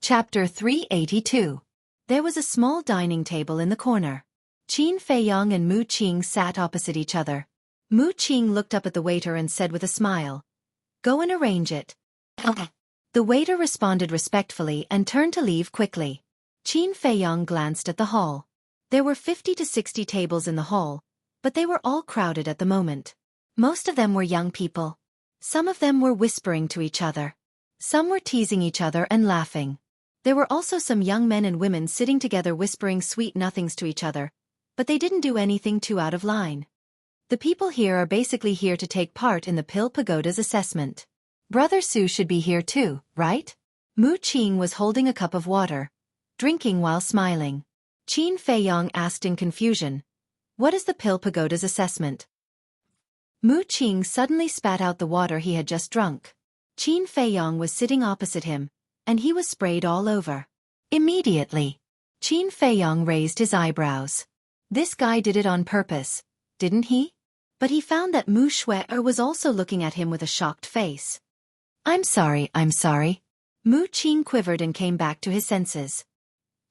Chapter 382. There was a small dining table in the corner. Qin Feiyang and Mu Qing sat opposite each other. Mu Qing looked up at the waiter and said with a smile, "Go and arrange it." The waiter responded respectfully and turned to leave quickly. Qin Feiyang glanced at the hall. There were 50 to 60 tables in the hall, but they were all crowded at the moment. Most of them were young people. Some of them were whispering to each other. Some were teasing each other and laughing. There were also some young men and women sitting together whispering sweet nothings to each other, but they didn't do anything too out of line. The people here are basically here to take part in the Pill Pagoda's assessment. Brother Su should be here too, right? Mu Qing was holding a cup of water, drinking while smiling. Qin Feiyang asked in confusion, "What is the Pill Pagoda's assessment?" Mu Qing suddenly spat out the water he had just drunk. Qin Feiyang was sitting opposite him, and he was sprayed all over. Immediately, Qin Feiyang raised his eyebrows. This guy did it on purpose, didn't he? But he found that Mu Xueqi was also looking at him with a shocked face. I'm sorry. Mu Qing quivered and came back to his senses.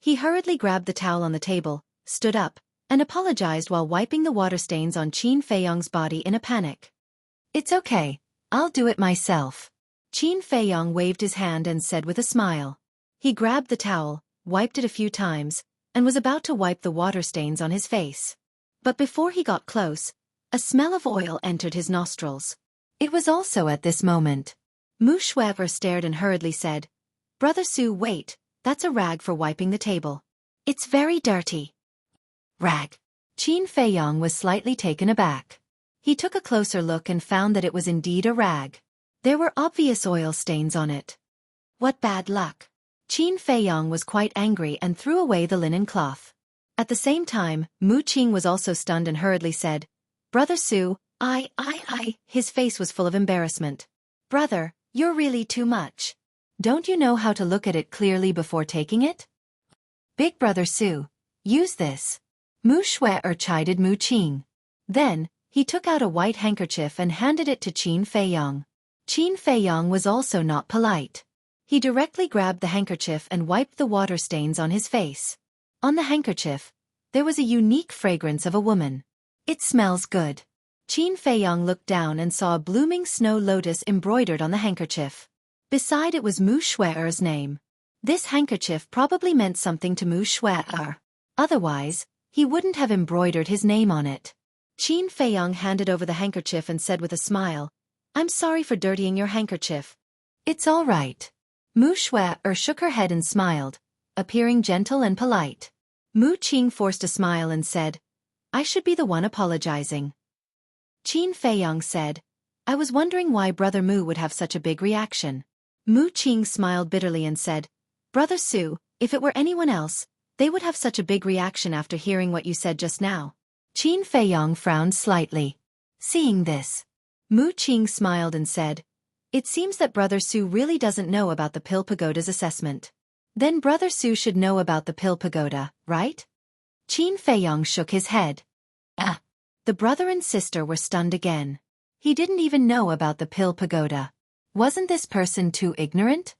He hurriedly grabbed the towel on the table, stood up, and apologized while wiping the water stains on Qin Feiyang's body in a panic. "It's okay, I'll do it myself." Qin Feiyang waved his hand and said with a smile. He grabbed the towel, wiped it a few times, and was about to wipe the water stains on his face. But before he got close, a smell of oil entered his nostrils. It was also at this moment. Mu Xueqi stared and hurriedly said, "Brother Su, wait, that's a rag for wiping the table. It's very dirty." Rag. Qin Feiyang was slightly taken aback. He took a closer look and found that it was indeed a rag. There were obvious oil stains on it. What bad luck. Qin Feiyang was quite angry and threw away the linen cloth. At the same time, Mu Qing was also stunned and hurriedly said, "Brother Su, His face was full of embarrassment. "Brother, you're really too much. Don't you know how to look at it clearly before taking it? Big Brother Su, use this." Mu Xueqi chided Mu Qing. Then, he took out a white handkerchief and handed it to Qin Feiyang. Qin Feiyang was also not polite. He directly grabbed the handkerchief and wiped the water stains on his face. On the handkerchief, there was a unique fragrance of a woman. "It smells good." Qin Feiyang looked down and saw a blooming snow lotus embroidered on the handkerchief. Beside it was Mu Xueqi's name. This handkerchief probably meant something to Mu Xueqi. Otherwise, he wouldn't have embroidered his name on it. Qin Feiyang handed over the handkerchief and said with a smile, "I'm sorry for dirtying your handkerchief." "It's all right." Mu Xueqi shook her head and smiled, appearing gentle and polite. Mu Qing forced a smile and said, "I should be the one apologizing." Qin Feiyang said, "I was wondering why Brother Mu would have such a big reaction." Mu Qing smiled bitterly and said, "Brother Su, if it were anyone else, they would have such a big reaction after hearing what you said just now." Qin Feiyang frowned slightly. Seeing this, Mu Qing smiled and said, "It seems that Brother Su really doesn't know about the Pill Pagoda's assessment. Then Brother Su should know about the Pill Pagoda, right?" Qin Feiyang shook his head. The brother and sister were stunned again. He didn't even know about the Pill Pagoda. Wasn't this person too ignorant?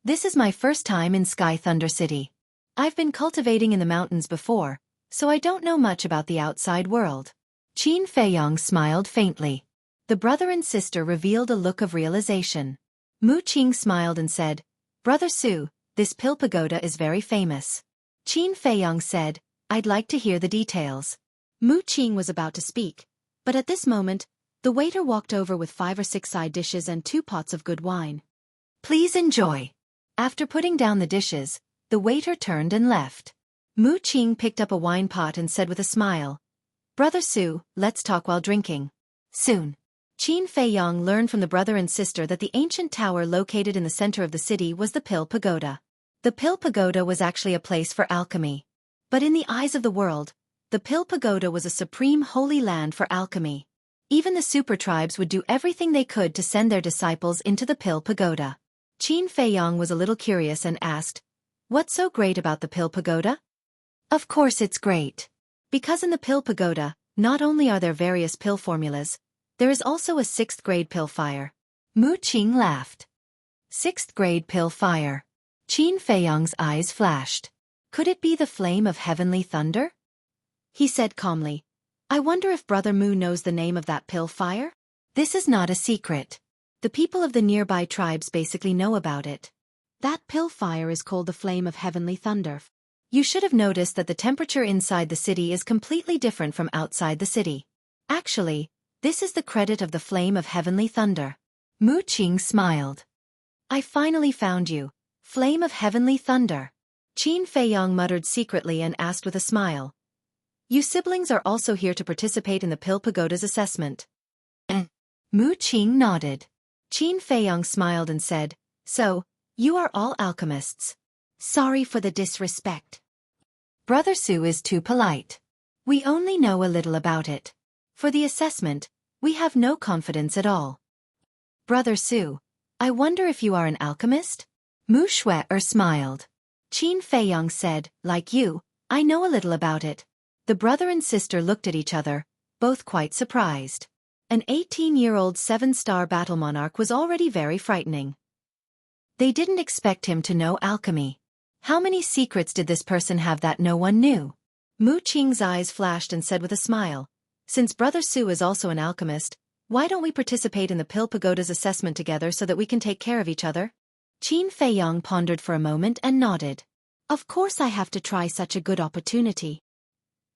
"This is my first time in Sky Thunder City. I've been cultivating in the mountains before, so I don't know much about the outside world." Qin Feiyang smiled faintly. The brother and sister revealed a look of realization. Mu Qing smiled and said, "Brother Su, this Pill Pagoda is very famous." Qin Feiyang said, "I'd like to hear the details." Mu Qing was about to speak, but at this moment, the waiter walked over with 5 or 6 side dishes and 2 pots of good wine. "Please enjoy." After putting down the dishes, the waiter turned and left. Mu Qing picked up a wine pot and said with a smile, "Brother Su, let's talk while drinking." Soon, Qin Feiyang learned from the brother and sister that the ancient tower located in the center of the city was the Pill Pagoda. The Pill Pagoda was actually a place for alchemy. But in the eyes of the world, the Pill Pagoda was a supreme holy land for alchemy. Even the super tribes would do everything they could to send their disciples into the Pill Pagoda. Qin Feiyang was a little curious and asked, "What's so great about the Pill Pagoda?" "Of course it's great. Because in the Pill Pagoda, not only are there various pill formulas, there is also a 6th grade pill fire." Mu Qing laughed. 6th grade pill fire. Qin Feiyong's eyes flashed. Could it be the flame of heavenly thunder? He said calmly, I wonder if Brother Mu knows the name of that pill fire? This is not a secret. The people of the nearby tribes basically know about it. That pill fire is called the flame of heavenly thunder. You should have noticed that the temperature inside the city is completely different from outside the city. Actually, this is the credit of the flame of heavenly thunder. Mu Qing smiled. I finally found you, flame of heavenly thunder. Qin Feiyong muttered secretly and asked with a smile. You siblings are also here to participate in the Pill Pagoda's assessment. Mu Qing nodded. Qin Feiyong smiled and said, So, you are all alchemists. Sorry for the disrespect. Brother Su is too polite. We only know a little about it. For the assessment, we have no confidence at all. Brother Su, I wonder if you are an alchemist? Mu Xueqi smiled. Qin Feiyong said, Like you, I know a little about it. The brother and sister looked at each other, both quite surprised. An 18-year-old 7-star battle monarch was already very frightening. They didn't expect him to know alchemy. How many secrets did this person have that no one knew? Mu Qing's eyes flashed and said with a smile, Since Brother Su is also an alchemist, why don't we participate in the Pill Pagoda's assessment together so that we can take care of each other? Qin Feiyong pondered for a moment and nodded. Of course I have to try such a good opportunity.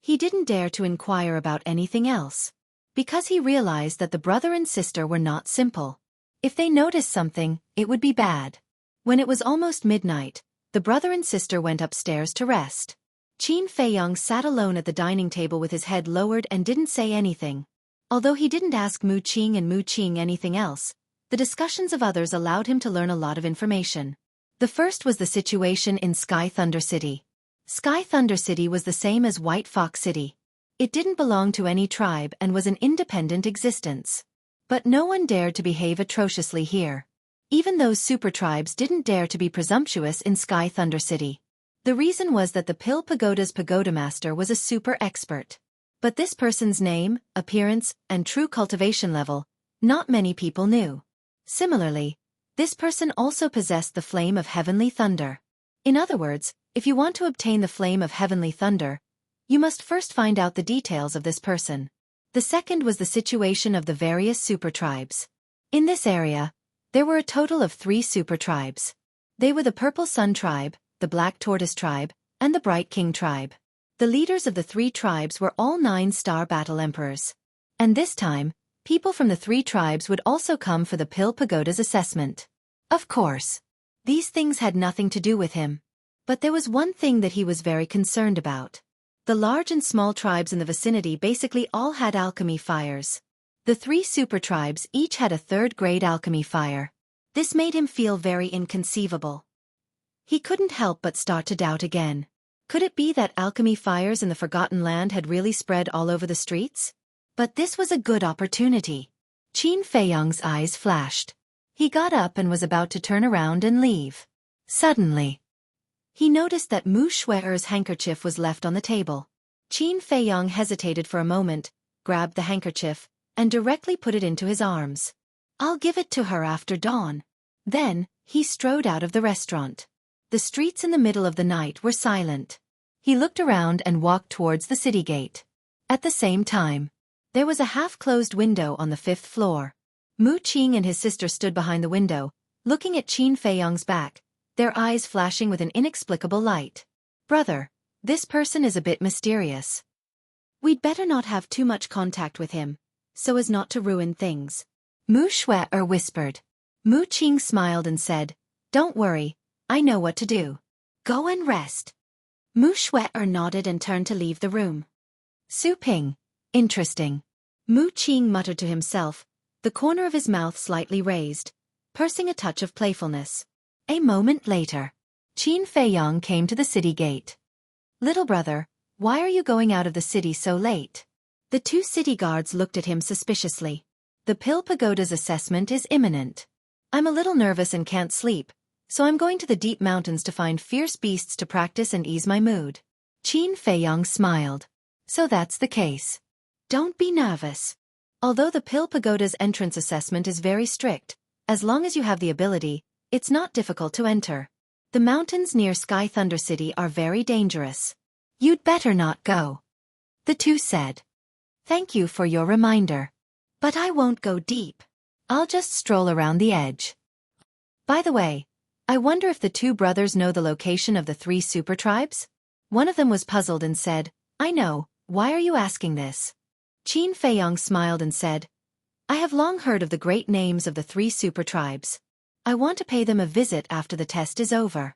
He didn't dare to inquire about anything else, because he realized that the brother and sister were not simple. If they noticed something, it would be bad. When it was almost midnight, the brother and sister went upstairs to rest. Qin Feiyong sat alone at the dining table with his head lowered and didn't say anything. Although he didn't ask Mu Qing and Mu Qing anything else, the discussions of others allowed him to learn a lot of information. The first was the situation in Sky Thunder City. Sky Thunder City was the same as White Fox City. It didn't belong to any tribe and was an independent existence. But no one dared to behave atrociously here. Even those super tribes didn't dare to be presumptuous in Sky Thunder City. The reason was that the Pill Pagoda's pagoda master was a super expert. But this person's name, appearance, and true cultivation level, not many people knew. Similarly, this person also possessed the flame of heavenly thunder. In other words, if you want to obtain the flame of heavenly thunder, you must first find out the details of this person. The second was the situation of the various super tribes. In this area, there were a total of 3 super tribes. They were the Purple Sun tribe, the Black Tortoise tribe, and the Bright King tribe. The leaders of the 3 tribes were all 9-star battle emperors. And this time, people from the 3 tribes would also come for the Pill Pagoda's assessment. Of course, these things had nothing to do with him. But there was one thing that he was very concerned about. The large and small tribes in the vicinity basically all had alchemy fires. The 3 super tribes each had a 3rd-grade alchemy fire. This made him feel very inconceivable. He couldn't help but start to doubt again. Could it be that alchemy fires in the Forgotten Land had really spread all over the streets? But this was a good opportunity. Qin Feiyong's eyes flashed. He got up and was about to turn around and leave. Suddenly, he noticed that Mu Xueqi's handkerchief was left on the table. Qin Feiyong hesitated for a moment, grabbed the handkerchief, and directly put it into his arms. I'll give it to her after dawn. Then, he strode out of the restaurant. The streets in the middle of the night were silent. He looked around and walked towards the city gate. At the same time, there was a half-closed window on the 5th floor. Mu Qing and his sister stood behind the window, looking at Qin Feiyong's back, their eyes flashing with an inexplicable light. Brother, this person is a bit mysterious. We'd better not have too much contact with him, so as not to ruin things. Mu Xueqi whispered. Mu Qing smiled and said, Don't worry, I know what to do. Go and rest. Mu Xueqi nodded and turned to leave the room. Su Ping. Interesting. Mu Qing muttered to himself, the corner of his mouth slightly raised, pursing a touch of playfulness. A moment later, Qin Feiyong came to the city gate. Little brother, why are you going out of the city so late? The 2 city guards looked at him suspiciously. The Pill Pagoda's assessment is imminent. I'm a little nervous and can't sleep, so I'm going to the deep mountains to find fierce beasts to practice and ease my mood. Qin Feiyong smiled. So that's the case. Don't be nervous. Although the Pill Pagoda's entrance assessment is very strict, as long as you have the ability, it's not difficult to enter. The mountains near Sky Thunder City are very dangerous. You'd better not go. The two said. Thank you for your reminder. But I won't go deep. I'll just stroll around the edge. By the way, I wonder if the two brothers know the location of the 3 super tribes? One of them was puzzled and said, I know, why are you asking this? Qin Feiyong smiled and said, I have long heard of the great names of the 3 super tribes. I want to pay them a visit after the test is over.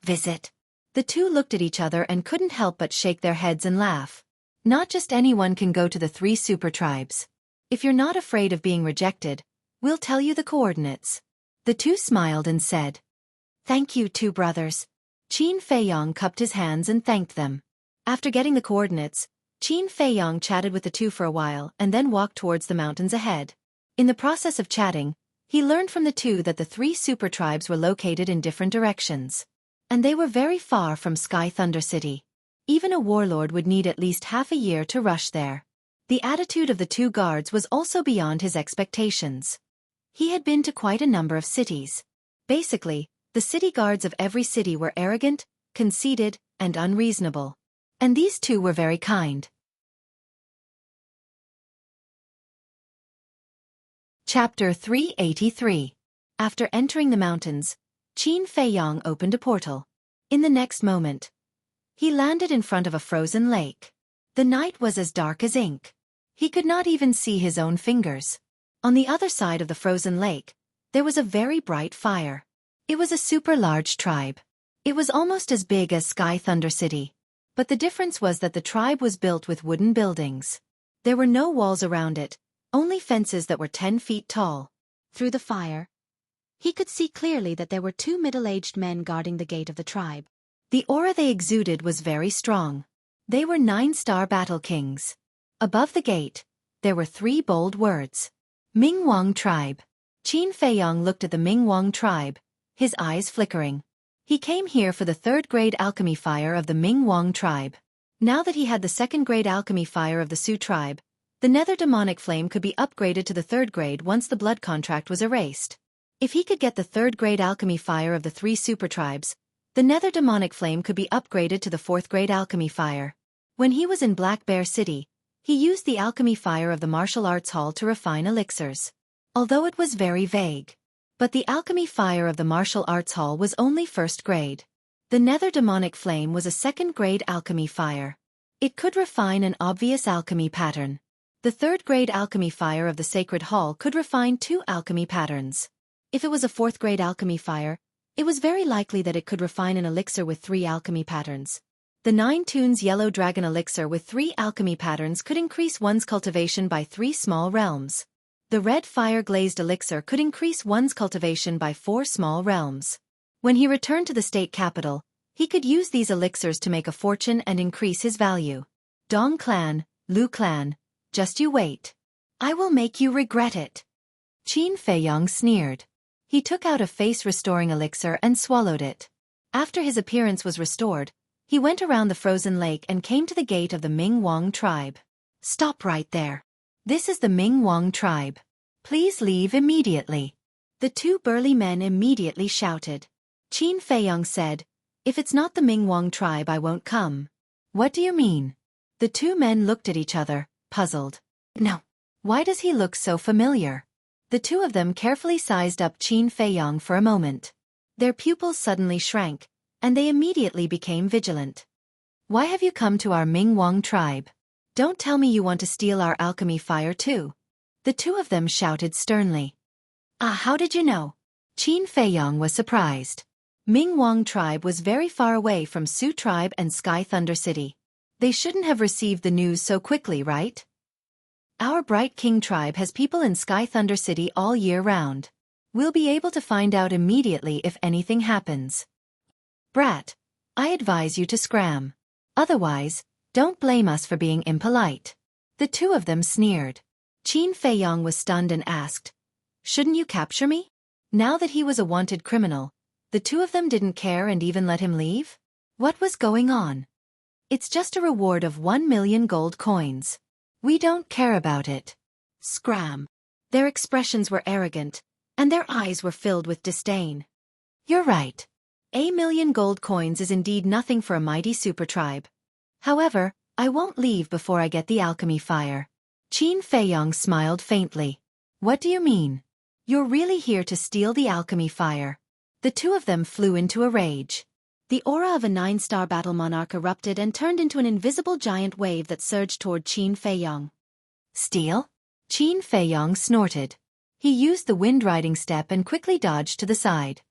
Visit? The two looked at each other and couldn't help but shake their heads and laugh. Not just anyone can go to the 3 super tribes. If you're not afraid of being rejected, we'll tell you the coordinates. The two smiled and said, Thank you, two brothers. Qin Feiyong cupped his hands and thanked them. After getting the coordinates, Qin Feiyong chatted with the two for a while and then walked towards the mountains ahead. In the process of chatting, he learned from the two that the 3 super tribes were located in different directions. And they were very far from Sky Thunder City. Even a warlord would need at least half a year to rush there. The attitude of the 2 guards was also beyond his expectations. He had been to quite a number of cities. Basically, the city guards of every city were arrogant, conceited, and unreasonable. And these 2 were very kind. Chapter 383. After entering the mountains, Qin Feiyong opened a portal. In the next moment, he landed in front of a frozen lake. The night was as dark as ink. He could not even see his own fingers. On the other side of the frozen lake, there was a very bright fire. It was a super large tribe. It was almost as big as Sky Thunder City. But the difference was that the tribe was built with wooden buildings. There were no walls around it, only fences that were 10 feet tall. Through the fire, he could see clearly that there were 2 middle-aged men guarding the gate of the tribe. The aura they exuded was very strong. They were 9-star battle kings. Above the gate, there were 3 bold words. Mingwang Tribe. Qin Feiyong looked at the Mingwang tribe, his eyes flickering. He came here for the 3rd-grade alchemy fire of the Mingwang tribe. Now that he had the 2nd-grade alchemy fire of the Su tribe, the nether demonic flame could be upgraded to the 3rd grade once the blood contract was erased. If he could get the 3rd-grade alchemy fire of the 3 super tribes, the nether demonic flame could be upgraded to the 4th-grade alchemy fire. When he was in Black Bear City, he used the alchemy fire of the martial arts hall to refine elixirs. Although it was very vague. But the alchemy fire of the martial arts hall was only 1st grade. The nether demonic flame was a 2nd-grade alchemy fire. It could refine an obvious alchemy pattern. The 3rd-grade alchemy fire of the sacred hall could refine 2 alchemy patterns. If it was a 4th-grade alchemy fire, it was very likely that it could refine an elixir with 3 alchemy patterns. The 9 Tunes Yellow Dragon elixir with 3 alchemy patterns could increase one's cultivation by 3 small realms. The red fire glazed elixir could increase one's cultivation by 4 small realms. When he returned to the state capital, he could use these elixirs to make a fortune and increase his value. Dong Clan, Lu Clan, just you wait. I will make you regret it. Qin Feiyong sneered. He took out a face-restoring elixir and swallowed it. After his appearance was restored, he went around the frozen lake and came to the gate of the Mingwang tribe. Stop right there. This is the Mingwang tribe. Please leave immediately. The 2 burly men immediately shouted. Qin Feiyong said, If it's not the Mingwang tribe, I won't come. What do you mean? The 2 men looked at each other, puzzled. No. Why does he look so familiar? The 2 of them carefully sized up Qin Feiyong for a moment. Their pupils suddenly shrank, and they immediately became vigilant. Why have you come to our Mingwang tribe? Don't tell me you want to steal our alchemy fire too. The 2 of them shouted sternly. How did you know? Qin Feiyong was surprised. Mingwang tribe was very far away from Su tribe and Sky Thunder City. They shouldn't have received the news so quickly, right? Our Bright King tribe has people in Sky Thunder City all year round. We'll be able to find out immediately if anything happens. Brat, I advise you to scram. Otherwise, don't blame us for being impolite. The 2 of them sneered. Qin Feiyong was stunned and asked, Shouldn't you capture me? Now that he was a wanted criminal, the 2 of them didn't care and even let him leave? What was going on? It's just a reward of 1 million gold coins. We don't care about it. Scram. Their expressions were arrogant, and their eyes were filled with disdain. You're right. A million gold coins is indeed nothing for a mighty super tribe. However, I won't leave before I get the alchemy fire. Qin Feiyong smiled faintly. What do you mean? You're really here to steal the alchemy fire? The two of them flew into a rage. The aura of a 9-star battle monarch erupted and turned into an invisible giant wave that surged toward Qin Feiyong. Steal? Qin Feiyong snorted. He used the wind riding step and quickly dodged to the side.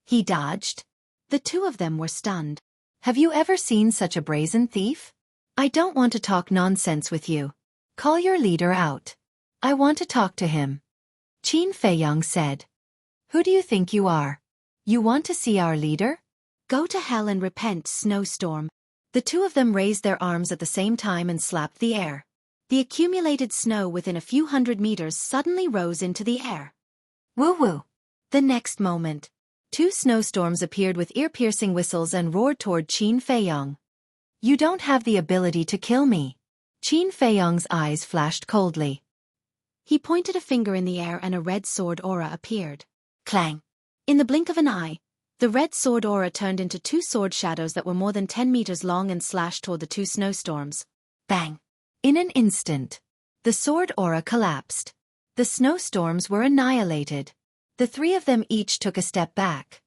He dodged? The two of them were stunned. Have you ever seen such a brazen thief? I don't want to talk nonsense with you. Call your leader out. I want to talk to him. Qin Feiyong said. Who do you think you are? You want to see our leader? Go to hell and repent, snowstorm. The two of them raised their arms at the same time and slapped the air. The accumulated snow within a few hundred meters suddenly rose into the air. Woo-woo. The next moment, two snowstorms appeared with ear-piercing whistles and roared toward Qin Feiyong. You don't have the ability to kill me. Qin Feiyong's eyes flashed coldly. He pointed a finger in the air and a red sword aura appeared. Clang! In the blink of an eye, the red sword aura turned into two sword shadows that were more than 10 meters long and slashed toward the two snowstorms. Bang! In an instant, the sword aura collapsed. The snowstorms were annihilated. The three of them each took a step back.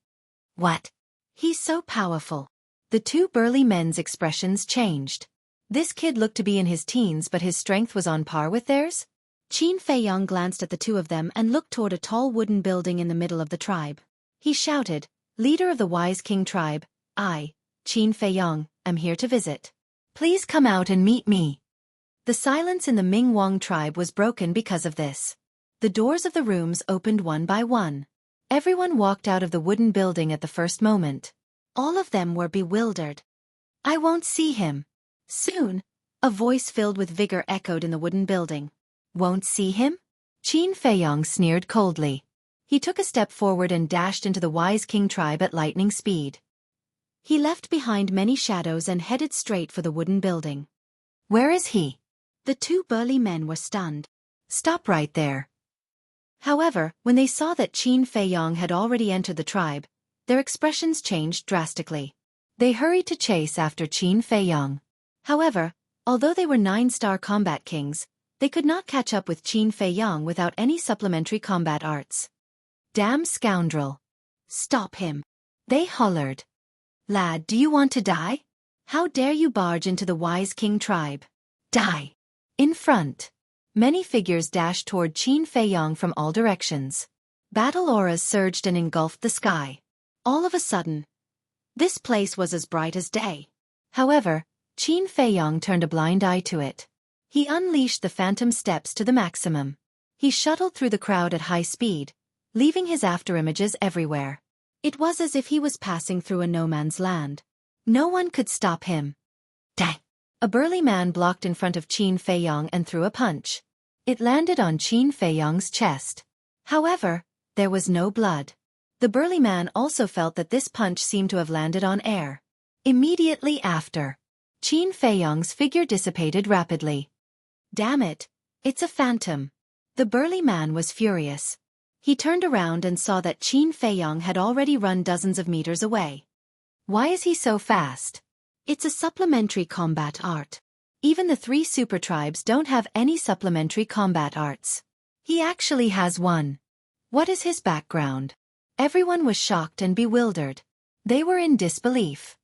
What? He's so powerful. The two burly men's expressions changed. This kid looked to be in his teens, but his strength was on par with theirs. Qin Feiyong glanced at the two of them and looked toward a tall wooden building in the middle of the tribe. He shouted, Leader of the Wise King tribe, I, Qin Feiyong, am here to visit. Please come out and meet me. The silence in the Ming Wang tribe was broken because of this. The doors of the rooms opened one by one. Everyone walked out of the wooden building at the first moment. All of them were bewildered. I won't see him. Soon, a voice filled with vigor echoed in the wooden building. Won't see him? Qin Feiyong sneered coldly. He took a step forward and dashed into the Wise King tribe at lightning speed. He left behind many shadows and headed straight for the wooden building. Where is he? The two burly men were stunned. Stop right there. However, when they saw that Qin Feiyong had already entered the tribe, their expressions changed drastically. They hurried to chase after Qin Feiyong. However, although they were 9-star combat kings, they could not catch up with Qin Feiyong without any supplementary combat arts. Damn scoundrel. Stop him. They hollered. Lad, do you want to die? How dare you barge into the Wise King tribe? Die. In front. Many figures dashed toward Qin Feiyong from all directions. Battle auras surged and engulfed the sky. All of a sudden, this place was as bright as day. However, Qin Feiyong turned a blind eye to it. He unleashed the phantom steps to the maximum. He shuttled through the crowd at high speed, leaving his afterimages everywhere. It was as if he was passing through a no-man's land. No one could stop him. Dang! A burly man blocked in front of Qin Feiyong and threw a punch. It landed on Qin Feiyong's chest. However, there was no blood. The burly man also felt that this punch seemed to have landed on air. Immediately after, Qin Feiyong's figure dissipated rapidly. Damn it, it's a phantom. The burly man was furious. He turned around and saw that Qin Feiyong had already run dozens of meters away. Why is he so fast? It's a supplementary combat art. Even the 3 super tribes don't have any supplementary combat arts. He actually has one. What is his background? Everyone was shocked and bewildered. They were in disbelief.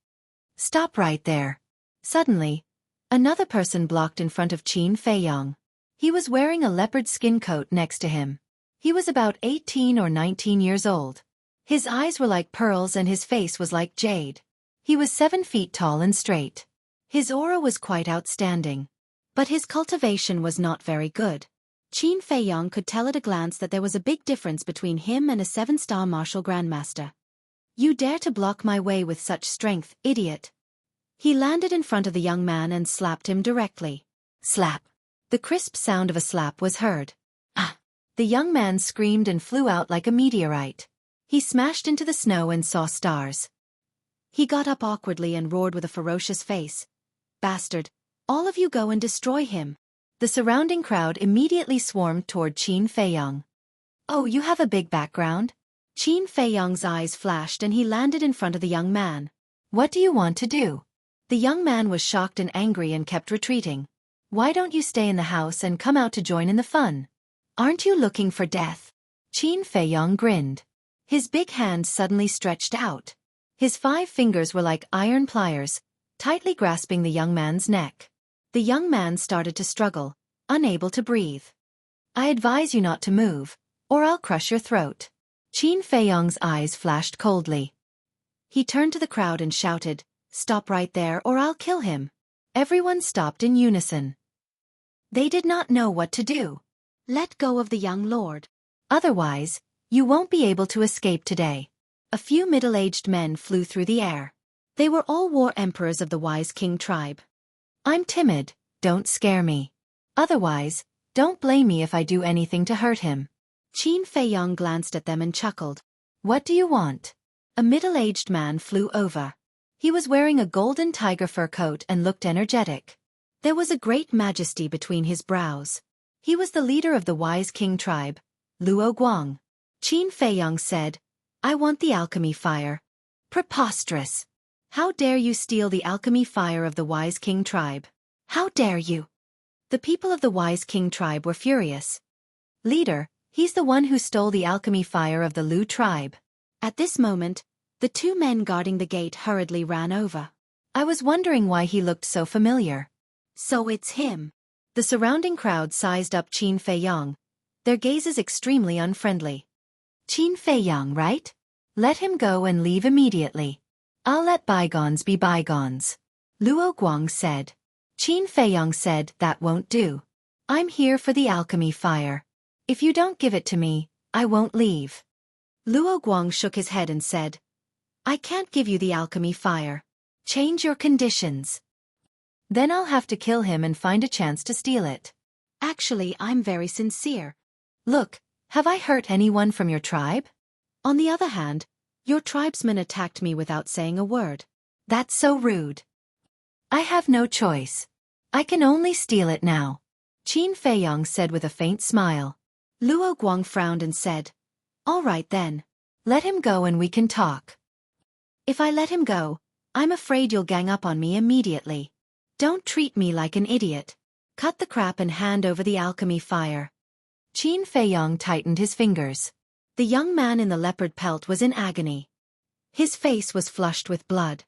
Stop right there. Suddenly, another person blocked in front of Qin Feiyong. He was wearing a leopard skin coat next to him. He was about 18 or 19 years old. His eyes were like pearls and his face was like jade. He was 7 feet tall and straight. His aura was quite outstanding. But his cultivation was not very good. Qin Feiyong could tell at a glance that there was a big difference between him and a 7-star martial grandmaster. You dare to block my way with such strength, idiot. He landed in front of the young man and slapped him directly. Slap. The crisp sound of a slap was heard. Ah! The young man screamed and flew out like a meteorite. He smashed into the snow and saw stars. He got up awkwardly and roared with a ferocious face. Bastard, all of you go and destroy him. The surrounding crowd immediately swarmed toward Qin Feiyong. Oh, you have a big background? Qin Feiyong's eyes flashed and he landed in front of the young man. What do you want to do? The young man was shocked and angry and kept retreating. Why don't you stay in the house and come out to join in the fun? Aren't you looking for death? Qin Feiyong grinned. His big hand suddenly stretched out. His 5 fingers were like iron pliers, tightly grasping the young man's neck. The young man started to struggle, unable to breathe. I advise you not to move, or I'll crush your throat. Qin Feiyong's eyes flashed coldly. He turned to the crowd and shouted, "Stop right there or I'll kill him." Everyone stopped in unison. They did not know what to do. Let go of the young lord. Otherwise, you won't be able to escape today. A few middle-aged men flew through the air. They were all war emperors of the wise king tribe. I'm timid, don't scare me. Otherwise, don't blame me if I do anything to hurt him. Qin Feiyong glanced at them and chuckled. What do you want? A middle-aged man flew over. He was wearing a golden tiger fur coat and looked energetic. There was a great majesty between his brows. He was the leader of the wise king tribe, Luo Guang. Qin Feiyong said, I want the alchemy fire. Preposterous! How dare you steal the alchemy fire of the wise king tribe? How dare you? The people of the wise king tribe were furious. Leader, he's the one who stole the alchemy fire of the Lu tribe. At this moment, the 2 men guarding the gate hurriedly ran over. I was wondering why he looked so familiar. So it's him. The surrounding crowd sized up Qin Feiyong, their gazes extremely unfriendly. Qin Feiyong, right? Let him go and leave immediately. I'll let bygones be bygones. Luo Guang said. Qin Feiyong said, that won't do. I'm here for the alchemy fire. If you don't give it to me, I won't leave. Luo Guang shook his head and said, I can't give you the alchemy fire. Change your conditions. Then I'll have to kill him and find a chance to steal it. Actually, I'm very sincere. Look, have I hurt anyone from your tribe? On the other hand, your tribesmen attacked me without saying a word. That's so rude. I have no choice. I can only steal it now. Qin Feiyong said with a faint smile. Luo Guang frowned and said, All right then. Let him go and we can talk. If I let him go, I'm afraid you'll gang up on me immediately. Don't treat me like an idiot. Cut the crap and hand over the alchemy fire. Qin Feiyong tightened his fingers. The young man in the leopard pelt was in agony. His face was flushed with blood.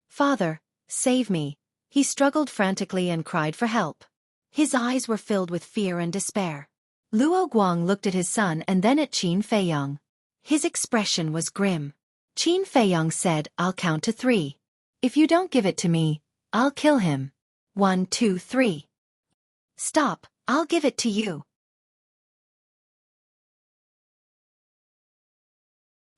Father, save me. He struggled frantically and cried for help. His eyes were filled with fear and despair. Luo Guang looked at his son and then at Qin Feiyong. His expression was grim. Qin Feiyong said, I'll count to 3. If you don't give it to me, I'll kill him. 1, 2, 3. Stop, I'll give it to you.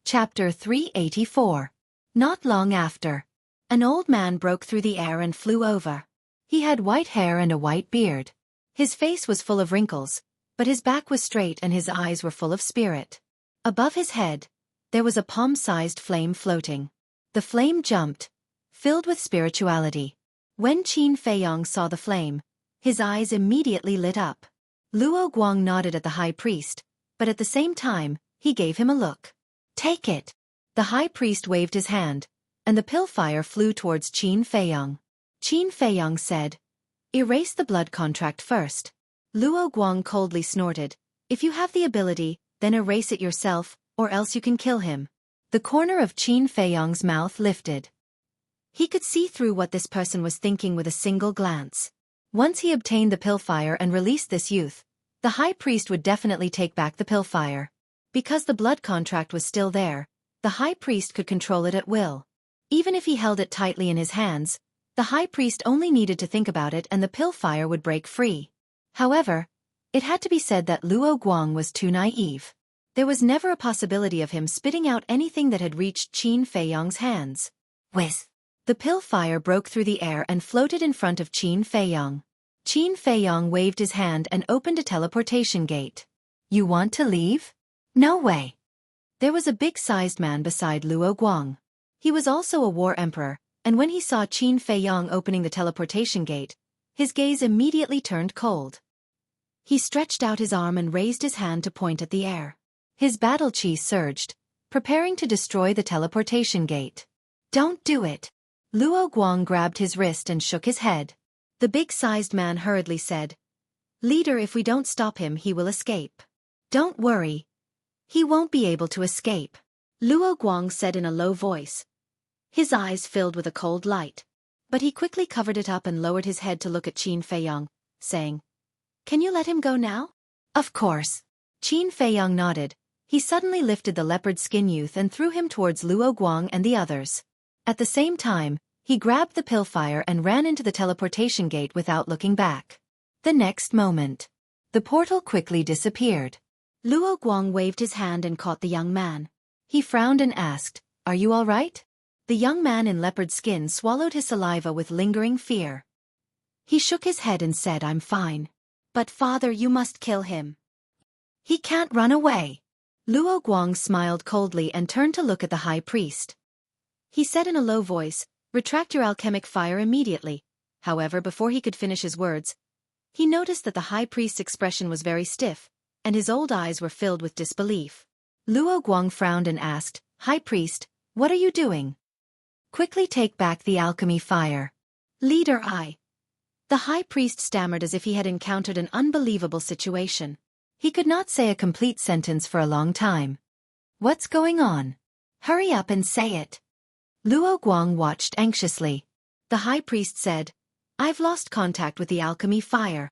Chapter 384. Not long after, an old man broke through the air and flew over. He had white hair and a white beard. His face was full of wrinkles, but his back was straight and his eyes were full of spirit. Above his head, there was a palm-sized flame floating. The flame jumped, filled with spirituality. When Qin Feiyong saw the flame, his eyes immediately lit up. Luo Guang nodded at the high priest, but at the same time, he gave him a look. Take it. The high priest waved his hand, and the pillfire flew towards Qin Feiyong. Qin Feiyong said, Erase the blood contract first. Luo Guang coldly snorted, If you have the ability, then erase it yourself, or else you can kill him. The corner of Qin Feiyong's mouth lifted. He could see through what this person was thinking with a single glance. Once he obtained the pillfire and released this youth, the high priest would definitely take back the pillfire. Because the blood contract was still there, the high priest could control it at will. Even if he held it tightly in his hands, the high priest only needed to think about it and the pillfire would break free. However, it had to be said that Luo Guang was too naive. There was never a possibility of him spitting out anything that had reached Qin Feiyong's hands. Whiz! The pillfire broke through the air and floated in front of Qin Feiyong. Qin Feiyong waved his hand and opened a teleportation gate. You want to leave? No way. There was a big-sized man beside Luo Guang. He was also a war emperor, and when he saw Qin Feiyong opening the teleportation gate, his gaze immediately turned cold. He stretched out his arm and raised his hand to point at the air. His battle chi surged, preparing to destroy the teleportation gate. Don't do it. Luo Guang grabbed his wrist and shook his head. The big-sized man hurriedly said, Leader, if we don't stop him, he will escape. Don't worry. He won't be able to escape, Luo Guang said in a low voice. His eyes filled with a cold light. But he quickly covered it up and lowered his head to look at Qin Feiyang, saying, Can you let him go now? Of course. Qin Feiyang nodded. He suddenly lifted the leopard skin youth and threw him towards Luo Guang and the others. At the same time, he grabbed the pillfire and ran into the teleportation gate without looking back. The next moment, the portal quickly disappeared. Luo Guang waved his hand and caught the young man. He frowned and asked, Are you all right? The young man in leopard skin swallowed his saliva with lingering fear. He shook his head and said, I'm fine. But father, you must kill him. He can't run away. Luo Guang smiled coldly and turned to look at the high priest. He said in a low voice, Retract your alchemic fire immediately. However, before he could finish his words, he noticed that the high priest's expression was very stiff, and his old eyes were filled with disbelief. Luo Guang frowned and asked, High priest, what are you doing? Quickly take back the alchemy fire. Leader, The high priest stammered as if he had encountered an unbelievable situation. He could not say a complete sentence for a long time. What's going on? Hurry up and say it. Luo Guang watched anxiously. The high priest said, I've lost contact with the alchemy fire.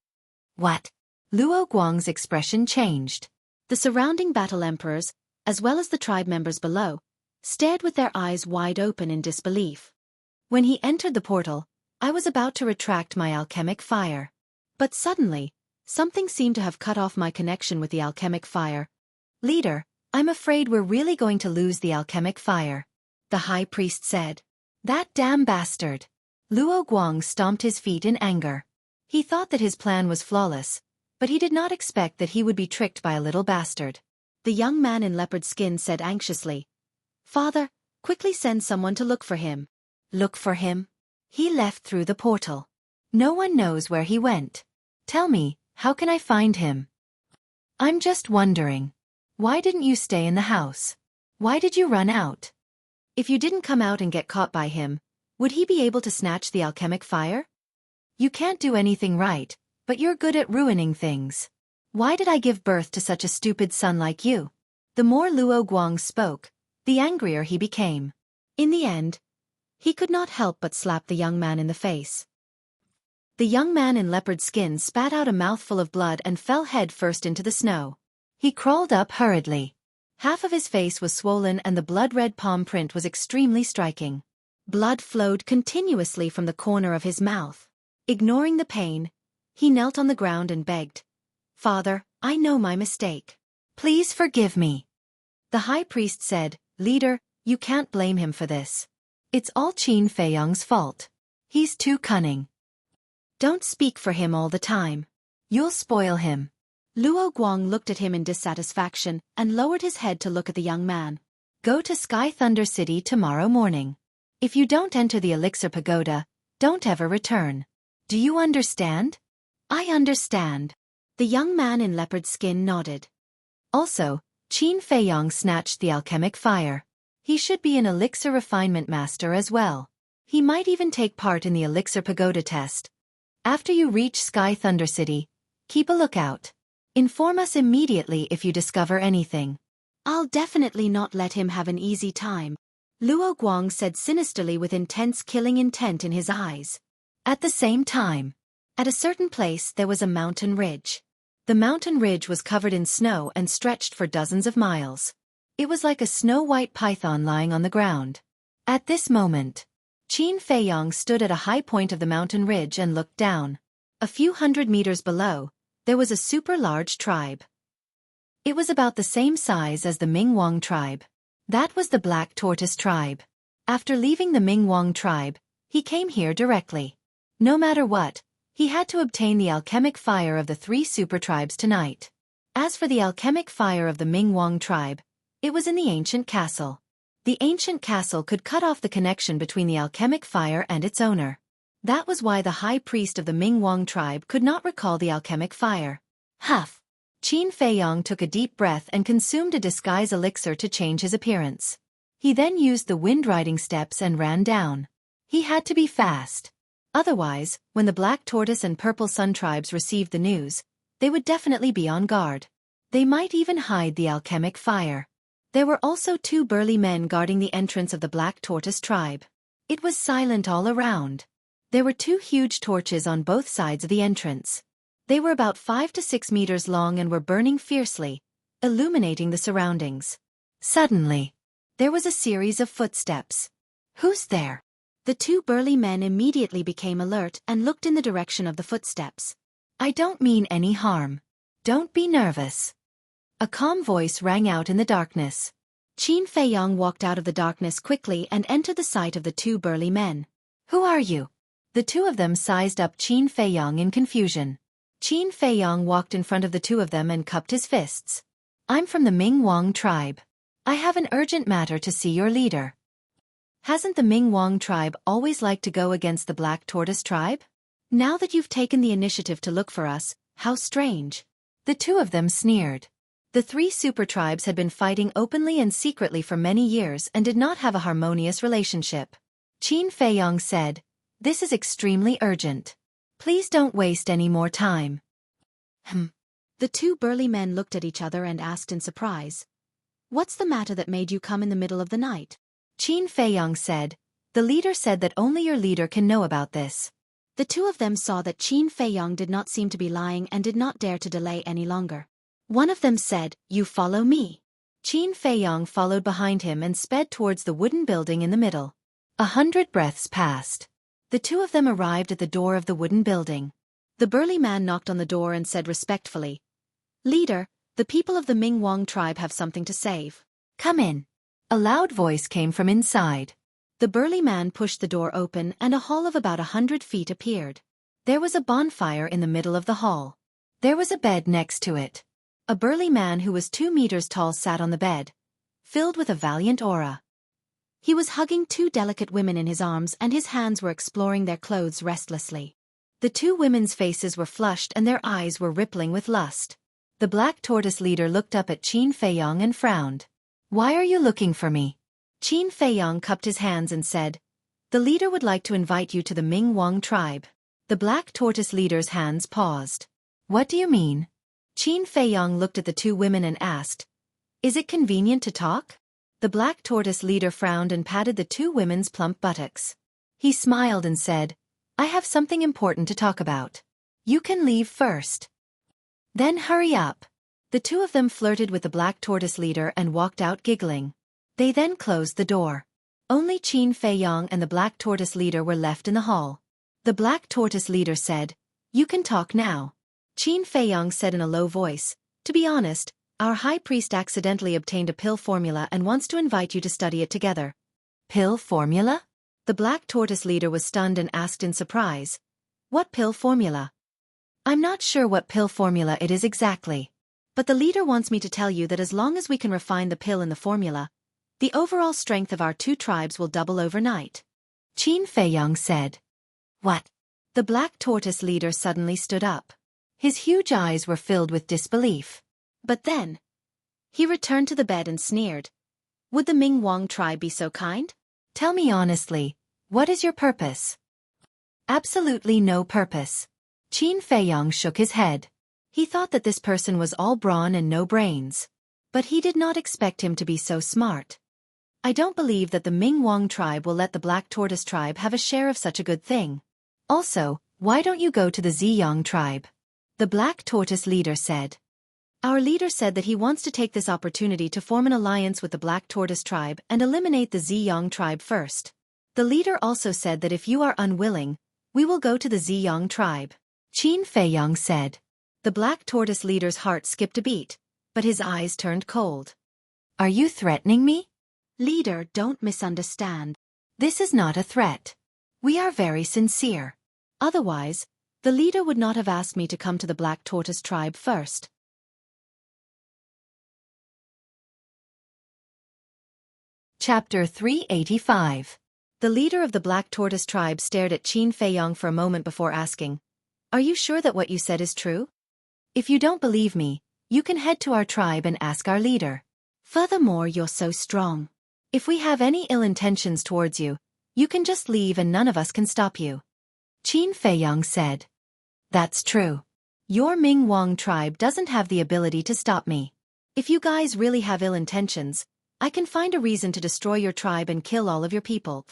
What? Luo Guang's expression changed. The surrounding battle emperors, as well as the tribe members below, stared with their eyes wide open in disbelief. When he entered the portal, I was about to retract my alchemic fire. But suddenly, something seemed to have cut off my connection with the alchemic fire. Leader, I'm afraid we're really going to lose the alchemic fire, the high priest said. That damn bastard. Luo Guang stomped his feet in anger. He thought that his plan was flawless, but he did not expect that he would be tricked by a little bastard. The young man in leopard skin said anxiously, Father, quickly send someone to look for him. Look for him? He left through the portal. No one knows where he went. Tell me, how can I find him? I'm just wondering. Why didn't you stay in the house? Why did you run out? If you didn't come out and get caught by him, would he be able to snatch the alchemic fire? You can't do anything right, but you're good at ruining things. Why did I give birth to such a stupid son like you? The more Luo Guang spoke, the angrier he became. In the end, he could not help but slap the young man in the face. The young man in leopard skin spat out a mouthful of blood and fell head first into the snow. He crawled up hurriedly. Half of his face was swollen and the blood-red palm print was extremely striking. Blood flowed continuously from the corner of his mouth. Ignoring the pain, he knelt on the ground and begged, Father, I know my mistake. Please forgive me. The high priest said, Leader, you can't blame him for this. It's all Qin Feiyang's fault. He's too cunning. Don't speak for him all the time. You'll spoil him. Luo Guang looked at him in dissatisfaction and lowered his head to look at the young man. Go to Sky Thunder City tomorrow morning. If you don't enter the Elixir Pagoda, don't ever return. Do you understand? I understand. The young man in leopard skin nodded. Also, Qin Feiyang snatched the alchemic fire. He should be an elixir refinement master as well. He might even take part in the Elixir Pagoda test. After you reach Sky Thunder City, keep a lookout. Inform us immediately if you discover anything. I'll definitely not let him have an easy time, Luo Guang said sinisterly with intense killing intent in his eyes. At the same time, at a certain place there was a mountain ridge. The mountain ridge was covered in snow and stretched for dozens of miles. It was like a snow-white python lying on the ground. At this moment, Qin Feiyang stood at a high point of the mountain ridge and looked down. A few hundred meters below, there was a super large tribe. It was about the same size as the Ming-Wang tribe. That was the Black Tortoise tribe. After leaving the Ming-Wang tribe, he came here directly. No matter what, he had to obtain the alchemic fire of the 3 super tribes tonight. As for the alchemic fire of the Ming-Wang tribe, it was in the ancient castle. The ancient castle could cut off the connection between the alchemic fire and its owner. That was why the high priest of the Ming-Wang tribe could not recall the alchemic fire. Huff! Qin Feiyong took a deep breath and consumed a disguise elixir to change his appearance. He then used the wind riding steps and ran down. He had to be fast. Otherwise, when the Black Tortoise and Purple Sun tribes received the news, they would definitely be on guard. They might even hide the alchemic fire. There were also 2 burly men guarding the entrance of the Black Tortoise tribe. It was silent all around. There were 2 huge torches on both sides of the entrance. They were about 5 to 6 meters long and were burning fiercely, illuminating the surroundings. Suddenly, there was a series of footsteps. Who's there? The 2 burly men immediately became alert and looked in the direction of the footsteps. I don't mean any harm. Don't be nervous. A calm voice rang out in the darkness. Qin Feiyong walked out of the darkness quickly and entered the sight of the 2 burly men. Who are you? The 2 of them sized up Qin Feiyong in confusion. Qin Feiyong walked in front of the 2 of them and cupped his fists. I'm from the Ming Wang tribe. I have an urgent matter to see your leader. Hasn't the Ming Wang tribe always liked to go against the Black Tortoise tribe? Now that you've taken the initiative to look for us, how strange. The 2 of them sneered. The 3 super tribes had been fighting openly and secretly for many years and did not have a harmonious relationship. Qin Feiyong said, "This is extremely urgent. Please don't waste any more time." The 2 burly men looked at each other and asked in surprise, "What's the matter that made you come in the middle of the night?" Qin Feiyong said, "The leader said that only your leader can know about this." The 2 of them saw that Qin Feiyong did not seem to be lying and did not dare to delay any longer. One of them said, "You follow me." Qin Feiyong followed behind him and sped towards the wooden building in the middle. 100 breaths passed. The 2 of them arrived at the door of the wooden building. The burly man knocked on the door and said respectfully, "Leader, the people of the Ming Wang tribe have something to say. Come in." A loud voice came from inside. The burly man pushed the door open and a hall of about 100 feet appeared. There was a bonfire in the middle of the hall. There was a bed next to it. A burly man who was 2 meters tall sat on the bed, filled with a valiant aura. He was hugging 2 delicate women in his arms and his hands were exploring their clothes restlessly. The 2 women's faces were flushed and their eyes were rippling with lust. The Black Tortoise leader looked up at Qin Feiyong and frowned. "Why are you looking for me?" Qin Feiyong cupped his hands and said, "The leader would like to invite you to the Ming Wang tribe." The Black Tortoise leader's hands paused. "What do you mean?" Qin Feiyong looked at the 2 women and asked, "Is it convenient to talk?" The Black Tortoise leader frowned and patted the 2 women's plump buttocks. He smiled and said, "I have something important to talk about. You can leave first. Then hurry up." The 2 of them flirted with the Black Tortoise leader and walked out giggling. They then closed the door. Only Qin Feiyong and the Black Tortoise leader were left in the hall. The Black Tortoise leader said, "You can talk now." Qin Feiyong said in a low voice, "To be honest, our high priest accidentally obtained a pill formula and wants to invite you to study it together." "Pill formula?" The Black Tortoise leader was stunned and asked in surprise, "What pill formula?" "I'm not sure what pill formula it is exactly. But the leader wants me to tell you that as long as we can refine the pill in the formula, the overall strength of our 2 tribes will double overnight." Qin Feiyong said. "What?" The Black Tortoise leader suddenly stood up. His huge eyes were filled with disbelief. But then, he returned to the bed and sneered. "Would the Ming Wang tribe be so kind? Tell me honestly, what is your purpose?" "Absolutely no purpose." Qin Feiyong shook his head. He thought that this person was all brawn and no brains. But he did not expect him to be so smart. "I don't believe that the Ming Wang tribe will let the Black Tortoise tribe have a share of such a good thing. Also, why don't you go to the Ziyang tribe?" The Black Tortoise leader said. "Our leader said that he wants to take this opportunity to form an alliance with the Black Tortoise tribe and eliminate the Ziyang tribe first. The leader also said that if you are unwilling, we will go to the Ziyang tribe." Qin Feiyong said. The Black Tortoise leader's heart skipped a beat, but his eyes turned cold. "Are you threatening me?" "Leader, don't misunderstand. This is not a threat. We are very sincere. Otherwise, the leader would not have asked me to come to the Black Tortoise tribe first." Chapter 385. The leader of the Black Tortoise tribe stared at Qin Feiyong for a moment before asking, "Are you sure that what you said is true? If you don't believe me, You can head to our tribe and ask our leader. Furthermore, you're so strong. If we have any ill intentions towards you, you can just leave and none of us can stop you. Qin Feiyang said. That's true. Your Ming Wang tribe doesn't have the ability to stop me. If you guys really have ill intentions, I can find a reason to destroy your tribe and kill all of your people.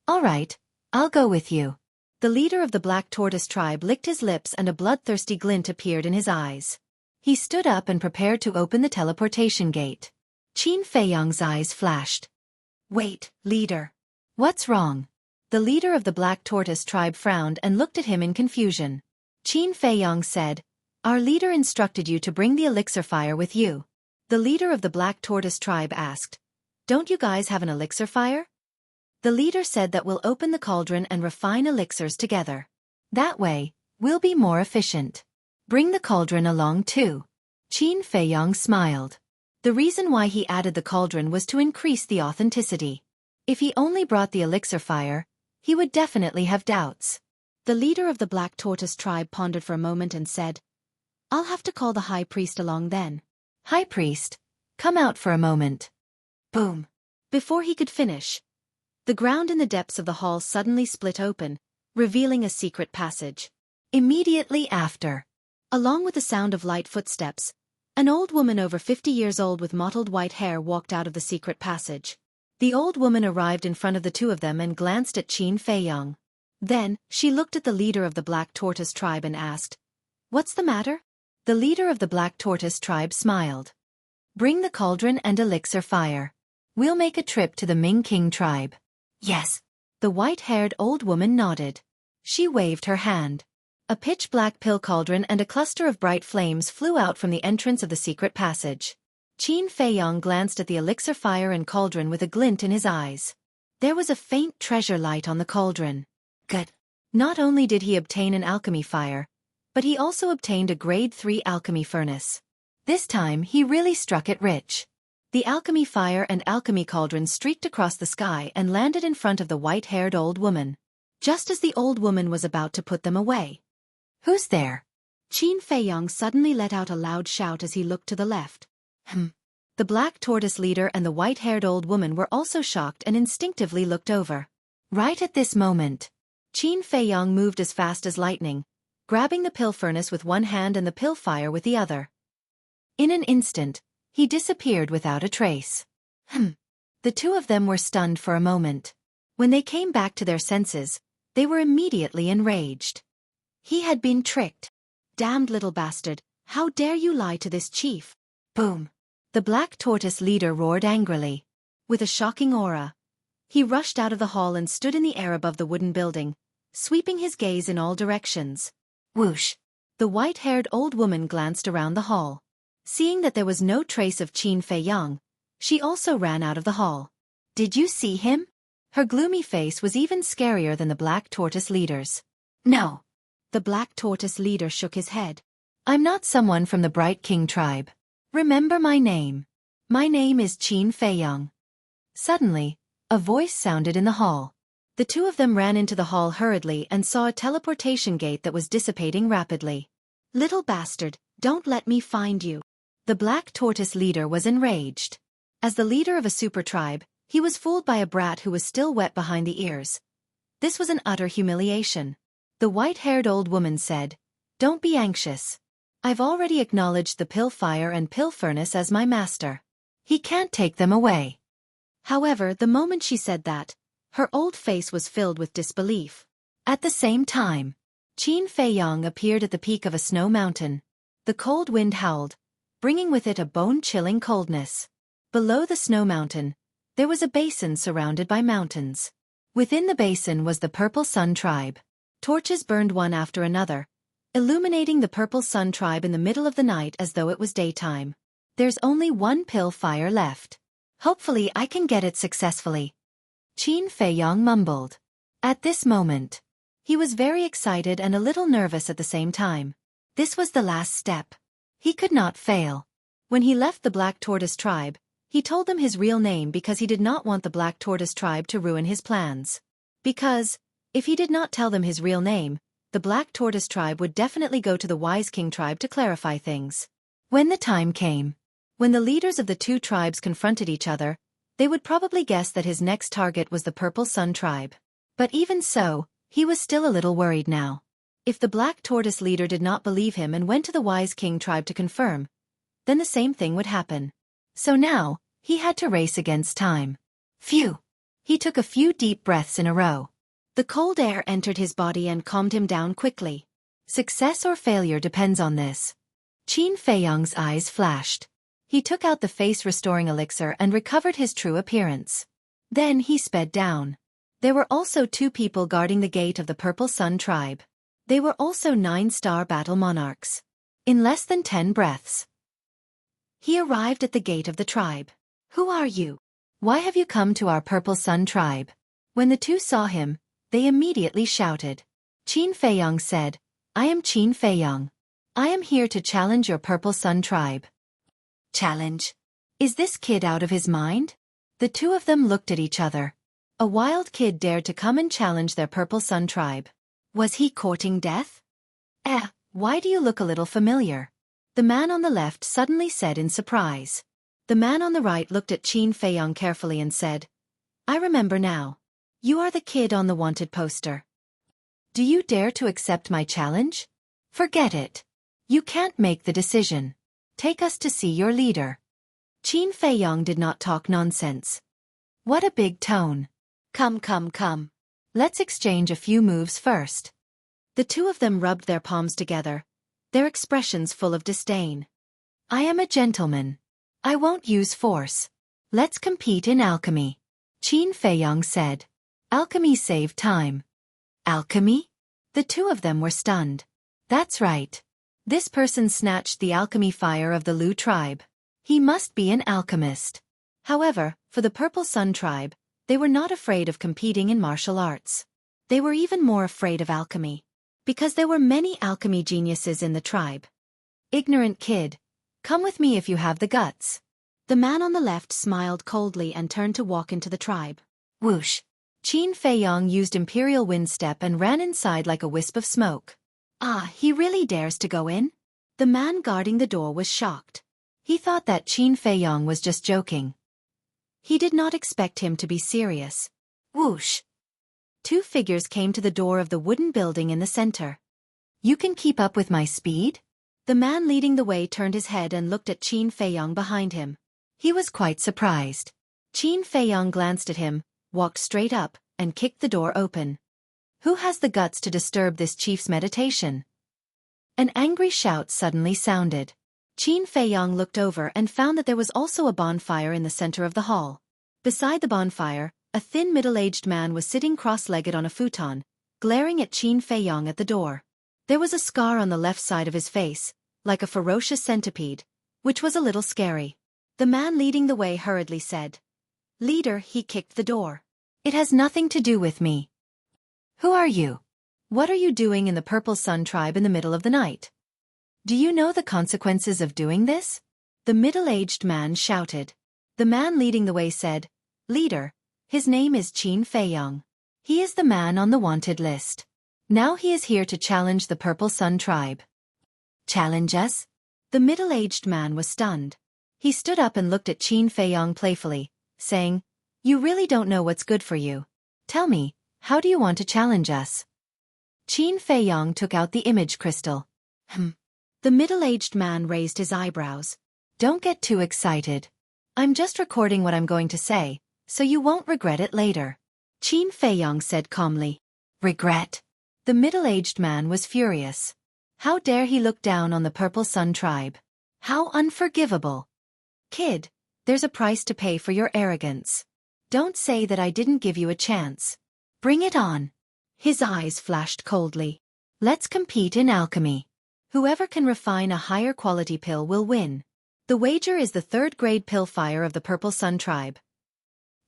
All right, I'll go with you. The leader of the Black Tortoise tribe licked his lips and a bloodthirsty glint appeared in his eyes. He stood up and prepared to open the teleportation gate. Qin Feiyang's eyes flashed. Wait, leader. What's wrong? The leader of the Black Tortoise tribe frowned and looked at him in confusion. Qin Feiyang said, Our leader instructed you to bring the elixir fire with you. The leader of the Black Tortoise tribe asked, Don't you guys have an elixir fire? The leader said that we'll open the cauldron and refine elixirs together. That way, we'll be more efficient. Bring the cauldron along too. Qin Feiyang smiled. The reason why he added the cauldron was to increase the authenticity. If he only brought the elixir fire, he would definitely have doubts. The leader of the Black Tortoise tribe pondered for a moment and said, I'll have to call the high priest along then. High priest, come out for a moment. Boom. Before he could finish, the ground in the depths of the hall suddenly split open, revealing a secret passage. Immediately after, along with the sound of light footsteps, an old woman over 50 years old with mottled white hair walked out of the secret passage. The old woman arrived in front of the two of them and glanced at Qin Feiyang. Then, she looked at the leader of the Black Tortoise tribe and asked, What's the matter? The leader of the Black Tortoise tribe smiled. Bring the cauldron and elixir fire. We'll make a trip to the Ming King tribe. Yes. The white-haired old woman nodded. She waved her hand. A pitch-black pill cauldron and a cluster of bright flames flew out from the entrance of the secret passage. Qin Feiyang glanced at the elixir fire and cauldron with a glint in his eyes. There was a faint treasure light on the cauldron. Good. Not only did he obtain an alchemy fire, but he also obtained a grade 3 alchemy furnace. This time he really struck it rich. The alchemy fire and alchemy cauldron streaked across the sky and landed in front of the white-haired old woman. Just as the old woman was about to put them away. Who's there? Qin Feiyang suddenly let out a loud shout as he looked to the left. The Black Tortoise leader and the white-haired old woman were also shocked and instinctively looked over. Right at this moment, Qin Feiyang moved as fast as lightning, grabbing the pill furnace with one hand and the pill fire with the other. In an instant, he disappeared without a trace. The two of them were stunned for a moment. When they came back to their senses, they were immediately enraged. He had been tricked. Damned little bastard, how dare you lie to this chief? Boom. The Black Tortoise leader roared angrily. With a shocking aura, he rushed out of the hall and stood in the air above the wooden building, sweeping his gaze in all directions. Whoosh. The white-haired old woman glanced around the hall. Seeing that there was no trace of Qin Feiyang, she also ran out of the hall. Did you see him? Her gloomy face was even scarier than the Black Tortoise leader's. No. The Black Tortoise leader shook his head. I'm not someone from the Bright King tribe. Remember my name. My name is Qin Feiyang. Suddenly, a voice sounded in the hall. The two of them ran into the hall hurriedly and saw a teleportation gate that was dissipating rapidly. Little bastard, don't let me find you. The Black Tortoise leader was enraged. As the leader of a super tribe, he was fooled by a brat who was still wet behind the ears. This was an utter humiliation. The white-haired old woman said, Don't be anxious. I've already acknowledged the pill fire and pill furnace as my master. He can't take them away. However, the moment she said that, her old face was filled with disbelief. At the same time, Qin Feiyang appeared at the peak of a snow mountain. The cold wind howled, bringing with it a bone-chilling coldness. Below the snow mountain, there was a basin surrounded by mountains. Within the basin was the Purple Sun tribe. Torches burned one after another, illuminating the Purple Sun tribe in the middle of the night as though it was daytime. There's only one pill fire left. Hopefully I can get it successfully. Qin Feiyang mumbled. At this moment, he was very excited and a little nervous at the same time. This was the last step. He could not fail. When he left the Black Tortoise tribe, he told them his real name because he did not want the Black Tortoise tribe to ruin his plans. Because, if he did not tell them his real name, the Black Tortoise tribe would definitely go to the Wise King tribe to clarify things. When the time came, when the leaders of the two tribes confronted each other, they would probably guess that his next target was the Purple Sun tribe. But even so, he was still a little worried now. If the Black Tortoise leader did not believe him and went to the Wise King tribe to confirm, then the same thing would happen. So now, he had to race against time. Phew! He took a few deep breaths in a row. The cold air entered his body and calmed him down quickly. Success or failure depends on this. Qin Feiyang's eyes flashed. He took out the face-restoring elixir and recovered his true appearance. Then he sped down. There were also 2 people guarding the gate of the Purple Sun tribe. They were also 9-star battle monarchs. In less than 10 breaths, he arrived at the gate of the tribe. Who are you? Why have you come to our Purple Sun tribe? When the 2 saw him, they immediately shouted. Qin Feiyang said, I am Qin Feiyang. I am here to challenge your Purple Sun tribe. Challenge? Is this kid out of his mind? The 2 of them looked at each other. A wild kid dared to come and challenge their Purple Sun tribe. Was he courting death? Why do you look a little familiar? The man on the left suddenly said in surprise. The man on the right looked at Qin Feiyang carefully and said, I remember now. You are the kid on the wanted poster. Do you dare to accept my challenge? Forget it. You can't make the decision. Take us to see your leader. Qin Feiyang did not talk nonsense. What a big tone. Come. Let's exchange a few moves first. The 2 of them rubbed their palms together, their expressions full of disdain. I am a gentleman. I won't use force. Let's compete in alchemy. Qin Feiyang said. Alchemy saved time. Alchemy? The 2 of them were stunned. That's right. This person snatched the alchemy fire of the Lu tribe. He must be an alchemist. However, for the Purple Sun tribe, they were not afraid of competing in martial arts. They were even more afraid of alchemy, because there were many alchemy geniuses in the tribe. Ignorant kid, come with me if you have the guts. The man on the left smiled coldly and turned to walk into the tribe. Whoosh! Qin Feiyang used Imperial Wind Step and ran inside like a wisp of smoke. He really dares to go in? The man guarding the door was shocked. He thought that Qin Feiyang was just joking. He did not expect him to be serious. Whoosh! 2 figures came to the door of the wooden building in the center. You can keep up with my speed? The man leading the way turned his head and looked at Qin Feiyang behind him. He was quite surprised. Qin Feiyang glanced at him, walked straight up, and kicked the door open. Who has the guts to disturb this chief's meditation? An angry shout suddenly sounded. Qin Feiyang looked over and found that there was also a bonfire in the center of the hall. Beside the bonfire, a thin middle-aged man was sitting cross-legged on a futon, glaring at Qin Feiyang at the door. There was a scar on the left side of his face, like a ferocious centipede, which was a little scary. The man leading the way hurriedly said, Leader, he kicked the door. It has nothing to do with me. Who are you? What are you doing in the Purple Sun tribe in the middle of the night? Do you know the consequences of doing this? The middle-aged man shouted. The man leading the way said, Leader, his name is Qin Feiyang. He is the man on the wanted list. Now he is here to challenge the Purple Sun tribe. Challenge us? The middle-aged man was stunned. He stood up and looked at Qin Feiyang playfully, saying, You really don't know what's good for you. Tell me, how do you want to challenge us? Qin Feiyang took out the image crystal. The middle-aged man raised his eyebrows. Don't get too excited. I'm just recording what I'm going to say, so you won't regret it later. Qin Feiyang said calmly. Regret? The middle-aged man was furious. How dare he look down on the Purple Sun tribe? How unforgivable. Kid, there's a price to pay for your arrogance. Don't say that I didn't give you a chance. Bring it on. His eyes flashed coldly. Let's compete in alchemy. Whoever can refine a higher quality pill will win. The wager is the 3rd-grade pill fire of the Purple Sun tribe.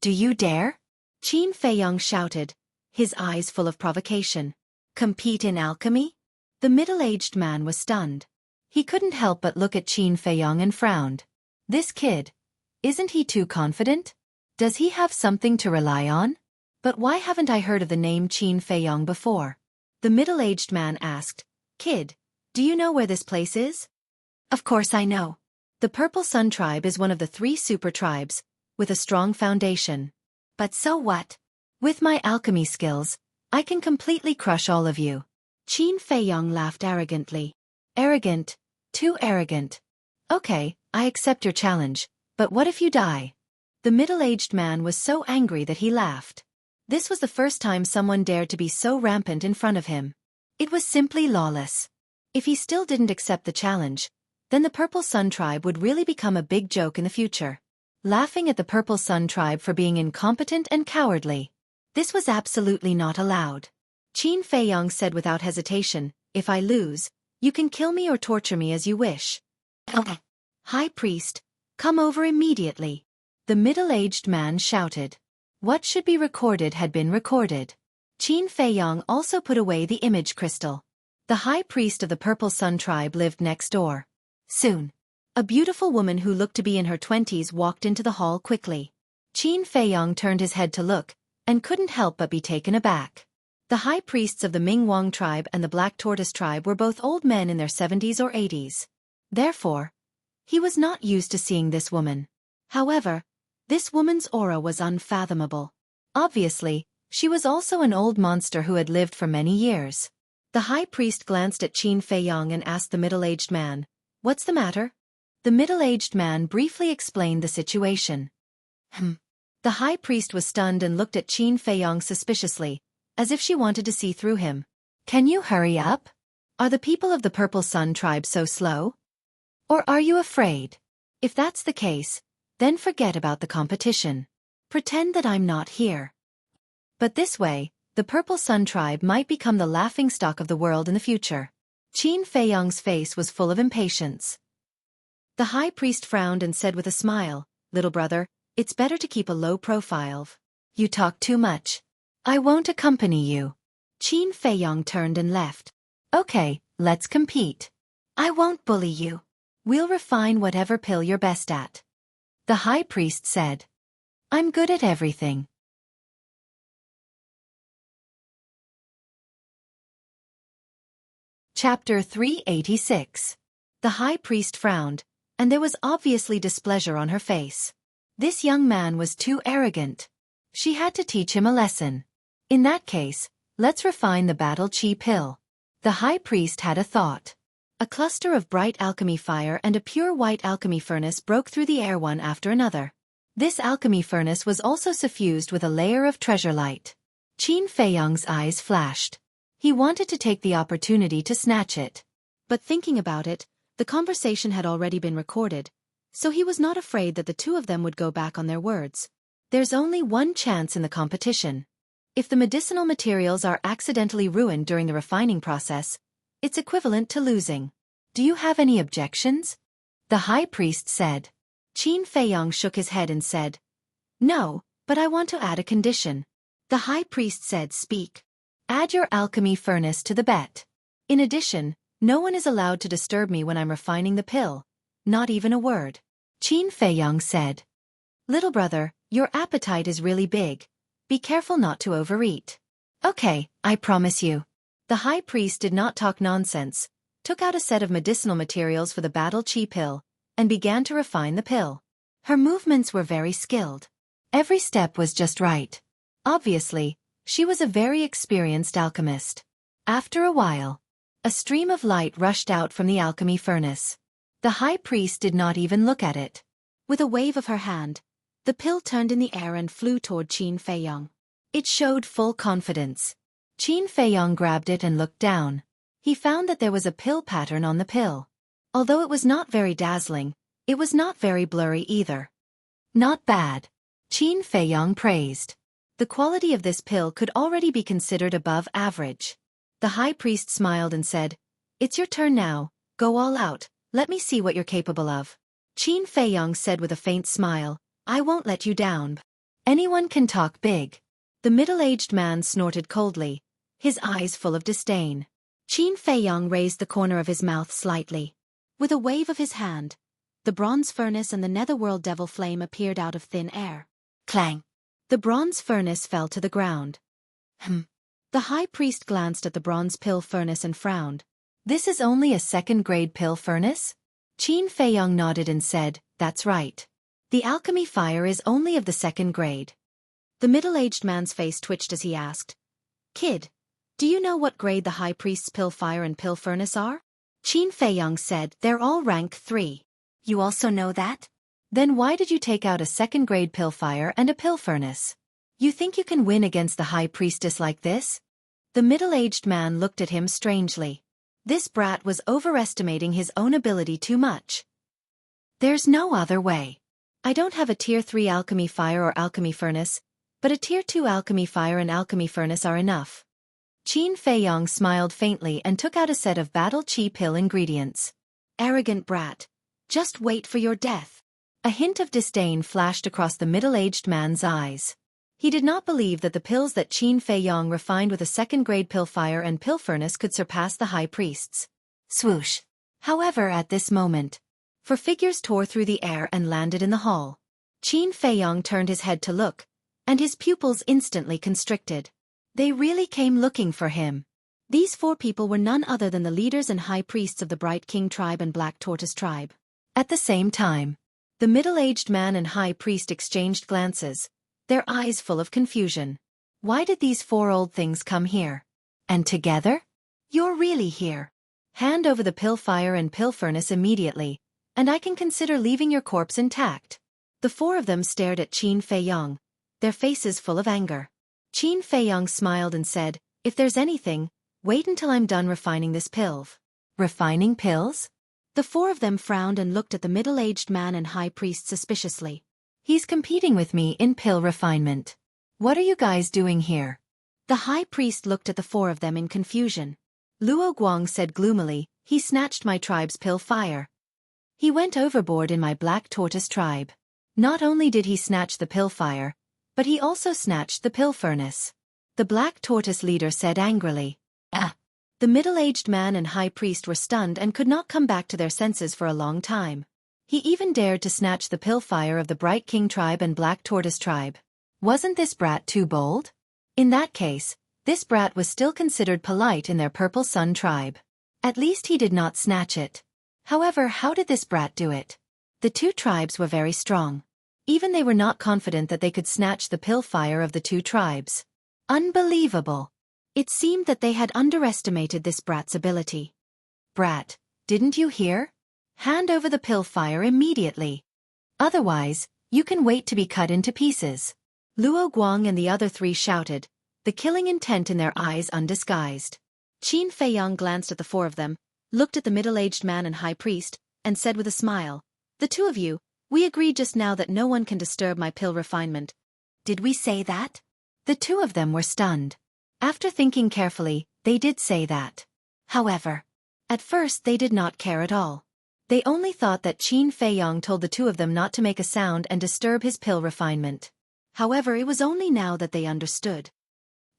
Do you dare? Qin Feiyang shouted, his eyes full of provocation. Compete in alchemy? The middle-aged man was stunned. He couldn't help but look at Qin Feiyang and frowned. This kid, isn't he too confident? Does he have something to rely on? But why haven't I heard of the name Qin Feiyang before? The middle-aged man asked, Kid, do you know where this place is? Of course I know. The Purple Sun tribe is one of the 3 super tribes, with a strong foundation. But so what? With my alchemy skills, I can completely crush all of you. Qin Feiyong laughed arrogantly. Arrogant, too arrogant. Okay, I accept your challenge, but what if you die? The middle-aged man was so angry that he laughed. This was the first time someone dared to be so rampant in front of him. It was simply lawless. If he still didn't accept the challenge, then the Purple Sun tribe would really become a big joke in the future. Laughing at the Purple Sun tribe for being incompetent and cowardly. This was absolutely not allowed. Qin Feiyong said without hesitation, if I lose, you can kill me or torture me as you wish. High Priest, come over immediately. The middle-aged man shouted. What should be recorded had been recorded. Qin Feiyong also put away the image crystal. The High Priest of the Purple Sun tribe lived next door. Soon, a beautiful woman who looked to be in her 20s walked into the hall quickly. Qin Feiyong turned his head to look, and couldn't help but be taken aback. The High Priests of the Ming Wang tribe and the Black Tortoise tribe were both old men in their 70s or 80s. Therefore, he was not used to seeing this woman. However, this woman's aura was unfathomable. Obviously, she was also an old monster who had lived for many years. The High Priest glanced at Qin Feiyong and asked the middle-aged man, "What's the matter?" The middle-aged man briefly explained the situation. The High Priest was stunned and looked at Qin Feiyong suspiciously, as if she wanted to see through him. Can you hurry up? Are the people of the Purple Sun tribe so slow? Or are you afraid? If that's the case, then forget about the competition. Pretend that I'm not here. But this way, the Purple Sun tribe might become the laughingstock of the world in the future. Qin Feiyong's face was full of impatience. The High Priest frowned and said with a smile, "Little brother, it's better to keep a low profile. You talk too much. I won't accompany you." Qin Feiyong turned and left. Okay, let's compete. I won't bully you. We'll refine whatever pill you're best at. The High Priest said. I'm good at everything. Chapter 386. The High Priest frowned, and there was obviously displeasure on her face. This young man was too arrogant. She had to teach him a lesson. In that case, let's refine the battle chi pill. The High Priest had a thought. A cluster of bright alchemy fire and a pure white alchemy furnace broke through the air one after another. This alchemy furnace was also suffused with a layer of treasure light. Qin Feiyong's eyes flashed. He wanted to take the opportunity to snatch it. But thinking about it, the conversation had already been recorded, so he was not afraid that the two of them would go back on their words. There's only one chance in the competition. If the medicinal materials are accidentally ruined during the refining process, it's equivalent to losing. Do you have any objections? The High Priest said. Qin Feiyong shook his head and said, No, but I want to add a condition. The High Priest said, Speak. Add your alchemy furnace to the bet. In addition, no one is allowed to disturb me when I'm refining the pill. Not even a word. Qin Feiyong said. Little brother, your appetite is really big. Be careful not to overeat. Okay, I promise you. The High Priest did not talk nonsense, took out a set of medicinal materials for the battle chi pill, and began to refine the pill. Her movements were very skilled. Every step was just right. Obviously, she was a very experienced alchemist. After a while, a stream of light rushed out from the alchemy furnace. The High Priest did not even look at it. With a wave of her hand, the pill turned in the air and flew toward Qin Feiyong. It showed full confidence. Qin Feiyong grabbed it and looked down. He found that there was a pill pattern on the pill. Although it was not very dazzling, it was not very blurry either. Not bad. Qin Feiyong praised. The quality of this pill could already be considered above average. The High Priest smiled and said, It's your turn now, go all out, let me see what you're capable of. Qin Feiyong said with a faint smile, I won't let you down. Anyone can talk big. The middle-aged man snorted coldly, his eyes full of disdain. Qin Feiyong raised the corner of his mouth slightly. With a wave of his hand, the bronze furnace and the netherworld devil flame appeared out of thin air. Clang! The bronze furnace fell to the ground. The High Priest glanced at the bronze pill furnace and frowned. This is only a second-grade pill furnace? Qin Feiyong nodded and said, "That's right. The alchemy fire is only of the 2nd grade." The middle-aged man's face twitched as he asked, "Kid, do you know what grade the High Priest's pill fire and pill furnace are?" Qin Feiyong said, "They're all rank 3. You also know that? Then why did you take out a 2nd grade pill fire and a pill furnace? You think you can win against the High Priestess like this?" The middle-aged man looked at him strangely. This brat was overestimating his own ability too much. "There's no other way. I don't have a tier 3 alchemy fire or alchemy furnace, but a tier 2 alchemy fire and alchemy furnace are enough." Qin Feiyong smiled faintly and took out a set of battle chi pill ingredients. "Arrogant brat. Just wait for your death." A hint of disdain flashed across the middle-aged man's eyes. He did not believe that the pills that Qin Feiyong refined with a 2nd grade pill fire and pill furnace could surpass the High Priest's. Swoosh. However, at this moment, 4 figures tore through the air and landed in the hall. Qin Feiyong turned his head to look, and his pupils instantly constricted. They really came looking for him. These 4 people were none other than the leaders and high priests of the Bright King tribe and Black Tortoise tribe. At the same time, the middle-aged man and high priest exchanged glances, their eyes full of confusion. Why did these 4 old things come here? And together? "You're really here. Hand over the pill fire and pill furnace immediately, and I can consider leaving your corpse intact." The 4 of them stared at Qin Feiyong, their faces full of anger. Qin Feiyong smiled and said, "If there's anything, wait until I'm done refining this pill." "Refining pills?" The 4 of them frowned and looked at the middle-aged man and high priest suspiciously. "He's competing with me in pill refinement. What are you guys doing here?" The high priest looked at the 4 of them in confusion. Luo Guang said gloomily, "He snatched my tribe's pill fire. He went overboard in my Black Tortoise tribe. Not only did he snatch the pill fire, but he also snatched the pill furnace." The Black Tortoise leader said angrily. "Ah!" The middle-aged man and high priest were stunned and could not come back to their senses for a long time. He even dared to snatch the pill fire of the Bright King tribe and Black Tortoise tribe. Wasn't this brat too bold? In that case, this brat was still considered polite in their Purple Sun tribe. At least he did not snatch it. However, how did this brat do it? The 2 tribes were very strong. Even they were not confident that they could snatch the pill fire of the 2 tribes. Unbelievable. It seemed that they had underestimated this brat's ability. "Brat, didn't you hear? Hand over the pill fire immediately. Otherwise, you can wait to be cut into pieces." Luo Guang and the other 3 shouted, the killing intent in their eyes undisguised. Qin Feiyong glanced at the 4 of them, looked at the middle-aged man and high priest, and said with a smile, "The 2 of you, we agreed just now that no one can disturb my pill refinement. Did we say that?" The 2 of them were stunned. After thinking carefully, they did say that. However, at first they did not care at all. They only thought that Qin Feiyong told the 2 of them not to make a sound and disturb his pill refinement. However, it was only now that they understood.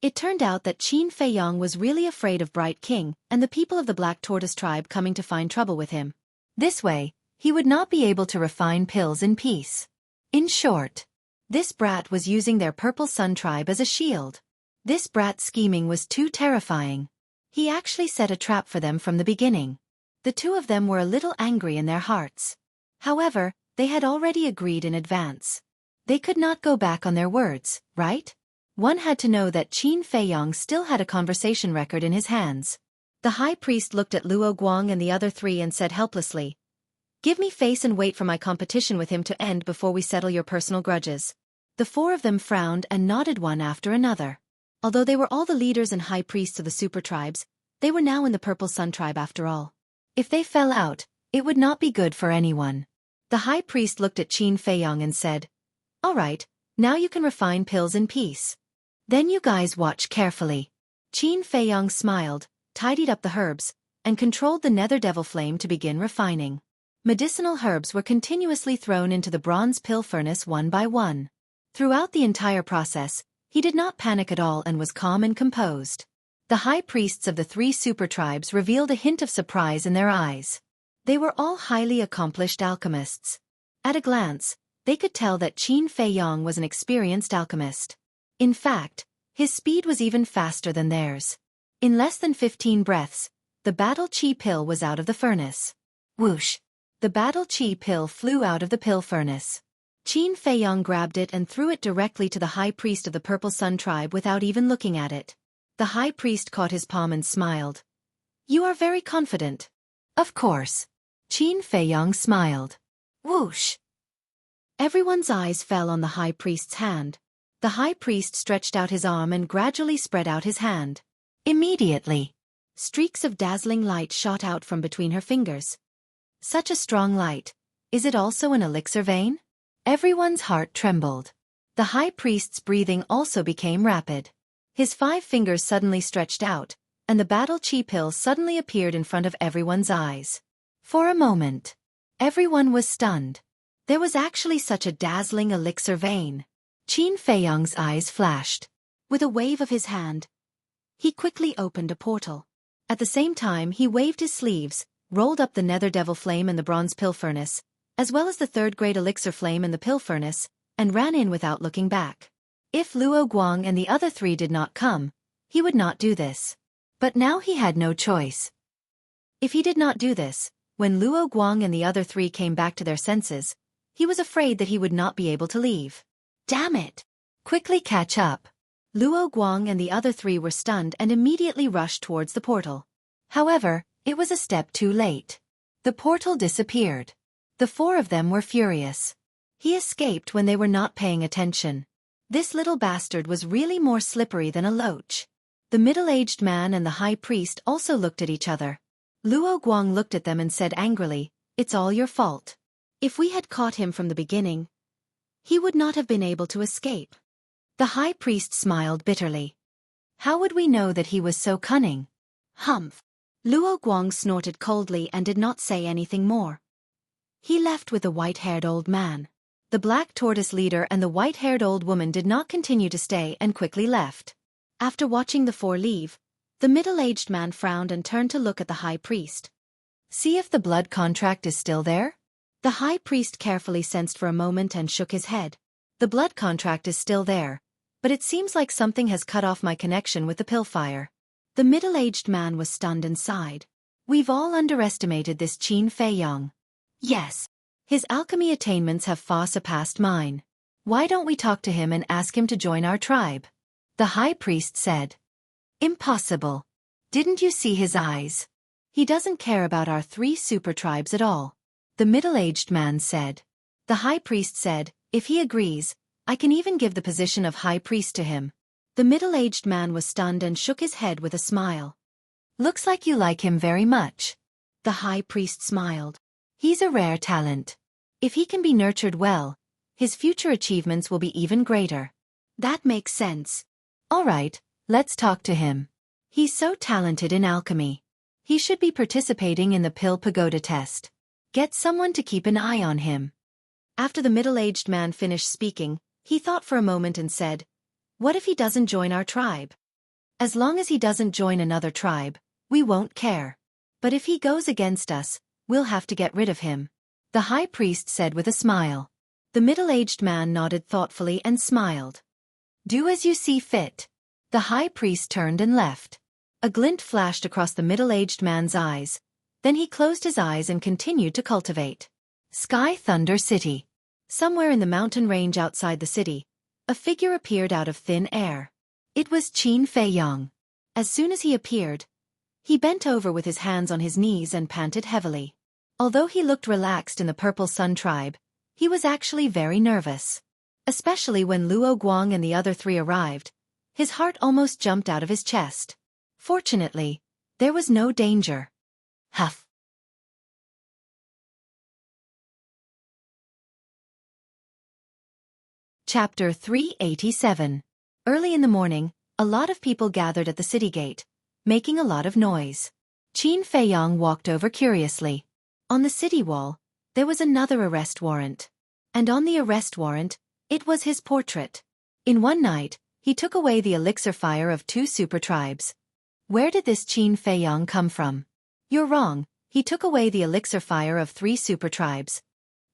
It turned out that Qin Feiyong was really afraid of Bright King and the people of the Black Tortoise tribe coming to find trouble with him. This way, he would not be able to refine pills in peace. In short, this brat was using their Purple Sun tribe as a shield. This brat's scheming was too terrifying. He actually set a trap for them from the beginning. The 2 of them were a little angry in their hearts. However, they had already agreed in advance. They could not go back on their words, right? One had to know that Qin Feiyong still had a conversation record in his hands. The high priest looked at Luo Guang and the other 3 and said helplessly, "Give me face and wait for my competition with him to end before we settle your personal grudges." The 4 of them frowned and nodded one after another. Although they were all the leaders and high priests of the super tribes, they were now in the Purple Sun tribe after all. If they fell out, it would not be good for anyone. The high priest looked at Qin Feiyong and said, "All right, now you can refine pills in peace. Then you guys watch carefully." Qin Feiyong smiled, tidied up the herbs, and controlled the nether devil flame to begin refining. Medicinal herbs were continuously thrown into the bronze pill furnace one by one. Throughout the entire process, he did not panic at all and was calm and composed. The high priests of the 3 super tribes revealed a hint of surprise in their eyes. They were all highly accomplished alchemists. At a glance, they could tell that Qin Feiyong was an experienced alchemist. In fact, his speed was even faster than theirs. In less than 15 breaths, the battle chi pill was out of the furnace. Whoosh! the battle chi pill flew out of the pill furnace. Qin Feiyong grabbed it and threw it directly to the high priest of the Purple Sun tribe without even looking at it. The high priest caught his palm and smiled. "You are very confident." "Of course." Qin Feiyong smiled. Whoosh! Everyone's eyes fell on the high priest's hand. The high priest stretched out his arm and gradually spread out his hand. Immediately, streaks of dazzling light shot out from between her fingers. Such a strong light. Is it also an elixir vein? Everyone's heart trembled. The high priest's breathing also became rapid. His 5 fingers suddenly stretched out, and the battle chi pill suddenly appeared in front of everyone's eyes. For a moment, everyone was stunned. There was actually such a dazzling elixir vein. Qin Feiyong's eyes flashed. With a wave of his hand, he quickly opened a portal. At the same time he waved his sleeves, rolled up the nether devil flame in the bronze pill furnace, as well as the 3rd grade elixir flame in the pill furnace, and ran in without looking back. If Luo Guang and the other 3 did not come, he would not do this. But now he had no choice. If he did not do this, when Luo Guang and the other 3 came back to their senses, he was afraid that he would not be able to leave. Damn it! Quickly catch up. Luo Guang and the other 3 were stunned and immediately rushed towards the portal. However, it was a step too late. The portal disappeared. The 4 of them were furious. He escaped when they were not paying attention. This little bastard was really more slippery than a loach. The middle-aged man and the high priest also looked at each other. Luo Guang looked at them and said angrily, "It's all your fault. If we had caught him from the beginning, he would not have been able to escape." The high priest smiled bitterly. "How would we know that he was so cunning?" Humph. Luo Guang snorted coldly and did not say anything more. He left with the white-haired old man. The black tortoise leader and the white-haired old woman did not continue to stay and quickly left. After watching the 4 leave, the middle-aged man frowned and turned to look at the high priest. "See if the blood contract is still there?" The high priest carefully sensed for a moment and shook his head. "The blood contract is still there, but it seems like something has cut off my connection with the pillfire." The middle-aged man was stunned and sighed. "We've all underestimated this Qin Feiyong. Yes. His alchemy attainments have far surpassed mine. Why don't we talk to him and ask him to join our tribe?" The high priest said. "Impossible. Didn't you see his eyes? He doesn't care about our 3 super tribes at all." The middle-aged man said. The high priest said, "If he agrees, I can even give the position of high priest to him." The middle-aged man was stunned and shook his head with a smile. "Looks like you like him very much." The high priest smiled. "He's a rare talent. If he can be nurtured well, his future achievements will be even greater." "That makes sense." "All right, let's talk to him. He's so talented in alchemy. He should be participating in the Pill Pagoda test. Get someone to keep an eye on him." After the middle-aged man finished speaking, he thought for a moment and said, "What if he doesn't join our tribe? As long as he doesn't join another tribe, we won't care. But if he goes against us, we'll have to get rid of him." The high priest said with a smile. The middle-aged man nodded thoughtfully and smiled. "Do as you see fit." The high priest turned and left. A glint flashed across the middle-aged man's eyes. Then he closed his eyes and continued to cultivate. Sky Thunder City. Somewhere in the mountain range outside the city, a figure appeared out of thin air. It was Qin Feiyong. As soon as he appeared, he bent over with his hands on his knees and panted heavily. Although he looked relaxed in the Purple Sun tribe, he was actually very nervous. Especially when Luo Guang and the other 3 arrived, his heart almost jumped out of his chest. Fortunately, there was no danger. Huff. Chapter 387. Early in the morning, a lot of people gathered at the city gate, making a lot of noise. Qin Feiyong walked over curiously. On the city wall, there was another arrest warrant. And on the arrest warrant, it was his portrait. In one night, he took away the elixir fire of 2 super tribes. Where did this Qin Feiyong come from? You're wrong, he took away the elixir fire of 3 super tribes.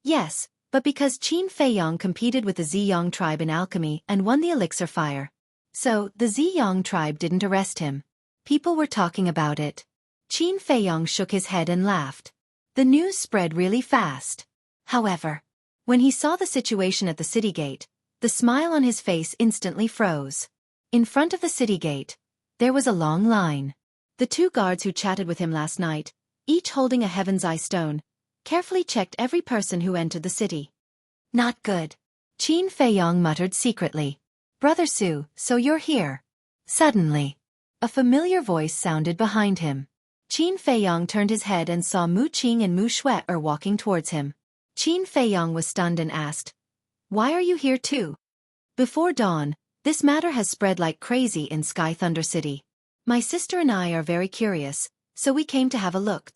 Yes, but because Qin Feiyong competed with the Ziyang tribe in alchemy and won the elixir fire. So, the Ziyang tribe didn't arrest him. People were talking about it. Qin Feiyong shook his head and laughed. The news spread really fast. However, when he saw the situation at the city gate, the smile on his face instantly froze. In front of the city gate, there was a long line. The two guards who chatted with him last night, each holding a Heaven's Eye stone, carefully checked every person who entered the city. Not good. Qin Feiyong muttered secretly. Brother Su, so you're here. Suddenly, a familiar voice sounded behind him. Qin Feiyong turned his head and saw Mu Qing and Mu Xueqi walking towards him. Qin Feiyong was stunned and asked, "Why are you here too?" Before dawn, this matter has spread like crazy in Sky Thunder City. My sister and I are very curious, so we came to have a look.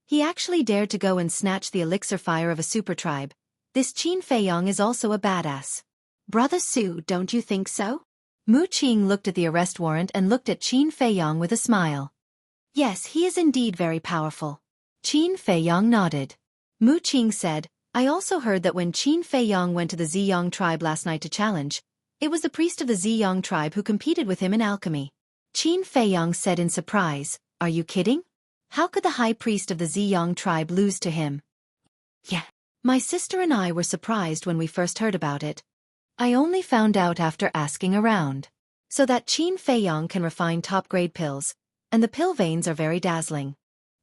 He actually dared to go and snatch the elixir fire of a super tribe. This Qin Feiyong is also a badass. Brother Su, don't you think so? Mu Qing looked at the arrest warrant and looked at Qin Feiyong with a smile. Yes, he is indeed very powerful. Qin Feiyong nodded. Mu Qing said, I also heard that when Qin Feiyong went to the Ziyang tribe last night to challenge, it was the priest of the Ziyang tribe who competed with him in alchemy. Qin Feiyong said in surprise, Are you kidding? How could the high priest of the Ziyang tribe lose to him? Yeah. My sister and I were surprised when we first heard about it. I only found out after asking around. So that Qin Feiyong can refine top-grade pills, and the pill veins are very dazzling.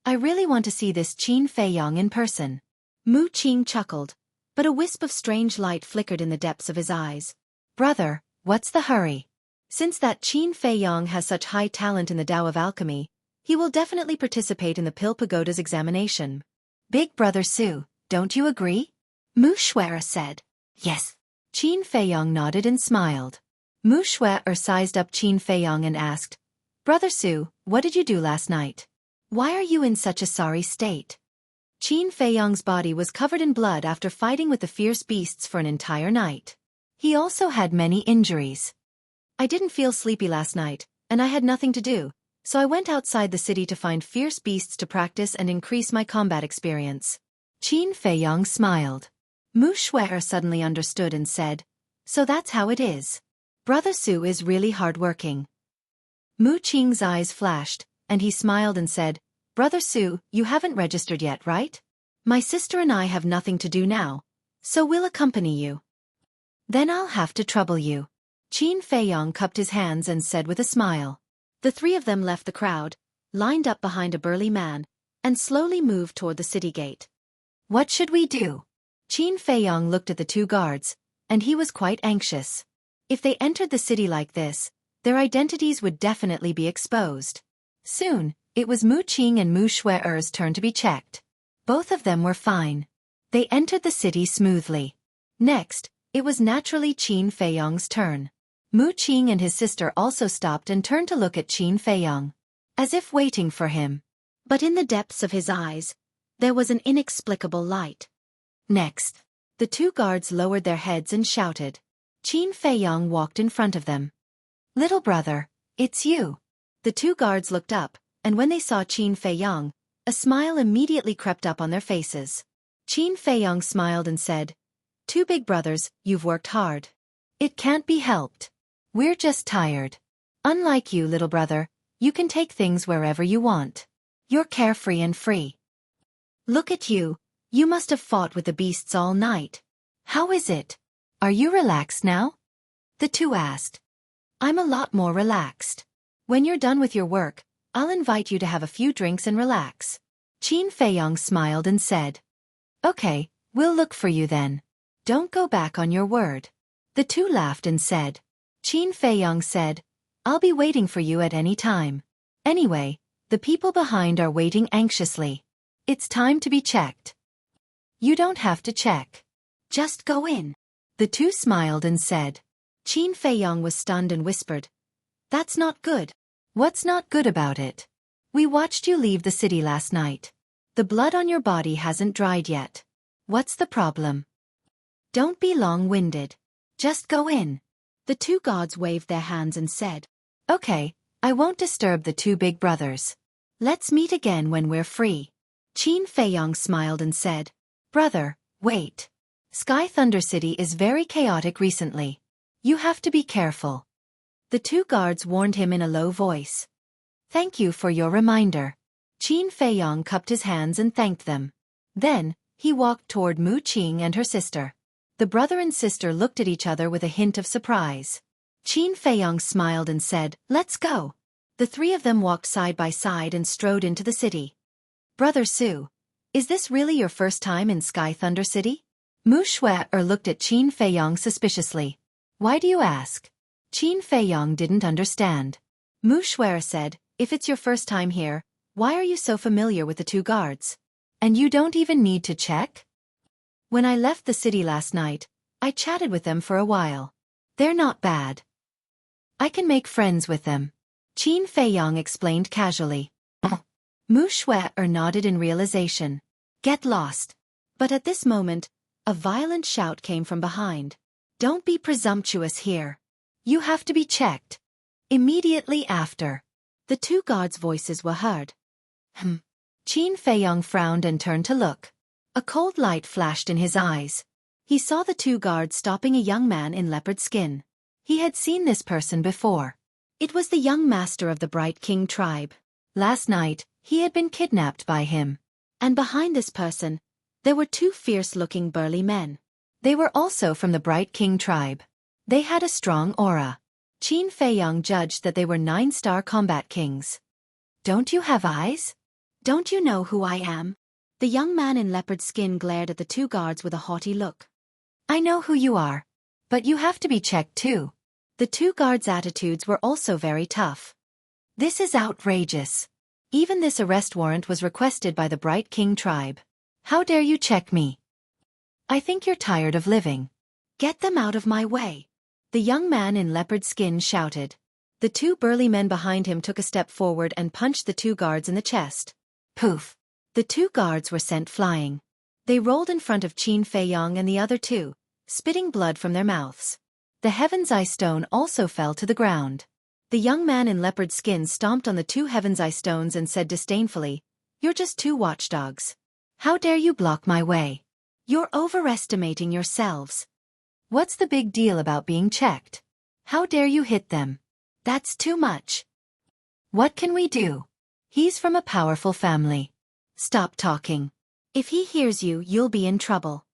I really want to see this Qin Feiyong in person. Mu Qing chuckled, but a wisp of strange light flickered in the depths of his eyes. Brother, what's the hurry? Since that Qin Feiyong has such high talent in the Tao of Alchemy, he will definitely participate in the Pill Pagoda's examination. Big Brother Su, don't you agree? Mu Xueqi said. Yes. Qin Feiyong nodded and smiled. Mu Xueqi sized up Qin Feiyong and asked, Brother Su, what did you do last night? Why are you in such a sorry state? Qin Feiyong's body was covered in blood after fighting with the fierce beasts for an entire night. He also had many injuries. I didn't feel sleepy last night, and I had nothing to do, so I went outside the city to find fierce beasts to practice and increase my combat experience. Qin Feiyong smiled. Mu Xueqi suddenly understood and said, So that's how it is. Brother Su is really hardworking. Mu Qing's eyes flashed, and he smiled and said, Brother Su, you haven't registered yet, right? My sister and I have nothing to do now, so we'll accompany you. Then I'll have to trouble you. Qin Feiyong cupped his hands and said with a smile. The three of them left the crowd, lined up behind a burly man, and slowly moved toward the city gate. What should we do? Qin Feiyong looked at the two guards, and he was quite anxious. If they entered the city like this, their identities would definitely be exposed. Soon, it was Mu Qing and Mu Xueqi's turn to be checked. Both of them were fine. They entered the city smoothly. Next, it was naturally Qin Feiyong's turn. Mu Qing and his sister also stopped and turned to look at Qin Feiyong, as if waiting for him. But in the depths of his eyes, there was an inexplicable light. Next, the two guards lowered their heads and shouted. Qin Feiyong walked in front of them. Little brother, it's you. The two guards looked up, and when they saw Qin Feiyong, a smile immediately crept up on their faces. Qin Feiyong smiled and said, Two big brothers, you've worked hard. It can't be helped. We're just tired. Unlike you, little brother, you can take things wherever you want. You're carefree and free. Look at you, you must have fought with the beasts all night. How is it? Are you relaxed now? The two asked. I'm a lot more relaxed. When you're done with your work, I'll invite you to have a few drinks and relax. Qin Feiyong smiled and said. Okay, we'll look for you then. Don't go back on your word. The two laughed and said. Qin Feiyong said, I'll be waiting for you at any time. Anyway, the people behind are waiting anxiously. It's time to be checked. You don't have to check. Just go in. The two smiled and said. Qin Feiyong was stunned and whispered. That's not good. What's not good about it? We watched you leave the city last night. The blood on your body hasn't dried yet. What's the problem? Don't be long-winded. Just go in. The two gods waved their hands and said. Okay, I won't disturb the two big brothers. Let's meet again when we're free. Qin Feiyong smiled and said. Brother, wait. Sky Thunder City is very chaotic recently. You have to be careful. The two guards warned him in a low voice. Thank you for your reminder. Qin Feiyong cupped his hands and thanked them. Then, he walked toward Mu Qing and her sister. The brother and sister looked at each other with a hint of surprise. Qin Feiyong smiled and said, "Let's go." The three of them walked side by side and strode into the city. "Brother Su, is this really your first time in Sky Thunder City?" Mu Xueqi looked at Qin Feiyong suspiciously. "Why do you ask?" Qin Feiyong didn't understand. Mu Xueqi said, "If it's your first time here, why are you so familiar with the two guards? And you don't even need to check?" "When I left the city last night, I chatted with them for a while. They're not bad. I can make friends with them," Qin Feiyong explained casually. Mu Xueqi nodded in realization. "Get lost." But at this moment, a violent shout came from behind. "Don't be presumptuous here. You have to be checked." Immediately after, the two guards' voices were heard. Qin Feiyong frowned and turned to look. A cold light flashed in his eyes. He saw the two guards stopping a young man in leopard skin. He had seen this person before. It was the young master of the Bright King tribe. Last night, he had been kidnapped by him. And behind this person, there were two fierce-looking burly men. They were also from the Bright King tribe. They had a strong aura. Qin Feiyong judged that they were 9-star combat kings. "Don't you have eyes? Don't you know who I am?" The young man in leopard skin glared at the two guards with a haughty look. "I know who you are. But you have to be checked too." The two guards' attitudes were also very tough. "This is outrageous. Even this arrest warrant was requested by the Bright King tribe. How dare you check me? I think you're tired of living. Get them out of my way." The young man in leopard skin shouted. The two burly men behind him took a step forward and punched the two guards in the chest. Poof! The two guards were sent flying. They rolled in front of Qin Feiyong and the other two, spitting blood from their mouths. The Heaven's Eye Stone also fell to the ground. The young man in leopard skin stomped on the two Heaven's Eye Stones and said disdainfully, "You're just two watchdogs. How dare you block my way? You're overestimating yourselves. What's the big deal about being checked? How dare you hit them? That's too much. What can we do? He's from a powerful family. Stop talking. If he hears you, you'll be in trouble."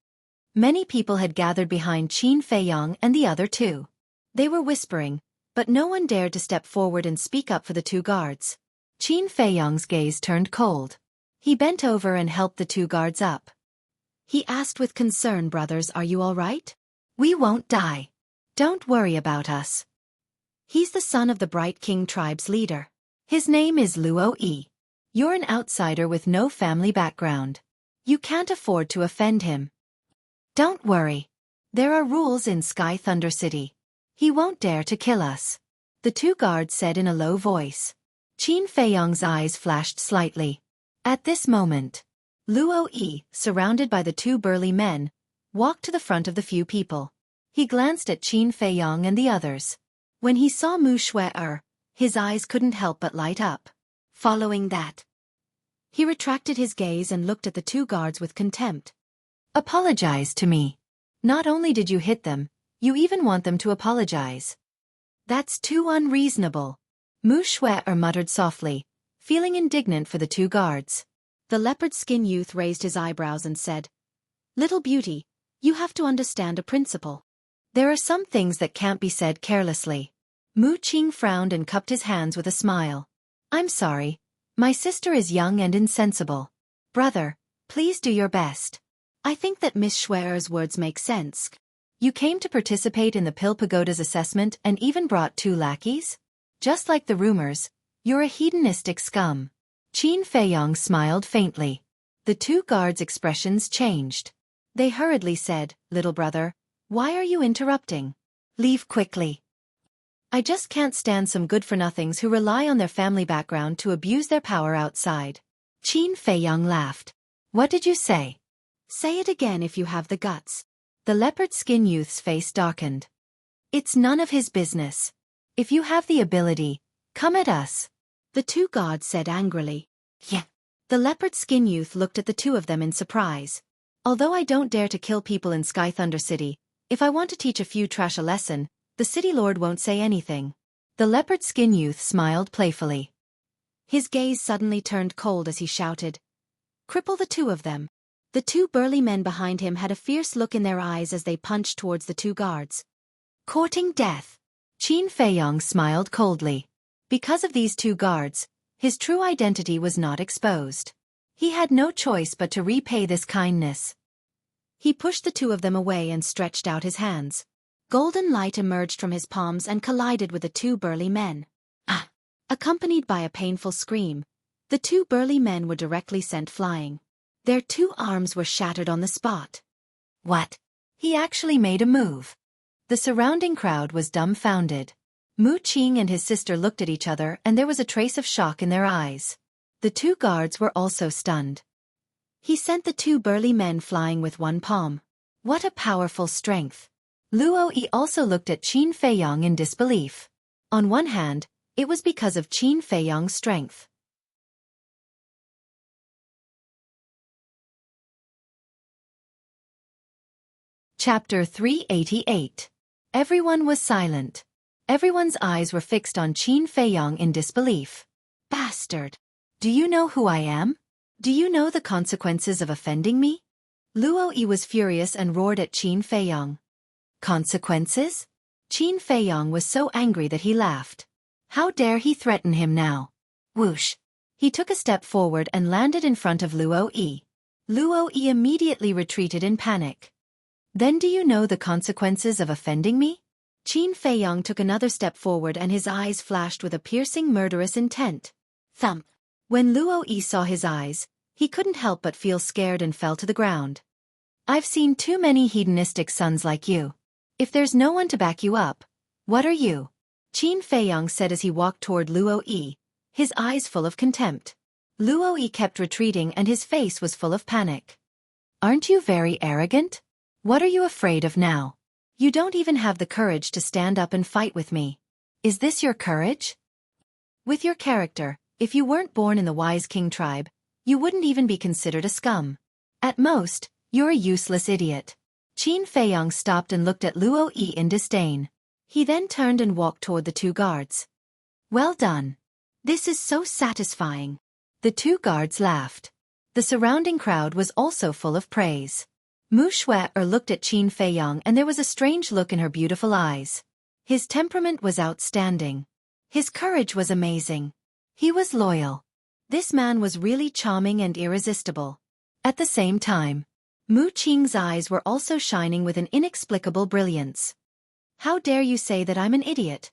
Many people had gathered behind Qin Feiyong and the other two. They were whispering, but no one dared to step forward and speak up for the two guards. Qin Feiyong's gaze turned cold. He bent over and helped the two guards up. He asked with concern, "Brothers, are you all right? We won't die. Don't worry about us. He's the son of the Bright King tribe's leader. His name is Xueqi. You're an outsider with no family background. You can't afford to offend him. Don't worry. There are rules in Sky Thunder City. He won't dare to kill us," the two guards said in a low voice. Qin Feiyong's eyes flashed slightly. At this moment, Xueqi, surrounded by the two burly men, walked to the front of the few people. He glanced at Qin Feiyong and the others. When he saw Mu Xueqi, his eyes couldn't help but light up. Following that, he retracted his gaze and looked at the two guards with contempt. "Apologize to me. Not only did you hit them, you even want them to apologize. That's too unreasonable," Mu Xueqi muttered softly, feeling indignant for the two guards. The leopard skin youth raised his eyebrows and said, "Little beauty, you have to understand a principle. There are some things that can't be said carelessly." Mu Qing frowned and cupped his hands with a smile. "I'm sorry. My sister is young and insensible. Brother, please do your best." "I think that Miss Xueqi's words make sense. You came to participate in the Pill Pagoda's assessment and even brought two lackeys? Just like the rumors, you're a hedonistic scum." Qin Feiyong smiled faintly. The two guards' expressions changed. They hurriedly said, "Little brother, why are you interrupting? Leave quickly. I just can't stand some good-for-nothings who rely on their family background to abuse their power outside." Qin Feiyong laughed. "What did you say? Say it again if you have the guts." The leopard skin youth's face darkened. "It's none of his business. If you have the ability, come at us," the two guards said angrily. "Yeah." The leopard skin youth looked at the two of them in surprise. "Although I don't dare to kill people in Sky Thunder City, if I want to teach a few trash a lesson, the city lord won't say anything." The leopard skin youth smiled playfully. His gaze suddenly turned cold as he shouted, "Cripple the two of them." The two burly men behind him had a fierce look in their eyes as they punched towards the two guards. Courting death. Qin Feiyong smiled coldly. Because of these two guards, his true identity was not exposed. He had no choice but to repay this kindness. He pushed the two of them away and stretched out his hands. Golden light emerged from his palms and collided with the two burly men. Ah! Accompanied by a painful scream, the two burly men were directly sent flying. Their two arms were shattered on the spot. What? He actually made a move. The surrounding crowd was dumbfounded. Mu Qing and his sister looked at each other and there was a trace of shock in their eyes. The two guards were also stunned. He sent the two burly men flying with one palm. What a powerful strength. Luo Yi also looked at Qin Feiyong in disbelief. On one hand, it was because of Qin Feiyong's strength. Chapter 388. Everyone was silent. Everyone's eyes were fixed on Qin Feiyong in disbelief. Bastard! Do you know who I am? Do you know the consequences of offending me? Luo Yi was furious and roared at Qin Feiyong. Consequences? Qin Feiyong was so angry that he laughed. How dare he threaten him now? Whoosh! He took a step forward and landed in front of Luo Yi. Luo Yi immediately retreated in panic. Then do you know the consequences of offending me? Qin Feiyong took another step forward and his eyes flashed with a piercing murderous intent. Thump! When Luo Yi saw his eyes, he couldn't help but feel scared and fell to the ground. I've seen too many hedonistic sons like you. If there's no one to back you up, what are you? Qin Feiyong said as he walked toward Luo Yi, his eyes full of contempt. Luo Yi kept retreating and his face was full of panic. Aren't you very arrogant? What are you afraid of now? You don't even have the courage to stand up and fight with me. Is this your courage? With your character, if you weren't born in the wise king tribe, you wouldn't even be considered a scum. At most, you're a useless idiot. Qin Feiyong stopped and looked at Luo Yi in disdain. He then turned and walked toward the two guards. Well done. This is so satisfying. The two guards laughed. The surrounding crowd was also full of praise. Mu Xueqi looked at Qin Feiyong and there was a strange look in her beautiful eyes. His temperament was outstanding. His courage was amazing. He was loyal. This man was really charming and irresistible. At the same time, Mu Qing's eyes were also shining with an inexplicable brilliance. How dare you say that I'm an idiot?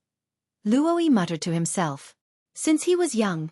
Luo Yi muttered to himself. Since he was young,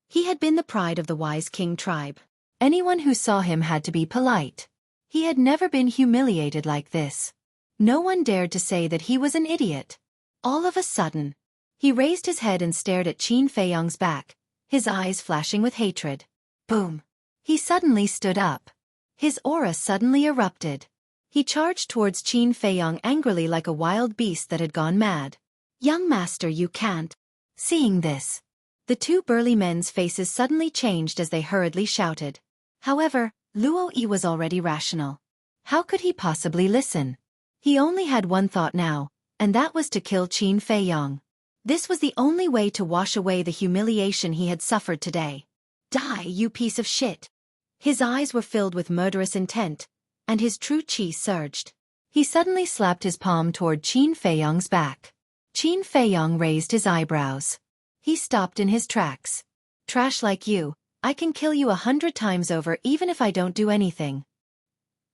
he had been the pride of the wise king tribe. Anyone who saw him had to be polite. He had never been humiliated like this. No one dared to say that he was an idiot. All of a sudden, he raised his head and stared at Qin Feiyong's back, his eyes flashing with hatred. Boom! He suddenly stood up. His aura suddenly erupted. He charged towards Qin Feiyong angrily like a wild beast that had gone mad. Young master, you can't. Seeing this, the two burly men's faces suddenly changed as they hurriedly shouted. However, Luo Yi was already rational. How could he possibly listen? He only had one thought now, and that was to kill Qin Feiyong. This was the only way to wash away the humiliation he had suffered today. Die, you piece of shit! His eyes were filled with murderous intent, and his true qi surged. He suddenly slapped his palm toward Qin Feiyong's back. Qin Feiyong raised his eyebrows. He stopped in his tracks. Trash like you, I can kill you 100 times over even if I don't do anything,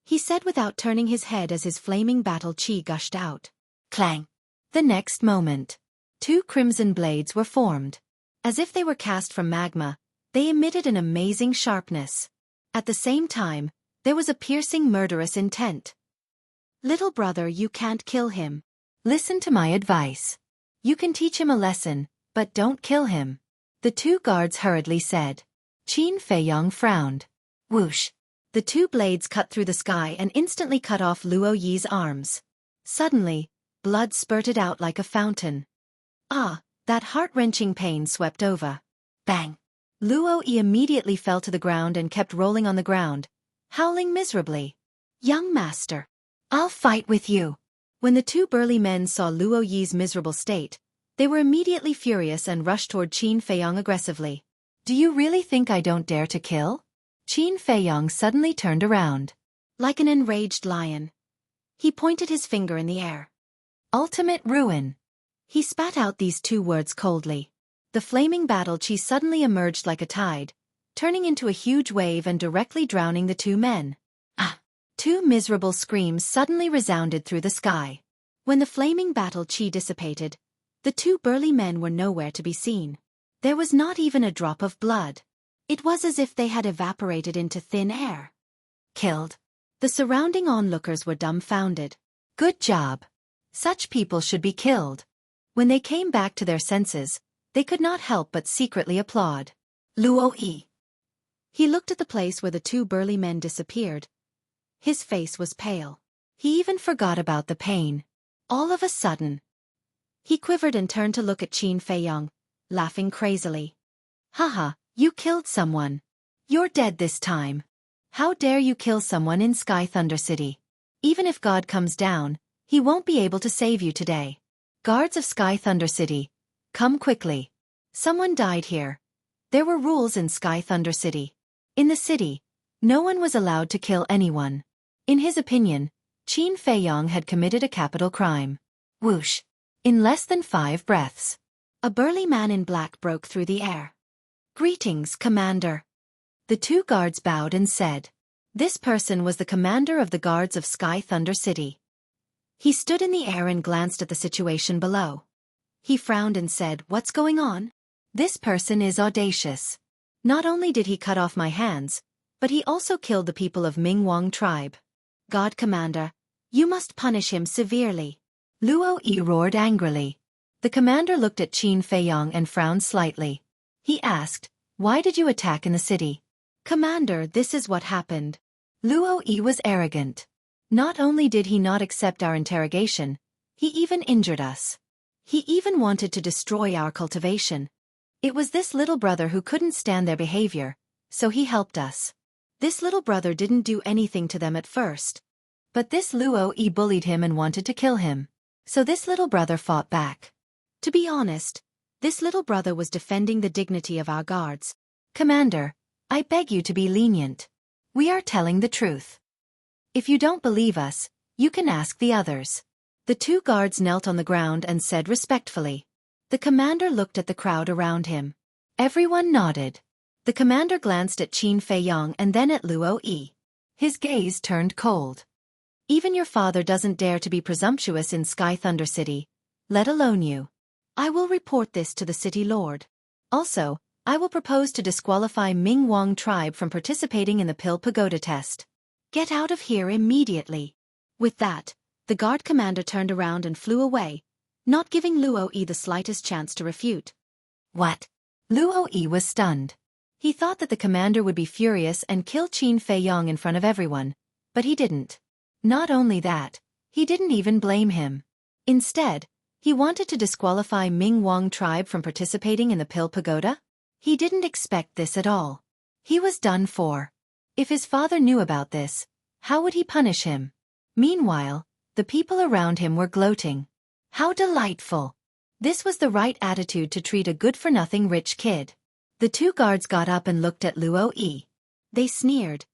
he said without turning his head as his flaming battle qi gushed out. Clang! The next moment, two crimson blades were formed. As if they were cast from magma, they emitted an amazing sharpness. At the same time, there was a piercing murderous intent. Little brother, you can't kill him. Listen to my advice. You can teach him a lesson, but don't kill him, the two guards hurriedly said. Qin Feiyong frowned. Whoosh! The two blades cut through the sky and instantly cut off Luo Yi's arms. Suddenly, blood spurted out like a fountain. Ah, that heart-wrenching pain swept over. Bang! Luo Yi immediately fell to the ground and kept rolling on the ground, howling miserably. Young master, I'll fight with you. When the two burly men saw Luo Yi's miserable state, they were immediately furious and rushed toward Qin Feiyong aggressively. Do you really think I don't dare to kill? Qin Feiyong suddenly turned around. Like an enraged lion, he pointed his finger in the air. Ultimate ruin. He spat out these two words coldly. The flaming battle chi suddenly emerged like a tide, turning into a huge wave and directly drowning the two men. Ah! Two miserable screams suddenly resounded through the sky. When the flaming battle chi dissipated, the two burly men were nowhere to be seen. There was not even a drop of blood. It was as if they had evaporated into thin air. Killed. The surrounding onlookers were dumbfounded. Good job. Such people should be killed. When they came back to their senses, they could not help but secretly applaud. Luo-yi. He looked at the place where the two burly men disappeared. His face was pale. He even forgot about the pain. All of a sudden, he quivered and turned to look at Qin Feiyong, laughing crazily. Haha, you killed someone. You're dead this time. How dare you kill someone in Sky Thunder City? Even if God comes down, he won't be able to save you today. Guards of Sky Thunder City, come quickly. Someone died here. There were rules in Sky Thunder City. In the city, no one was allowed to kill anyone. In his opinion, Qin Feiyong had committed a capital crime. Whoosh! In less than 5 breaths, a burly man in black broke through the air. Greetings, Commander. The two guards bowed and said. This person was the commander of the guards of Sky Thunder City. He stood in the air and glanced at the situation below. He frowned and said, "What's going on?" This person is audacious. Not only did he cut off my hands, but he also killed the people of Ming Wang tribe. God, Commander, you must punish him severely. Luo-yi roared angrily. The commander looked at Qin Feiyong and frowned slightly. He asked, "Why did you attack in the city?" "Commander, this is what happened." Luo-yi was arrogant. Not only did he not accept our interrogation, he even injured us. He even wanted to destroy our cultivation. It was this little brother who couldn't stand their behavior, so he helped us. This little brother didn't do anything to them at first. But this Luo-yi bullied him and wanted to kill him. So this little brother fought back. To be honest, this little brother was defending the dignity of our guards. Commander, I beg you to be lenient. We are telling the truth. If you don't believe us, you can ask the others. The two guards knelt on the ground and said respectfully. The commander looked at the crowd around him. Everyone nodded. The commander glanced at Qin Feiyong and then at Luo-yi. His gaze turned cold. Even your father doesn't dare to be presumptuous in Sky Thunder City, let alone you. I will report this to the city lord. Also, I will propose to disqualify Ming Wang tribe from participating in the Pill Pagoda test. Get out of here immediately. With that, the guard commander turned around and flew away, not giving Luo-yi the slightest chance to refute. What? Luo-yi was stunned. He thought that the commander would be furious and kill Qin Feiyong in front of everyone, but he didn't. Not only that, he didn't even blame him. Instead, he wanted to disqualify Ming Wang tribe from participating in the Pill Pagoda? He didn't expect this at all. He was done for. If his father knew about this, how would he punish him? Meanwhile, the people around him were gloating. How delightful! This was the right attitude to treat a good-for-nothing rich kid. The two guards got up and looked at Luo-yi. They sneered.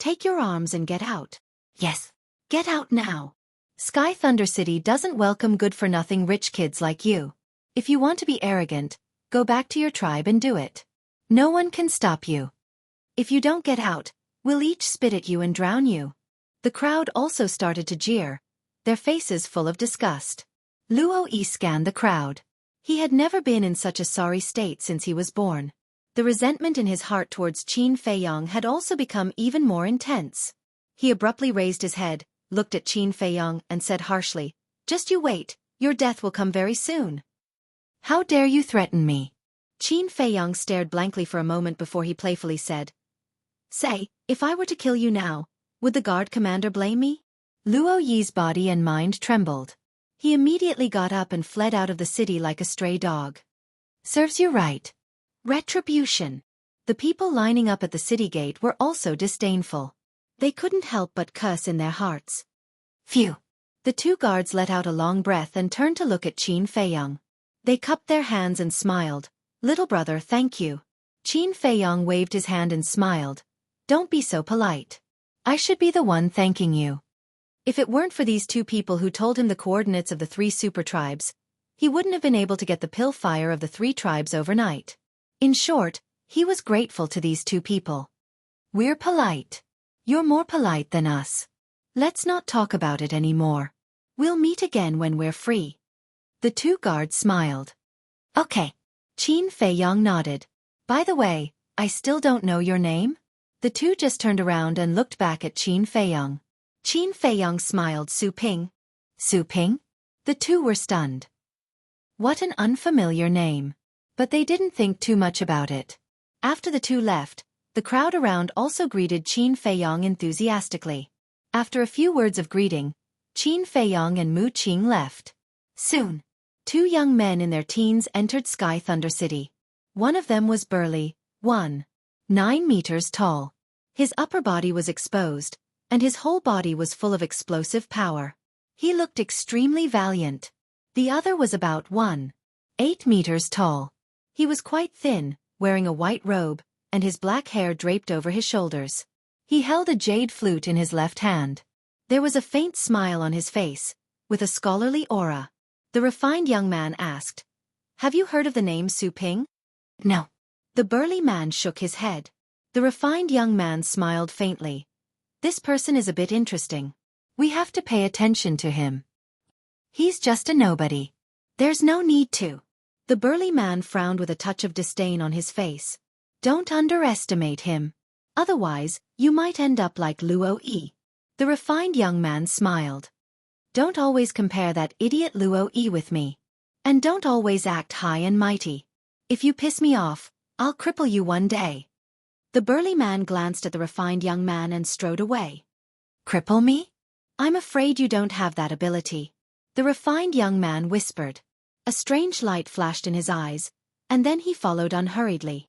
Take your arms and get out. Yes. Get out now. Sky Thunder City doesn't welcome good-for-nothing rich kids like you. If you want to be arrogant, go back to your tribe and do it. No one can stop you. If you don't get out, we'll each spit at you and drown you. The crowd also started to jeer, their faces full of disgust. Luo-yi scanned the crowd. He had never been in such a sorry state since he was born. The resentment in his heart towards Qin Feiyong had also become even more intense. He abruptly raised his head, looked at Qin Feiyong and said harshly, "Just you wait, your death will come very soon." How dare you threaten me? Qin Feiyong stared blankly for a moment before he playfully said, "Say, if I were to kill you now, would the guard commander blame me?" Luo-yi's body and mind trembled. He immediately got up and fled out of the city like a stray dog. Serves you right. Retribution. The people lining up at the city gate were also disdainful. They couldn't help but cuss in their hearts. Phew. The two guards let out a long breath and turned to look at Qin Feiyong. They cupped their hands and smiled. "Little brother, thank you." Qin Feiyong waved his hand and smiled. Don't be so polite. I should be the one thanking you. If it weren't for these two people who told him the coordinates of the 3 super tribes, he wouldn't have been able to get the pill fire of the 3 tribes overnight. In short, he was grateful to these two people. We're polite. You're more polite than us. Let's not talk about it anymore. We'll meet again when we're free. The 2 guards smiled. Okay. Qin Feiyang nodded. By the way, I still don't know your name? The 2 just turned around and looked back at Qin Feiyang. Qin Feiyang smiled. Su Ping. Su Ping? The 2 were stunned. What an unfamiliar name. But they didn't think too much about it. After the 2 left, the crowd around also greeted Qin Feiyang enthusiastically. After a few words of greeting, Qin Feiyang and Mu Qing left. Soon, 2 young men in their teens entered Sky Thunder City. One of them was burly, 9 meters tall. His upper body was exposed, and his whole body was full of explosive power. He looked extremely valiant. The other was about 8 meters tall. He was quite thin, wearing a white robe, and his black hair draped over his shoulders. He held a jade flute in his left hand. There was a faint smile on his face, with a scholarly aura. The refined young man asked, "Have you heard of the name Su Ping?" "No." The burly man shook his head. The refined young man smiled faintly. "This person is a bit interesting. We have to pay attention to him. He's just a nobody. There's no need to." The burly man frowned with a touch of disdain on his face. "Don't underestimate him. Otherwise, you might end up like Luo Yi." The refined young man smiled. "Don't always compare that idiot Luo Yi with me. And don't always act high and mighty. If you piss me off, I'll cripple you one day." The burly man glanced at the refined young man and strode away. "Cripple me? I'm afraid you don't have that ability," the refined young man whispered. A strange light flashed in his eyes, and then he followed unhurriedly.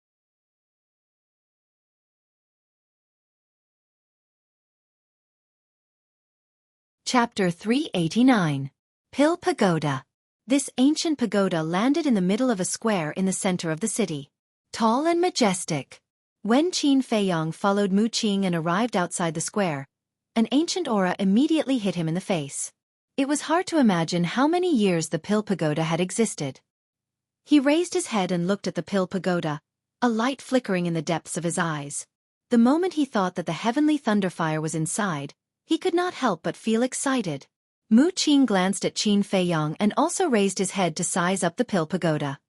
Chapter 389. Pill Pagoda. This ancient pagoda landed in the middle of a square in the center of the city. Tall and majestic. When Qin Feiyang followed Mu Qing and arrived outside the square, an ancient aura immediately hit him in the face. It was hard to imagine how many years the Pill Pagoda had existed. He raised his head and looked at the Pill Pagoda, a light flickering in the depths of his eyes. The moment he thought that the heavenly thunderfire was inside, he could not help but feel excited. Mu Qing glanced at Qin Feiyang and also raised his head to size up the Pill Pagoda.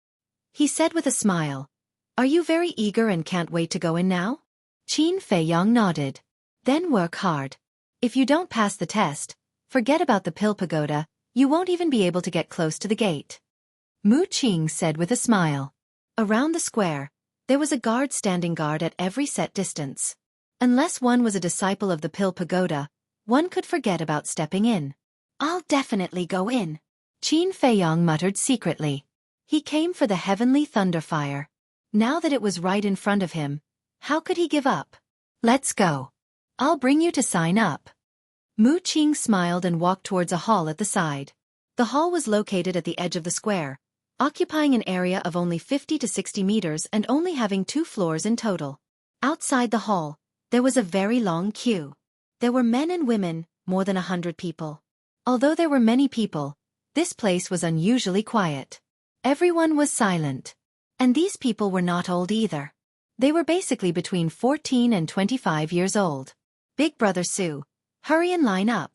He said with a smile, "Are you very eager and can't wait to go in now?" Qin Feiyang nodded. "Then work hard. If you don't pass the test, forget about the Pill Pagoda, you won't even be able to get close to the gate." Mu Qing said with a smile. Around the square, there was a guard standing guard at every set distance. Unless one was a disciple of the Pill Pagoda, one could forget about stepping in. "I'll definitely go in," Qin Feiyang muttered secretly. He came for the heavenly thunderfire. Now that it was right in front of him, how could he give up? "Let's go. I'll bring you to sign up." Mu Qing smiled and walked towards a hall at the side. The hall was located at the edge of the square, occupying an area of only 50 to 60 meters and only having 2 floors in total. Outside the hall, there was a very long queue. There were men and women, more than 100 people. Although there were many people, this place was unusually quiet. Everyone was silent. And these people were not old either. They were basically between 14 and 25 years old. "Big Brother Su, hurry and line up.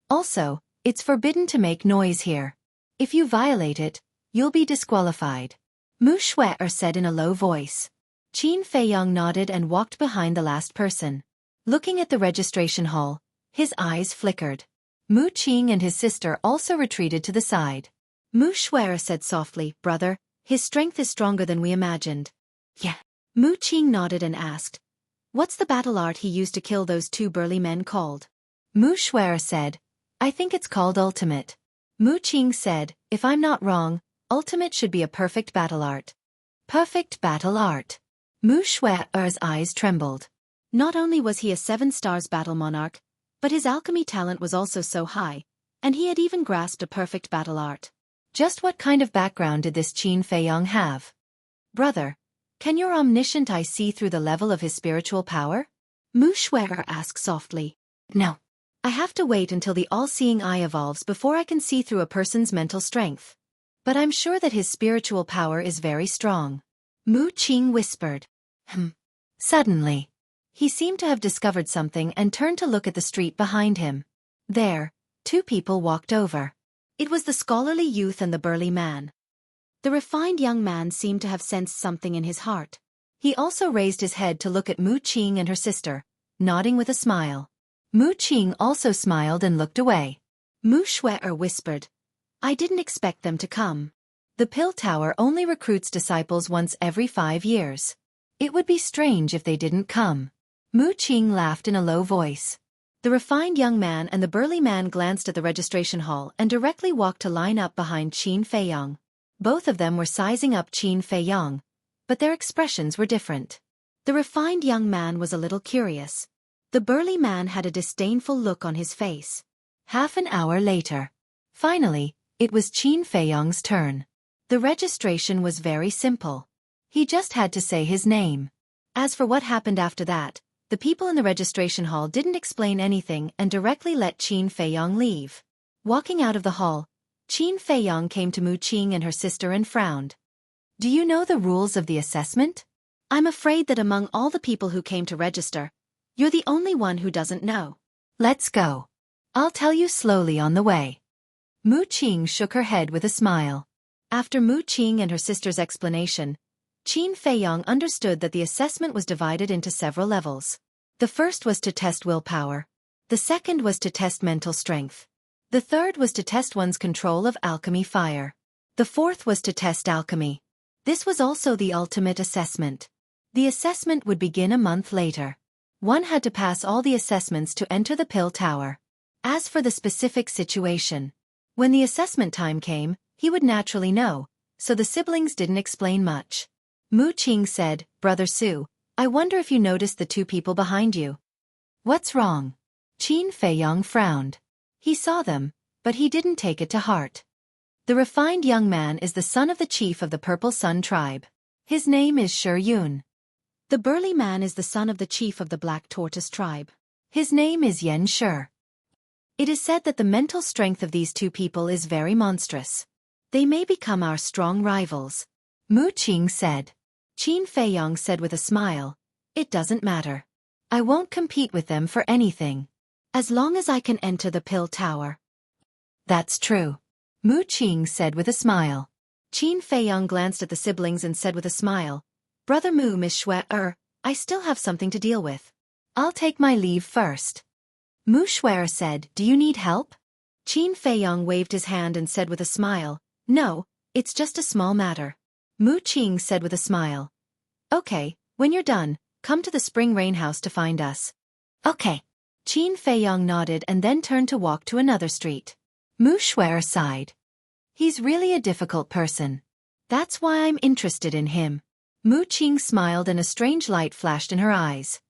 Also, it's forbidden to make noise here. If you violate it, you'll be disqualified," Mu Xueqi said in a low voice. Qin Feiyang nodded and walked behind the last person. Looking at the registration hall, his eyes flickered. Mu Qing and his sister also retreated to the side. Mu Xueqi said softly, "Brother, his strength is stronger than we imagined." "Yeah." Mu Qing nodded and asked, "What's the battle art he used to kill those 2 burly men called?" Mu Xueqi said, "I think it's called Ultimate." Mu Qing said, "If I'm not wrong, Ultimate should be a perfect battle art." Perfect battle art. Mu Xueqi's eyes trembled. Not only was he a 7 stars battle monarch, but his alchemy talent was also so high, and he had even grasped a perfect battle art. Just what kind of background did this Qin Feiyang have? "Brother, can your omniscient eye see through the level of his spiritual power?" Mu Xueqi asked softly. No. I have to wait until the all-seeing eye evolves before I can see through a person's mental strength. But I'm sure that his spiritual power is very strong. Mu Qing whispered. Suddenly, he seemed to have discovered something and turned to look at the street behind him. There, two people walked over. It was the scholarly youth and the burly man. The refined young man seemed to have sensed something in his heart. He also raised his head to look at Mu Qing and her sister, nodding with a smile. Mu Qing also smiled and looked away. Mu Xueqi whispered, I didn't expect them to come. The Pill Tower only recruits disciples once every 5 years. It would be strange if they didn't come. Mu Qing laughed in a low voice. The refined young man and the burly man glanced at the registration hall and directly walked to line up behind Qin Feiyong. Both of them were sizing up Qin Feiyong, but their expressions were different. The refined young man was a little curious. The burly man had a disdainful look on his face. Half an hour later. Finally, it was Qin Feiyong's turn. The registration was very simple. He just had to say his name. As for what happened after that, the people in the registration hall didn't explain anything and directly let Qin Feiyong leave. Walking out of the hall, Qin Feiyong came to Mu Qing and her sister and frowned. Do you know the rules of the assessment? I'm afraid that among all the people who came to register, you're the only one who doesn't know. Let's go. I'll tell you slowly on the way. Mu Qing shook her head with a smile. After Mu Qing and her sister's explanation, Qin Feiyong understood that the assessment was divided into several levels. The first was to test willpower. The second was to test mental strength. The third was to test one's control of alchemy fire. The fourth was to test alchemy. This was also the ultimate assessment. The assessment would begin a month later. One had to pass all the assessments to enter the Pill Tower. As for the specific situation, when the assessment time came, he would naturally know, so the siblings didn't explain much. Mu Qing said, Brother Su, I wonder if you noticed the two people behind you. What's wrong? Qin Feiyong frowned. He saw them, but he didn't take it to heart. The refined young man is the son of the chief of the Purple Sun tribe. His name is Yun. The burly man is the son of the chief of the Black Tortoise tribe. His name is Yen Shi. It is said that the mental strength of these two people is very monstrous. They may become our strong rivals. Mu Qing said. Qin Feiyong said with a smile, It doesn't matter. I won't compete with them for anything. As long as I can enter the Pill Tower. That's true. Mu Qing said with a smile. Qin Feiyong glanced at the siblings and said with a smile, Brother Mu, Miss Xueqi, I still have something to deal with. I'll take my leave first. Mu Xueqi said, Do you need help? Qin Feiyong waved his hand and said with a smile, No, it's just a small matter. Mu Qing said with a smile, Okay, when you're done, come to the Spring Rain House to find us. Okay. Qin Feiyong nodded and then turned to walk to another street. Mu Xueqi sighed. He's really a difficult person. That's why I'm interested in him. Mu Qing smiled and a strange light flashed in her eyes.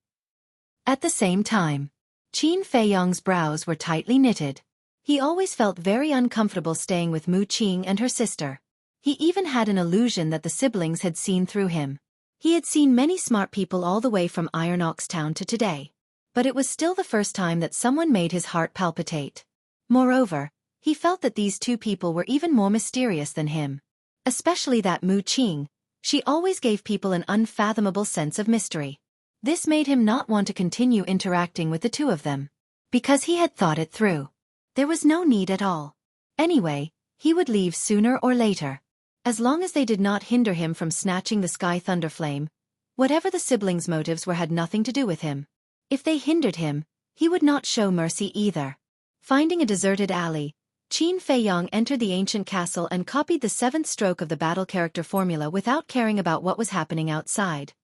At the same time, Qin Feiyong's brows were tightly knitted. He always felt very uncomfortable staying with Mu Qing and her sister. He even had an illusion that the siblings had seen through him. He had seen many smart people all the way from Iron Ox Town to today. But it was still the first time that someone made his heart palpitate. Moreover, he felt that these two people were even more mysterious than him. Especially that Mu Qing. She always gave people an unfathomable sense of mystery. This made him not want to continue interacting with the two of them. Because he had thought it through. There was no need at all. Anyway, he would leave sooner or later. As long as they did not hinder him from snatching the Sky Thunder Flame, whatever the siblings' motives were had nothing to do with him. If they hindered him, he would not show mercy either. Finding a deserted alley, Qin Feiyong entered the ancient castle and copied the 7th stroke of the battle character formula without caring about what was happening outside.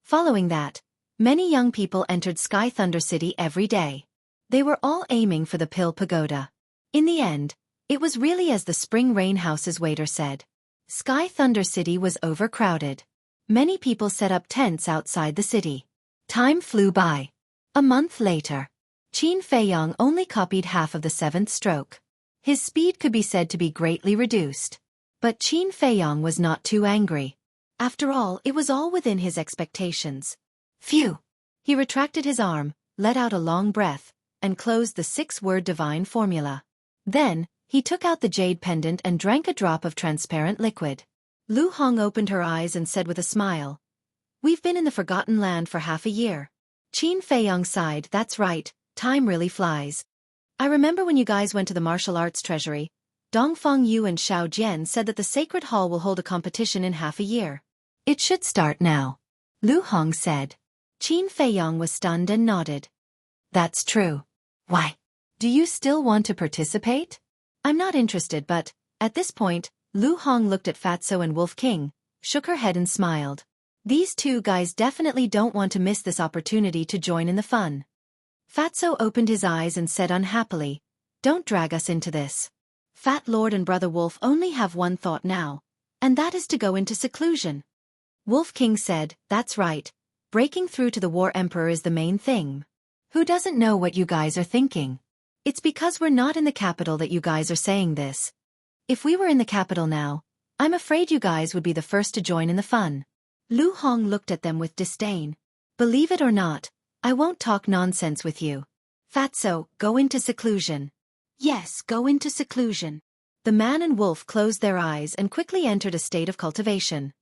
Following that, many young people entered Sky Thunder City every day. They were all aiming for the Pill Pagoda. In the end, it was really as the Spring Rain House's waiter said. Sky Thunder City was overcrowded. Many people set up tents outside the city. Time flew by. A month later, Qin Feiyong only copied half of the 7th stroke. His speed could be said to be greatly reduced. But Qin Feiyong was not too angry. After all, it was all within his expectations. Phew! He retracted his arm, let out a long breath, and closed the 6-word divine formula. Then, he took out the jade pendant and drank a drop of transparent liquid. Lu Hong opened her eyes and said with a smile, "We've been in the Forgotten Land for half a year." Qin Feiyong sighed, "That's right, time really flies. I remember when you guys went to the martial arts treasury, Dongfang Yu and Xiao Jian said that the Sacred Hall will hold a competition in half a year. It should start now," Lu Hong said. Qin Feiyong was stunned and nodded. "That's true. Why? Do you still want to participate?" "I'm not interested, but," at this point, Lu Hong looked at Fatso and Wolf King, shook her head and smiled. These two guys definitely don't want to miss this opportunity to join in the fun. Fatso opened his eyes and said unhappily, "Don't drag us into this. Fat Lord and Brother Wolf only have one thought now, and that is to go into seclusion." Wolf King said, "That's right. Breaking through to the War Emperor is the main thing. Who doesn't know what you guys are thinking? It's because we're not in the capital that you guys are saying this. If we were in the capital now, I'm afraid you guys would be the first to join in the fun." Lu Hong looked at them with disdain. "Believe it or not, I won't talk nonsense with you. Fatso, go into seclusion." "Yes, go into seclusion." The man and wolf closed their eyes and quickly entered a state of cultivation.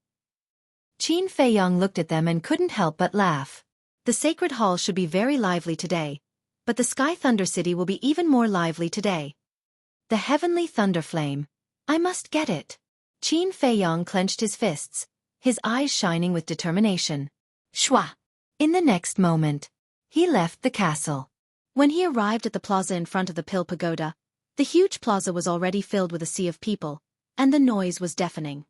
Qin Feiyong looked at them and couldn't help but laugh. The Sacred Hall should be very lively today, but the Sky Thunder City will be even more lively today. The Heavenly Thunder Flame. I must get it. Qin Feiyong clenched his fists, his eyes shining with determination. Shwa! In the next moment, he left the castle. When he arrived at the plaza in front of the Pill Pagoda, the huge plaza was already filled with a sea of people, and the noise was deafening.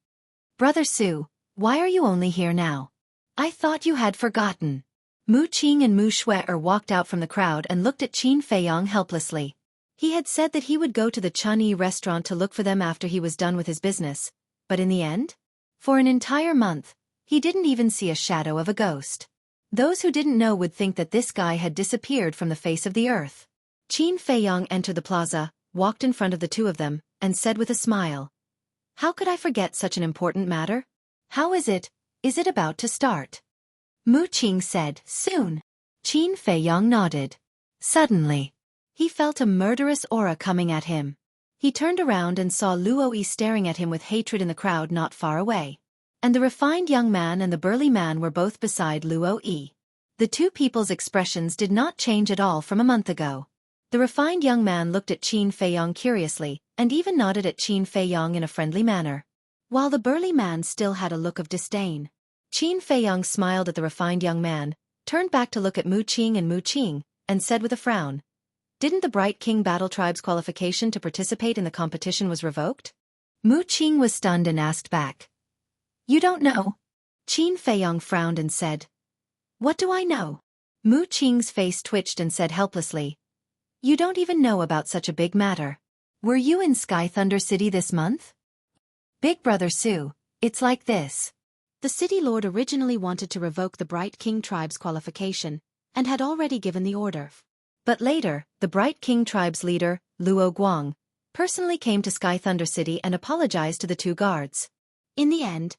"Brother Su, why are you only here now? I thought you had forgotten." Mu Qing and Mu Xueqi walked out from the crowd and looked at Qin Feiyong helplessly. He had said that he would go to the Chunyi restaurant to look for them after he was done with his business, but in the end? For an entire month, he didn't even see a shadow of a ghost. Those who didn't know would think that this guy had disappeared from the face of the earth. Qin Feiyong entered the plaza, walked in front of the two of them, and said with a smile, "How could I forget such an important matter? How is it about to start?" Mu Qing said, "Soon." Qin Feiyong nodded. Suddenly, he felt a murderous aura coming at him. He turned around and saw Luo staring at him with hatred in the crowd not far away. And the refined young man and the burly man were both beside Luo. The two people's expressions did not change at all from a month ago. The refined young man looked at Qin Feiyong curiously, and even nodded at Qin Feiyong in a friendly manner, while the burly man still had a look of disdain. Qin Feiyong smiled at the refined young man, turned back to look at Mu Qing and Mu Qing, and said with a frown, "Didn't the Bright King Battle Tribe's qualification to participate in the competition was revoked?" Mu Qing was stunned and asked back, "You don't know?" Qin Feiyong frowned and said, "What do I know?" Mu Qing's face twitched and said helplessly, "You don't even know about such a big matter. Were you in Sky Thunder City this month?" "Big Brother Su, it's like this. The City Lord originally wanted to revoke the Bright King Tribe's qualification, and had already given the order. But later, the Bright King Tribe's leader, Luo Guang, personally came to Sky Thunder City and apologized to the two guards. In the end,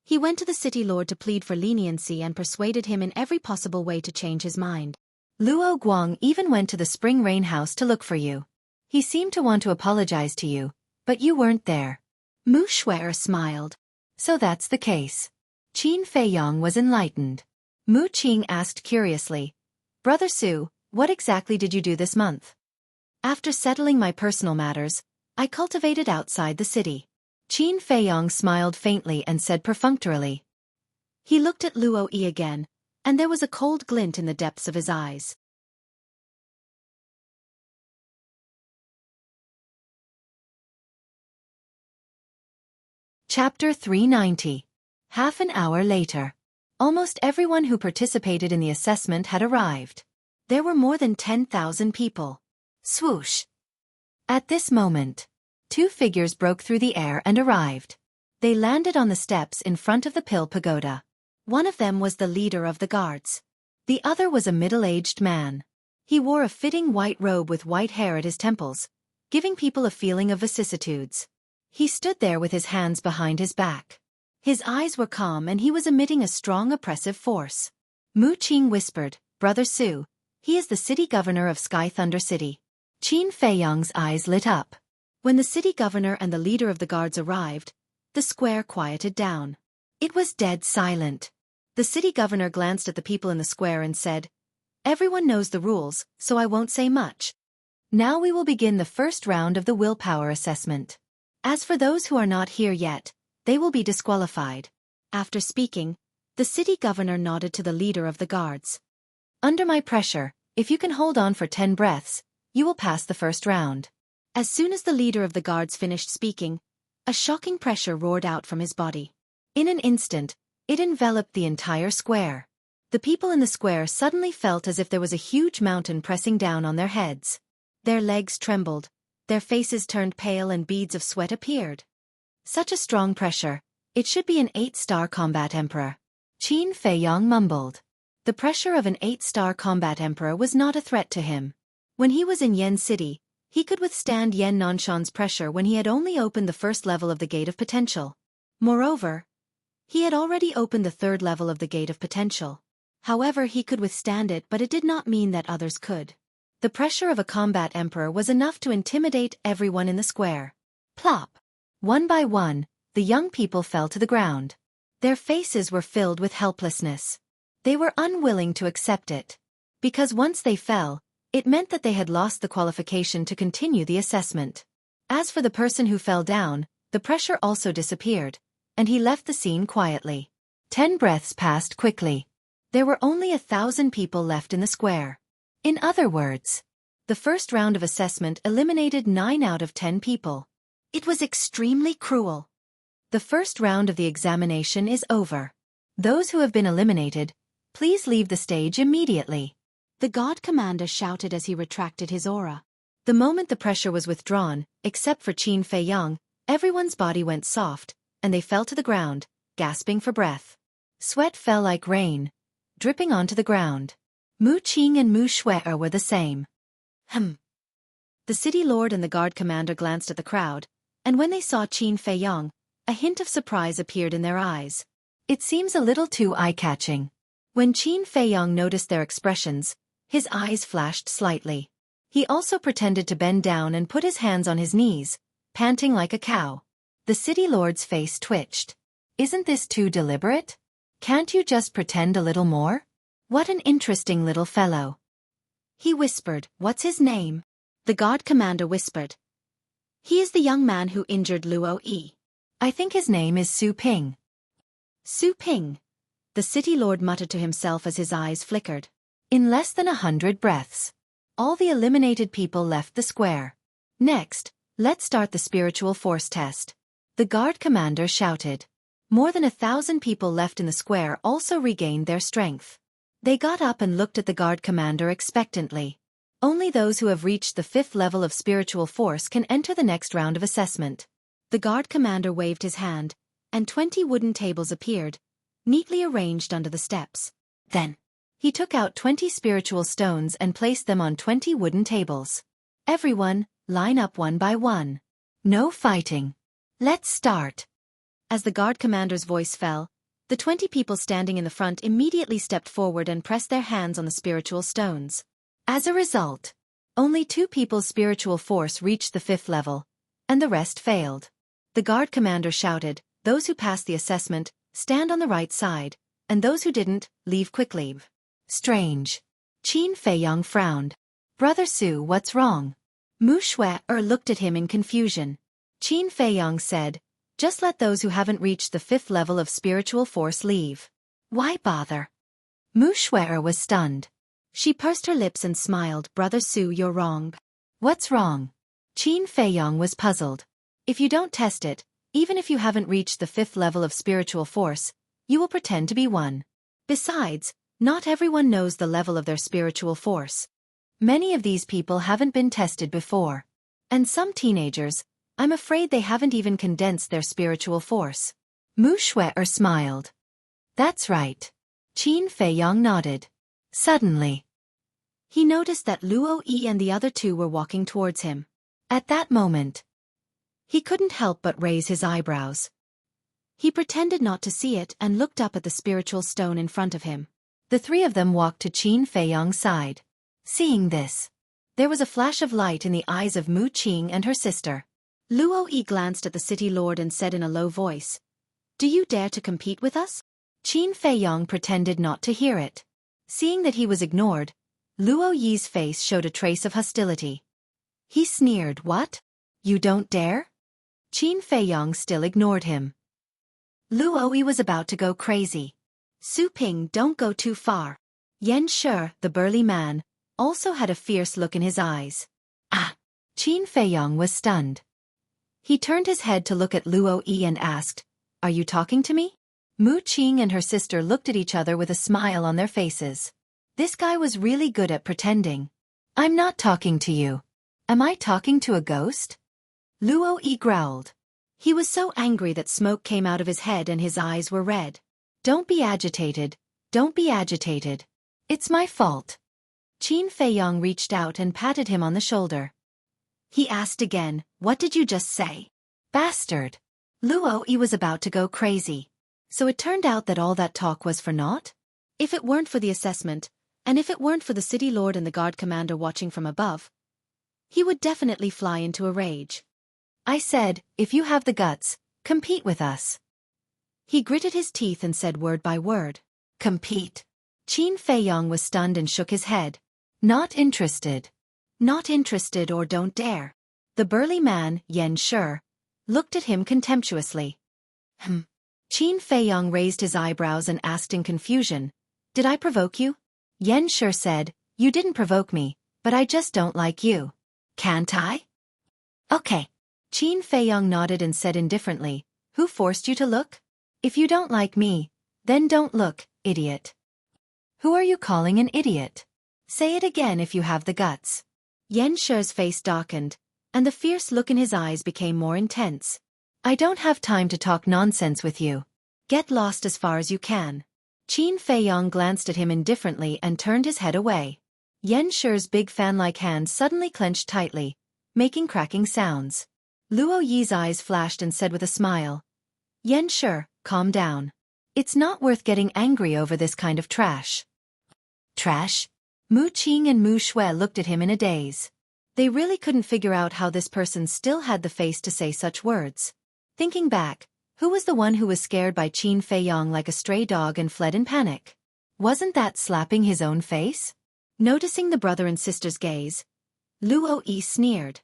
he went to the City Lord to plead for leniency and persuaded him in every possible way to change his mind. Luo Guang even went to the Spring Rain House to look for you. He seemed to want to apologize to you, but you weren't there." Mu Xueqi smiled. "So that's the case." Qin Feiyong was enlightened. Mu Qing asked curiously, "Brother Su, what exactly did you do this month?" "After settling my personal matters, I cultivated outside the city." Qin Feiyong smiled faintly and said perfunctorily. He looked at Luo again, and there was a cold glint in the depths of his eyes. Chapter 390. Half an hour later. Almost everyone who participated in the assessment had arrived. There were more than 10,000 people. Swoosh! At this moment, two figures broke through the air and arrived. They landed on the steps in front of the Pill Pagoda. One of them was the leader of the guards. The other was a middle-aged man. He wore a fitting white robe with white hair at his temples, giving people a feeling of vicissitudes. He stood there with his hands behind his back. His eyes were calm and he was emitting a strong oppressive force. Mu Qing whispered, Brother Su. He is the city governor of Sky Thunder City. Qin Feiyang's eyes lit up. When the city governor and the leader of the guards arrived, the square quieted down. It was dead silent. The city governor glanced at the people in the square and said, "Everyone knows the rules, so I won't say much. Now we will begin the first round of the willpower assessment. As for those who are not here yet, they will be disqualified." After speaking, the city governor nodded to the leader of the guards. "Under my pressure, if you can hold on for 10 breaths, you will pass the first round." As soon as the leader of the guards finished speaking, a shocking pressure roared out from his body. In an instant, it enveloped the entire square. The people in the square suddenly felt as if there was a huge mountain pressing down on their heads. Their legs trembled, their faces turned pale and beads of sweat appeared. Such a strong pressure, it should be an 8-star combat emperor. Qin Feiyang mumbled. The pressure of an 8-star combat emperor was not a threat to him. When he was in Yen City, he could withstand Yen Nanshan's pressure when he had only opened the first level of the Gate of Potential. Moreover, he had already opened the third level of the Gate of Potential. However, he could withstand it, but it did not mean that others could. The pressure of a combat emperor was enough to intimidate everyone in the square. Plop! One by one, the young people fell to the ground. Their faces were filled with helplessness. They were unwilling to accept it. Because once they fell, it meant that they had lost the qualification to continue the assessment. As for the person who fell down, the pressure also disappeared, and he left the scene quietly. 10 breaths passed quickly. There were only 1,000 people left in the square. In other words, the first round of assessment eliminated 9 out of 10 people. It was extremely cruel. The first round of the examination is over. Those who have been eliminated, please leave the stage immediately. The God Commander shouted as he retracted his aura. The moment the pressure was withdrawn, except for Qin Feiyang, everyone's body went soft, and they fell to the ground, gasping for breath. Sweat fell like rain, dripping onto the ground. Mu Qing and Mu Xueqi were the same. The city lord and the guard commander glanced at the crowd, and when they saw Qin Feiyang, a hint of surprise appeared in their eyes. It seems a little too eye-catching. When Qin Feiyang noticed their expressions, his eyes flashed slightly. He also pretended to bend down and put his hands on his knees, panting like a cow. The city lord's face twitched. "Isn't this too deliberate? Can't you just pretend a little more? What an interesting little fellow." He whispered, "What's his name?" The god commander whispered, "He is the young man who injured Luo Yi. I think his name is Su Ping." Su Ping, the city lord muttered to himself as his eyes flickered. In less than 100 breaths, all the eliminated people left the square. "Next, let's start the spiritual force test," the guard commander shouted. More than 1,000 people left in the square also regained their strength. They got up and looked at the guard commander expectantly. Only those who have reached the 5th level of spiritual force can enter the next round of assessment. The guard commander waved his hand, and 20 wooden tables appeared, neatly arranged under the steps. Then, he took out 20 spiritual stones and placed them on 20 wooden tables. "Everyone, line up one by one. No fighting. Let's start." As the guard commander's voice fell, the 20 people standing in the front immediately stepped forward and pressed their hands on the spiritual stones. As a result, only 2 people's spiritual force reached the 5th level, and the rest failed. The guard commander shouted, "Those who passed the assessment, stand on the right side, and those who didn't, leave quickly." Strange. Qin Feiyang frowned. "Brother Su, what's wrong?" Mu Xueqi looked at him in confusion. Qin Feiyang said, "Just let those who haven't reached the 5th level of spiritual force leave." "Why bother?" Mu Xueqi was stunned. She pursed her lips and smiled. "Brother Su, you're wrong." "What's wrong?" Qin Feiyang was puzzled. "If you don't test it, even if you haven't reached the 5th level of spiritual force, you will pretend to be one. Besides, not everyone knows the level of their spiritual force. Many of these people haven't been tested before. And some teenagers, I'm afraid they haven't even condensed their spiritual force." Mu Xueqi smiled. "That's right." Qin Feiyang nodded. Suddenly, he noticed that Luo Yi and the other 2 were walking towards him. At that moment, he couldn't help but raise his eyebrows. He pretended not to see it and looked up at the spiritual stone in front of him. The three of them walked to Qin Feiyong's side. Seeing this, there was a flash of light in the eyes of Mu Qing and her sister. Luo Yi glanced at the city lord and said in a low voice, "Do you dare to compete with us?" Qin Feiyong pretended not to hear it. Seeing that he was ignored, Luo Yi's face showed a trace of hostility. He sneered, "What? You don't dare?" Qin Feiyong still ignored him. Luo Yi was about to go crazy. "Su Ping, don't go too far." Yan Shi, the burly man, also had a fierce look in his eyes. Ah! Qin Feiyong was stunned. He turned his head to look at Luo Yi and asked, "Are you talking to me?" Mu Qing and her sister looked at each other with a smile on their faces. This guy was really good at pretending. "I'm not talking to you. Am I talking to a ghost?" Luo Yi growled. He was so angry that smoke came out of his head and his eyes were red. "Don't be agitated. Don't be agitated. It's my fault." Qin Feiyong reached out and patted him on the shoulder. He asked again, "What did you just say?" "Bastard." Luo Yi was about to go crazy. So it turned out that all that talk was for naught? If it weren't for the assessment, and if it weren't for the city lord and the guard commander watching from above, he would definitely fly into a rage. "I said, if you have the guts, compete with us." He gritted his teeth and said word by word, "Compete." Qin Feiyong was stunned and shook his head. "Not interested. Not interested or don't dare." The burly man, Yan Shi, looked at him contemptuously. Qin Feiyong raised his eyebrows and asked in confusion, "Did I provoke you?" Yan Shi said, "You didn't provoke me, but I just don't like you." "Can't I?" "Okay." Qin Feiyong nodded and said indifferently, "Who forced you to look? If you don't like me, then don't look, idiot." "Who are you calling an idiot? Say it again if you have the guts." Yan Shi's face darkened, and the fierce look in his eyes became more intense. "I don't have time to talk nonsense with you. Get lost as far as you can." Qin Feiyong glanced at him indifferently and turned his head away. Yan Shi's big fan-like hands suddenly clenched tightly, making cracking sounds. Luo Yi's eyes flashed and said with a smile, "Yan Shi, calm down. It's not worth getting angry over this kind of trash." Trash? Mu Qing and Mu Xue looked at him in a daze. They really couldn't figure out how this person still had the face to say such words. Thinking back, who was the one who was scared by Qin Feiyong like a stray dog and fled in panic? Wasn't that slapping his own face? Noticing the brother and sister's gaze, Luo Yi sneered.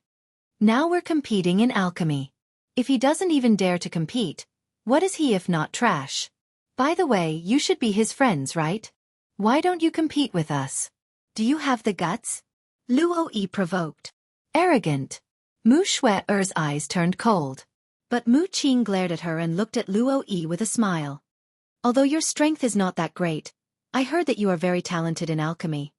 "Now we're competing in alchemy. If he doesn't even dare to compete, what is he if not trash? By the way, you should be his friends, right? Why don't you compete with us? Do you have the guts?" Luo Yi provoked. "Arrogant." Mu Xue's eyes turned cold. But Mu Qing glared at her and looked at Luo Yi with a smile. "Although your strength is not that great, I heard that you are very talented in alchemy.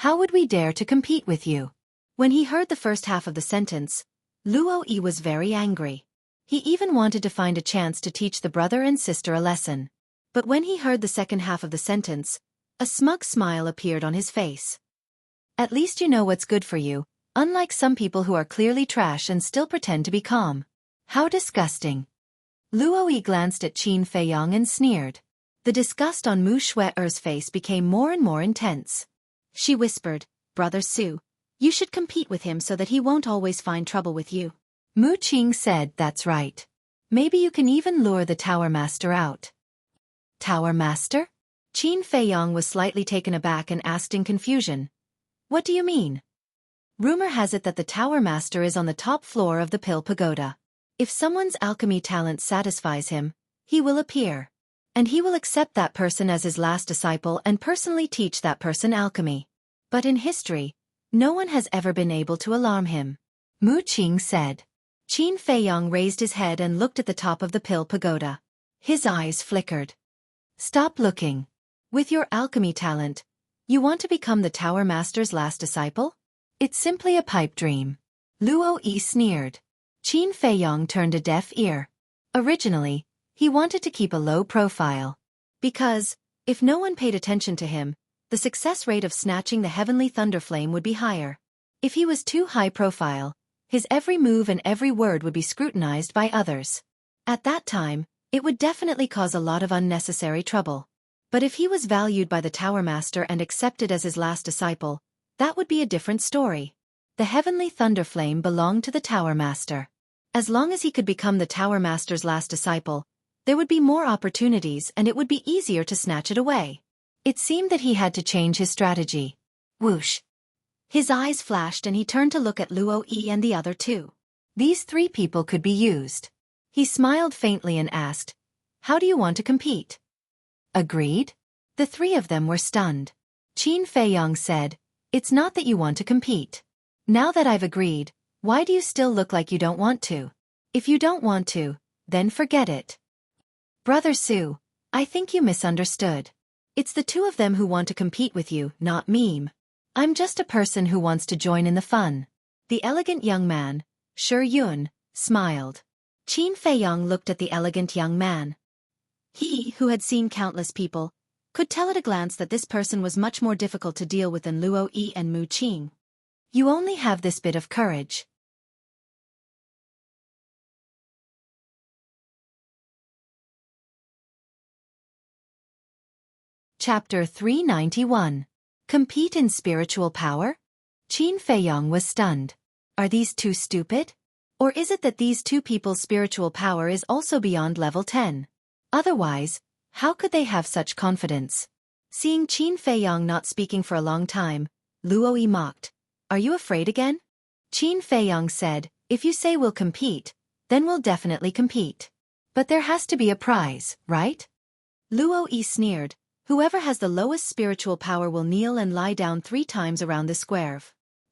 How would we dare to compete with you?" When he heard the first half of the sentence, Luo Yi was very angry. He even wanted to find a chance to teach the brother and sister a lesson. But when he heard the second half of the sentence, a smug smile appeared on his face. "At least you know what's good for you, unlike some people who are clearly trash and still pretend to be calm. How disgusting." Luo Yi glanced at Qin Feiyong and sneered. The disgust on Mu Xue's face became more and more intense. She whispered, "Brother Su, you should compete with him so that he won't always find trouble with you." Mu Qing said, "That's right. Maybe you can even lure the Tower Master out." "Tower Master?" Qin Feiyong was slightly taken aback and asked in confusion, "What do you mean?" "Rumor has it that the Tower Master is on the top floor of the Pill Pagoda. If someone's alchemy talent satisfies him, he will appear. And he will accept that person as his last disciple and personally teach that person alchemy. But in history, no one has ever been able to alarm him." Mu Qing said. Qin Feiyong raised his head and looked at the top of the Pill Pagoda. His eyes flickered. "Stop looking. With your alchemy talent, you want to become the Tower Master's last disciple? It's simply a pipe dream." Luo Yi sneered. Qin Feiyong turned a deaf ear. Originally, he wanted to keep a low profile. Because, if no one paid attention to him, the success rate of snatching the heavenly thunderflame would be higher. If he was too high profile, his every move and every word would be scrutinized by others. At that time, it would definitely cause a lot of unnecessary trouble. But if he was valued by the Tower Master and accepted as his last disciple, that would be a different story. The heavenly thunderflame belonged to the Tower Master. As long as he could become the Tower Master's last disciple, there would be more opportunities and it would be easier to snatch it away. It seemed that he had to change his strategy. Whoosh! His eyes flashed and he turned to look at Luo-Yi and the other two. These three people could be used. He smiled faintly and asked, "How do you want to compete?" Agreed? The three of them were stunned. Qin Feiyong said, "It's not that you want to compete. Now that I've agreed, why do you still look like you don't want to? If you don't want to, then forget it." Brother Su, I think you misunderstood. It's the two of them who want to compete with you, not me. I'm just a person who wants to join in the fun. The elegant young man, Shi Yun, smiled. Qin Feiyong looked at the elegant young man. He, who had seen countless people, could tell at a glance that this person was much more difficult to deal with than Luo-Yi and Mu Qing. You only have this bit of courage. Chapter 391. Compete in spiritual power? Qin Feiyong was stunned. Are these two stupid? Or is it that these two people's spiritual power is also beyond level 10? Otherwise, how could they have such confidence? Seeing Qin Feiyong not speaking for a long time, Luo-Yi mocked. Are you afraid again? Qin Feiyong said, if you say we'll compete, then we'll definitely compete. But there has to be a prize, right? Luo-Yi sneered. Whoever has the lowest spiritual power will kneel and lie down 3 times around the square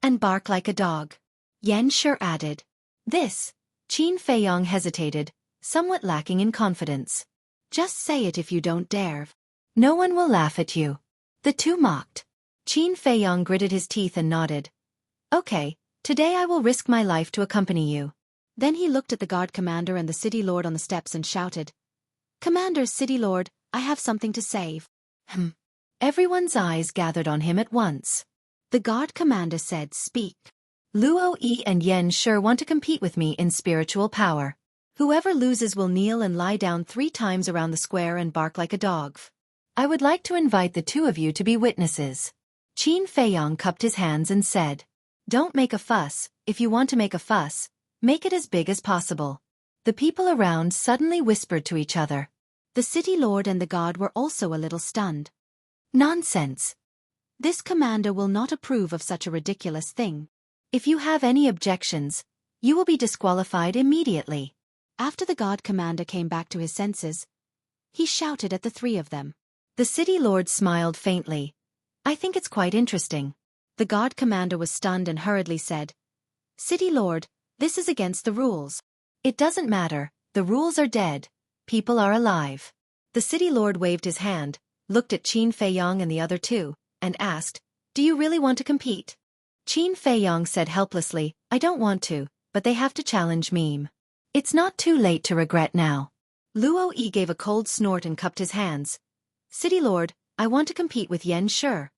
and bark like a dog. Yan Shi added. This. Qin Feiyong hesitated, somewhat lacking in confidence. Just say it if you don't dare. No one will laugh at you. The two mocked. Qin Feiyong gritted his teeth and nodded. Okay, today I will risk my life to accompany you. Then he looked at the guard commander and the city lord on the steps and shouted. Commander, city lord, I have something to say. Everyone's eyes gathered on him at once. The guard commander said, speak. Luo-Yi and Yan Shi want to compete with me in spiritual power. Whoever loses will kneel and lie down 3 times around the square and bark like a dog. I would like to invite the two of you to be witnesses. Qin Feiyong cupped his hands and said, don't make a fuss. If you want to make a fuss, make it as big as possible. The people around suddenly whispered to each other. The city lord and the god were also a little stunned. Nonsense. This commander will not approve of such a ridiculous thing. If you have any objections, you will be disqualified immediately. After the god commander came back to his senses, he shouted at the 3 of them. The city lord smiled faintly. I think it's quite interesting. The god commander was stunned and hurriedly said, City lord, this is against the rules. It doesn't matter, the rules are dead. People are alive. The city lord waved his hand, looked at Qin Feiyong and the other two, and asked, do you really want to compete? Qin Feiyong said helplessly, I don't want to, but they have to challenge me. It's not too late to regret now. Luo-Yi gave a cold snort and cupped his hands. City lord, I want to compete with Yan Shi.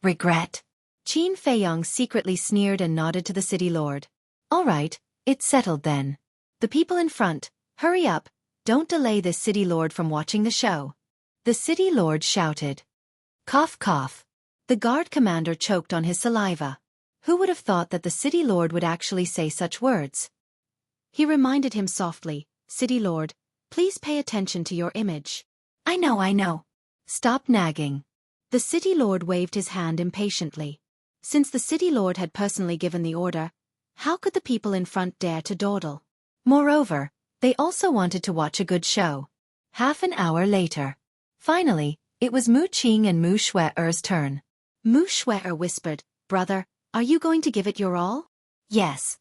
Regret? Qin Feiyong secretly sneered and nodded to the city lord. All right, it's settled then. The people in front, hurry up. Don't delay this city lord from watching the show. The city lord shouted. Cough cough. The guard commander choked on his saliva. Who would have thought that the city lord would actually say such words? He reminded him softly, City lord, please pay attention to your image. I know. Stop nagging. The city lord waved his hand impatiently. Since the city lord had personally given the order, how could the people in front dare to dawdle? Moreover, they also wanted to watch a good show. Half an hour later. Finally, it was Mu Qing and Mu Xueqi's turn. Mu Xueqi whispered, brother, are you going to give it your all? Yes.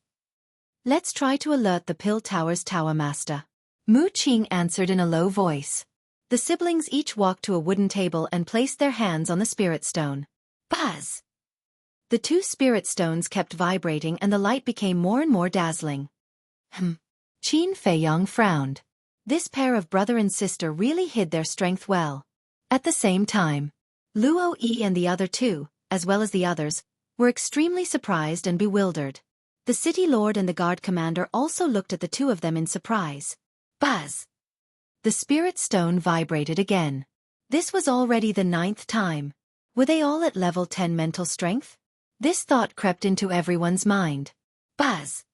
Let's try to alert the Pill Tower's Tower Master. Mu Qing answered in a low voice. The siblings each walked to a wooden table and placed their hands on the spirit stone. Buzz! The 2 spirit stones kept vibrating and the light became more and more dazzling. Qin Feiyong frowned. This pair of brother and sister really hid their strength well. At the same time, Luo-Yi and the other 2, as well as the others, were extremely surprised and bewildered. The city lord and the guard commander also looked at the 2 of them in surprise. Buzz! The spirit stone vibrated again. This was already the 9th time. Were they all at level 10 mental strength? This thought crept into everyone's mind. Buzz!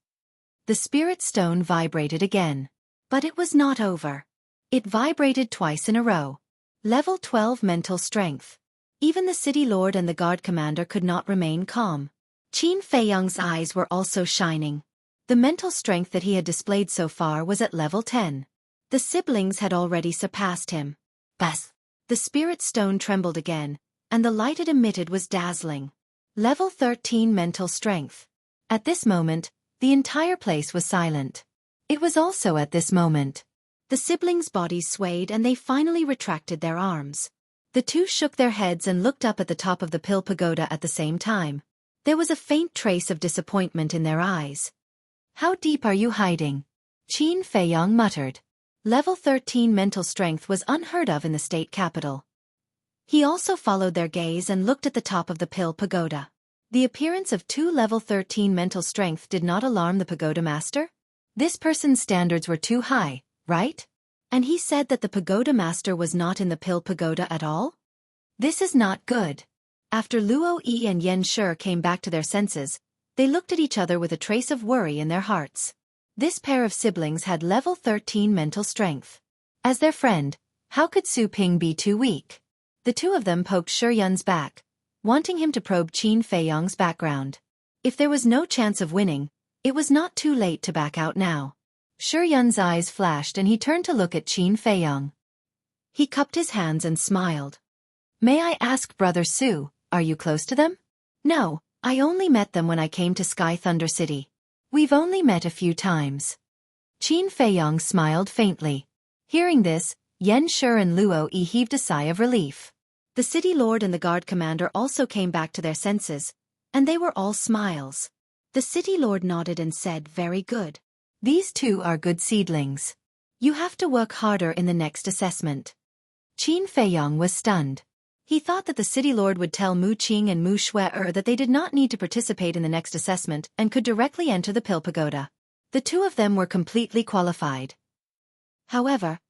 The spirit stone vibrated again. But it was not over. It vibrated twice in a row. Level 12 mental strength. Even the city lord and the guard commander could not remain calm. Qin Feiyang's eyes were also shining. The mental strength that he had displayed so far was at level 10. The siblings had already surpassed him. Buzz! The spirit stone trembled again, and the light it emitted was dazzling. Level 13 mental strength. At this moment, the entire place was silent. It was also at this moment. The siblings' bodies swayed and they finally retracted their arms. The two shook their heads and looked up at the top of the pill pagoda at the same time. There was a faint trace of disappointment in their eyes. How deep are you hiding? Qin Feiyang muttered. Level 13 mental strength was unheard of in the state capital. He also followed their gaze and looked at the top of the pill pagoda. The appearance of 2 level 13 mental strength did not alarm the pagoda master. This person's standards were too high, right? And he said that the pagoda master was not in the pill pagoda at all? This is not good. After Luo Yi and Yen Shi came back to their senses, they looked at each other with a trace of worry in their hearts. This pair of siblings had level 13 mental strength. As their friend, how could Su Ping be too weak? The two of them poked Shi Yun's back, wanting him to probe Qin Feiyang's background. If there was no chance of winning, it was not too late to back out now. Shi Yun's eyes flashed and he turned to look at Qin Feiyang. He cupped his hands and smiled. May I ask Brother Su, are you close to them? No, I only met them when I came to Sky Thunder City. We've only met a few times. Qin Feiyang smiled faintly. Hearing this, Yen Shi and Luo Yi heaved a sigh of relief. The city lord and the guard commander also came back to their senses, and they were all smiles. The city lord nodded and said, very good. These two are good seedlings. You have to work harder in the next assessment. Qin Feiyang was stunned. He thought that the city lord would tell Mu Qing and Mu Xueqi that they did not need to participate in the next assessment and could directly enter the pill pagoda. The two of them were completely qualified. However,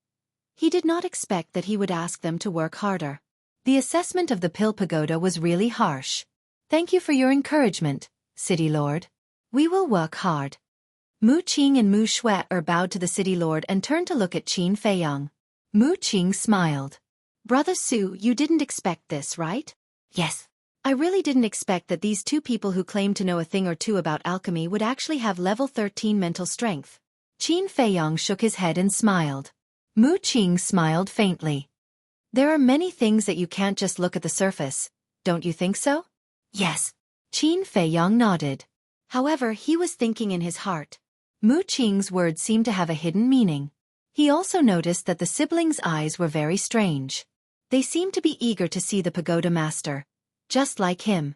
he did not expect that he would ask them to work harder. The assessment of the pill pagoda was really harsh. Thank you for your encouragement, city lord. We will work hard. Mu Qing and Mu Xueqi bowed to the city lord and turned to look at Qin Feiyang. Mu Qing smiled. Brother Su, you didn't expect this, right? Yes. I really didn't expect that these two people who claimed to know a thing or two about alchemy would actually have level 13 mental strength. Qin Feiyang shook his head and smiled. Mu Qing smiled faintly. There are many things that you can't just look at the surface, don't you think so? Yes. Qin Feiyang nodded. However, he was thinking in his heart. Mu Qing's words seemed to have a hidden meaning. He also noticed that the siblings' eyes were very strange. They seemed to be eager to see the pagoda master, just like him.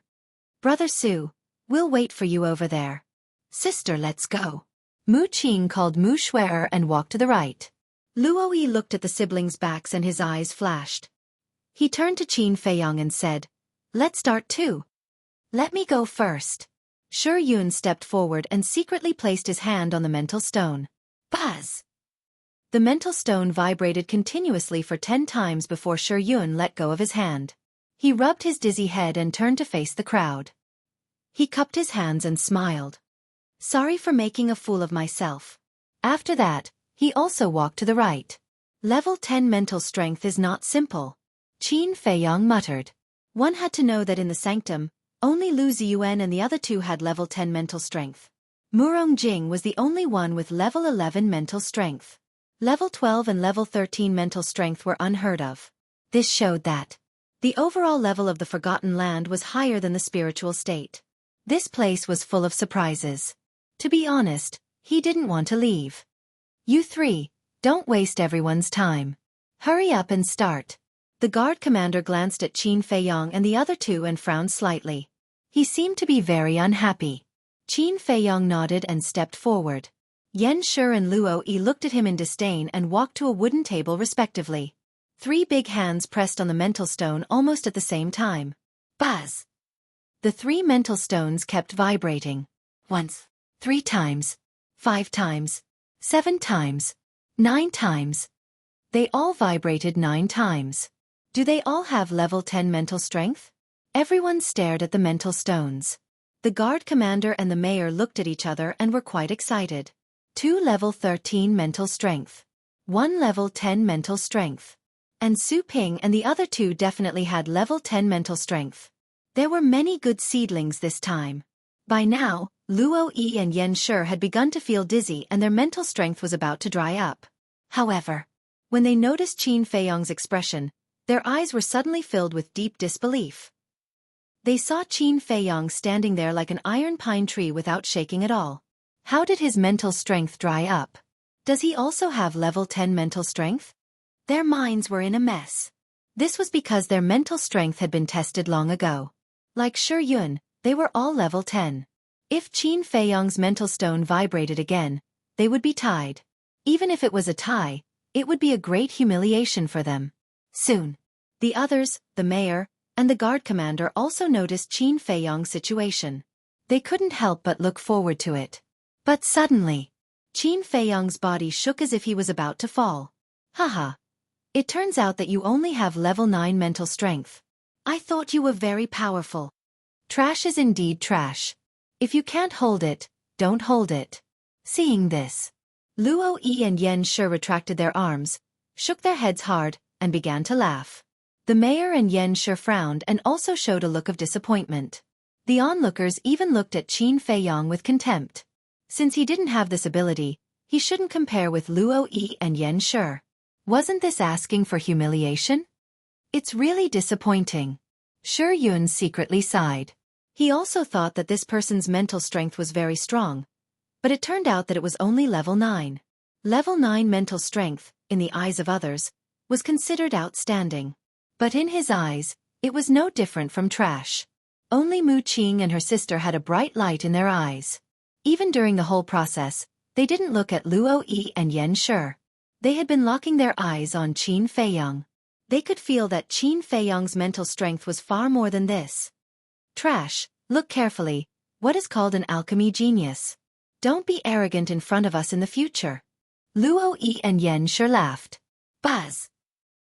Brother Su, we'll wait for you over there. Sister, let's go. Mu Qing called Mu Xueqi and walked to the right. Luo Yi looked at the siblings' backs and his eyes flashed. He turned to Qin Feiyang and said, let's start too. Let me go first. Shi Yun stepped forward and secretly placed his hand on the mental stone. Buzz! The mental stone vibrated continuously for 10 times before Shi Yun let go of his hand. He rubbed his dizzy head and turned to face the crowd. He cupped his hands and smiled. Sorry for making a fool of myself. After that, he also walked to the right. Level 10 mental strength is not simple. Qin Feiyang muttered. One had to know that in the sanctum, only Lu Ziyuan and the other two had level 10 mental strength. Murong Jing was the only one with level 11 mental strength. Level 12 and level 13 mental strength were unheard of. This showed that the overall level of the Forgotten Land was higher than the spiritual state. This place was full of surprises. To be honest, he didn't want to leave. You three, don't waste everyone's time. Hurry up and start. The guard commander glanced at Qin Feiyang and the other two and frowned slightly. He seemed to be very unhappy. Qin Feiyang nodded and stepped forward. Yen Shi and Luo Yi looked at him in disdain and walked to a wooden table respectively. 3 big hands pressed on the mental stone almost at the same time. Buzz! The 3 mental stones kept vibrating. Once, 3 times, 5 times, 7 times, 9 times. They all vibrated 9 times. Do they all have level 10 mental strength? Everyone stared at the mental stones. The guard commander and the mayor looked at each other and were quite excited. 2 level 13 mental strength. 1 level 10 mental strength. And Su Ping and the other 2 definitely had level 10 mental strength. There were many good seedlings this time. By now, Luo Yi and Yen Shi had begun to feel dizzy and their mental strength was about to dry up. However, when they noticed Qin Feiyong's expression, their eyes were suddenly filled with deep disbelief. They saw Qin Feiyong standing there like an iron pine tree without shaking at all. How did his mental strength dry up? Does he also have level 10 mental strength? Their minds were in a mess. This was because their mental strength had been tested long ago. Like Shi Yun, they were all level 10. If Qin Feiyong's mental stone vibrated again, they would be tied. Even if it was a tie, it would be a great humiliation for them. Soon, the others, the mayor, and the guard commander also noticed Qin Feiyong's situation. They couldn't help but look forward to it. But suddenly, Qin Feiyong's body shook as if he was about to fall. Haha. It turns out that you only have level 9 mental strength. I thought you were very powerful. Trash is indeed trash. If you can't hold it, don't hold it. Seeing this, Luo Yi and Yen Shi retracted their arms, shook their heads hard, and began to laugh. The mayor and Yen Shi frowned and also showed a look of disappointment. The onlookers even looked at Qin Feiyong with contempt. Since he didn't have this ability, he shouldn't compare with Luo Yi and Yen Shi. Wasn't this asking for humiliation? It's really disappointing. Shi Yun secretly sighed. He also thought that this person's mental strength was very strong, but it turned out that it was only level 9. Level 9 mental strength, in the eyes of others, was considered outstanding. But in his eyes, it was no different from trash. Only Mu Qing and her sister had a bright light in their eyes. Even during the whole process, they didn't look at Luo Yi and Yen Shi. They had been locking their eyes on Qin Feiyong. They could feel that Qin Feiyong's mental strength was far more than this. Trash, look carefully, what is called an alchemy genius. Don't be arrogant in front of us in the future. Luo Yi and Yen Shi laughed. Buzz!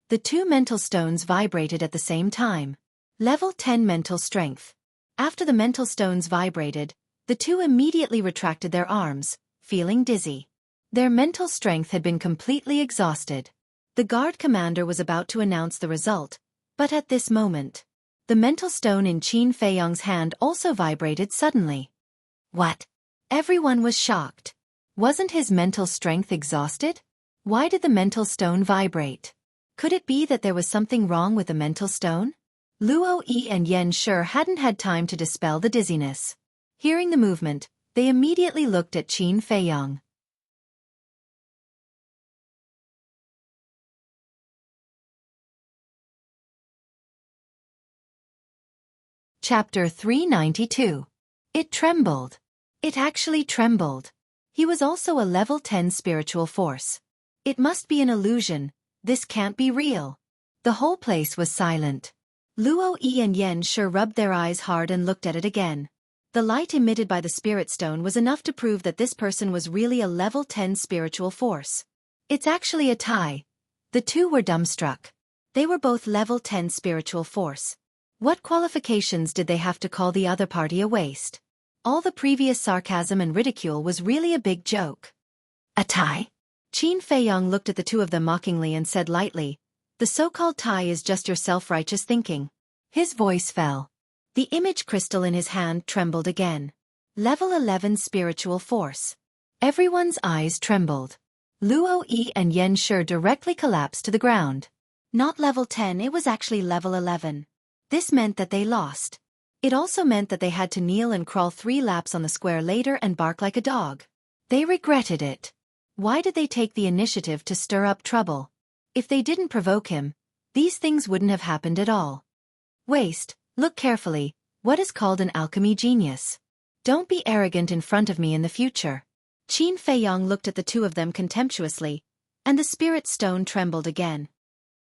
The 2 mental stones vibrated at the same time. Level 10 mental strength. After the mental stones vibrated, the 2 immediately retracted their arms, feeling dizzy. Their mental strength had been completely exhausted. The guard commander was about to announce the result, but at this moment, the mental stone in Qin Feiyong's hand also vibrated suddenly. What? Everyone was shocked. Wasn't his mental strength exhausted? Why did the mental stone vibrate? Could it be that there was something wrong with the mental stone? Luo Yi and Yen Shi hadn't had time to dispel the dizziness. Hearing the movement, they immediately looked at Qin Feiyong. Chapter 392. It trembled. It actually trembled. He was also a level 10 spiritual force. It must be an illusion, this can't be real. The whole place was silent. Luo Yi and Yen Shi rubbed their eyes hard and looked at it again. The light emitted by the spirit stone was enough to prove that this person was really a level 10 spiritual force. It's actually a tie. The 2 were dumbstruck. They were both level 10 spiritual force. What qualifications did they have to call the other party a waste? All the previous sarcasm and ridicule was really a big joke. A tie? Qin Feiyong looked at the 2 of them mockingly and said lightly, "The so-called tie is just your self-righteous thinking." His voice fell. The image crystal in his hand trembled again. Level 11 spiritual force. Everyone's eyes trembled. Luo Yi and Yen Shi directly collapsed to the ground. Not level 10, it was actually level 11. This meant that they lost. It also meant that they had to kneel and crawl 3 laps on the square later and bark like a dog. They regretted it. Why did they take the initiative to stir up trouble? If they didn't provoke him, these things wouldn't have happened at all. Waste, look carefully, what is called an alchemy genius. Don't be arrogant in front of me in the future. Qin Feiyong looked at the 2 of them contemptuously, and the spirit stone trembled again.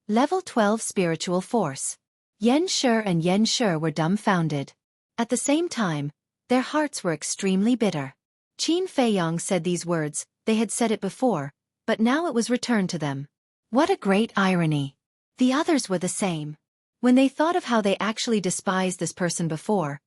Level 12 spiritual force. Yen Shi and Yen Shi were dumbfounded. At the same time, their hearts were extremely bitter. Qin Feiyong said these words, they had said it before, but now it was returned to them. What a great irony. The others were the same. When they thought of how they actually despised this person before,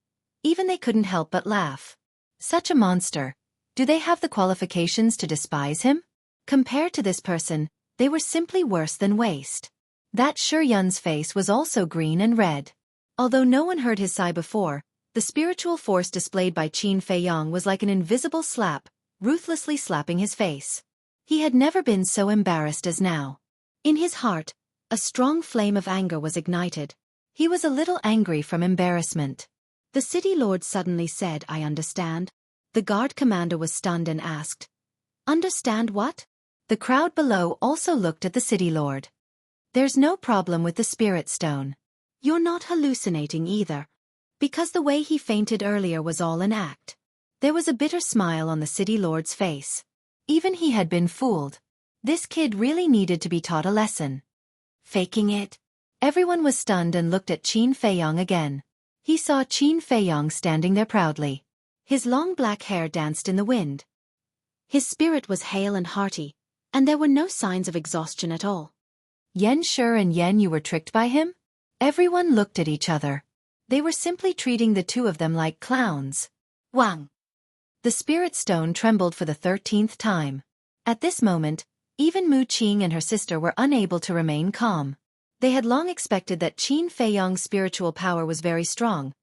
even they couldn't help but laugh. Such a monster. Do they have the qualifications to despise him? Compared to this person, they were simply worse than waste. That Shuyun's face was also green and red. Although no one heard his sigh before, the spiritual force displayed by Qin Feiyang was like an invisible slap, ruthlessly slapping his face. He had never been so embarrassed as now. In his heart, a strong flame of anger was ignited. He was a little angry from embarrassment. The city lord suddenly said, "I understand." The guard commander was stunned and asked, "Understand what?" The crowd below also looked at the city lord. "There's no problem with the spirit stone. You're not hallucinating either." Because the way he fainted earlier was all an act. There was a bitter smile on the city lord's face. Even he had been fooled. This kid really needed to be taught a lesson. Faking it? Everyone was stunned and looked at Qin Feiyang again. He saw Qin Feiyang standing there proudly. His long black hair danced in the wind. His spirit was hale and hearty, and there were no signs of exhaustion at all. Yen Sure and Yen, you were tricked by him? Everyone looked at each other. They were simply treating the two of them like clowns. Wang! The spirit stone trembled for the 13th time. At this moment, even Mu Qing and her sister were unable to remain calm. They had long expected that Qin Feiyang's spiritual power was very strong,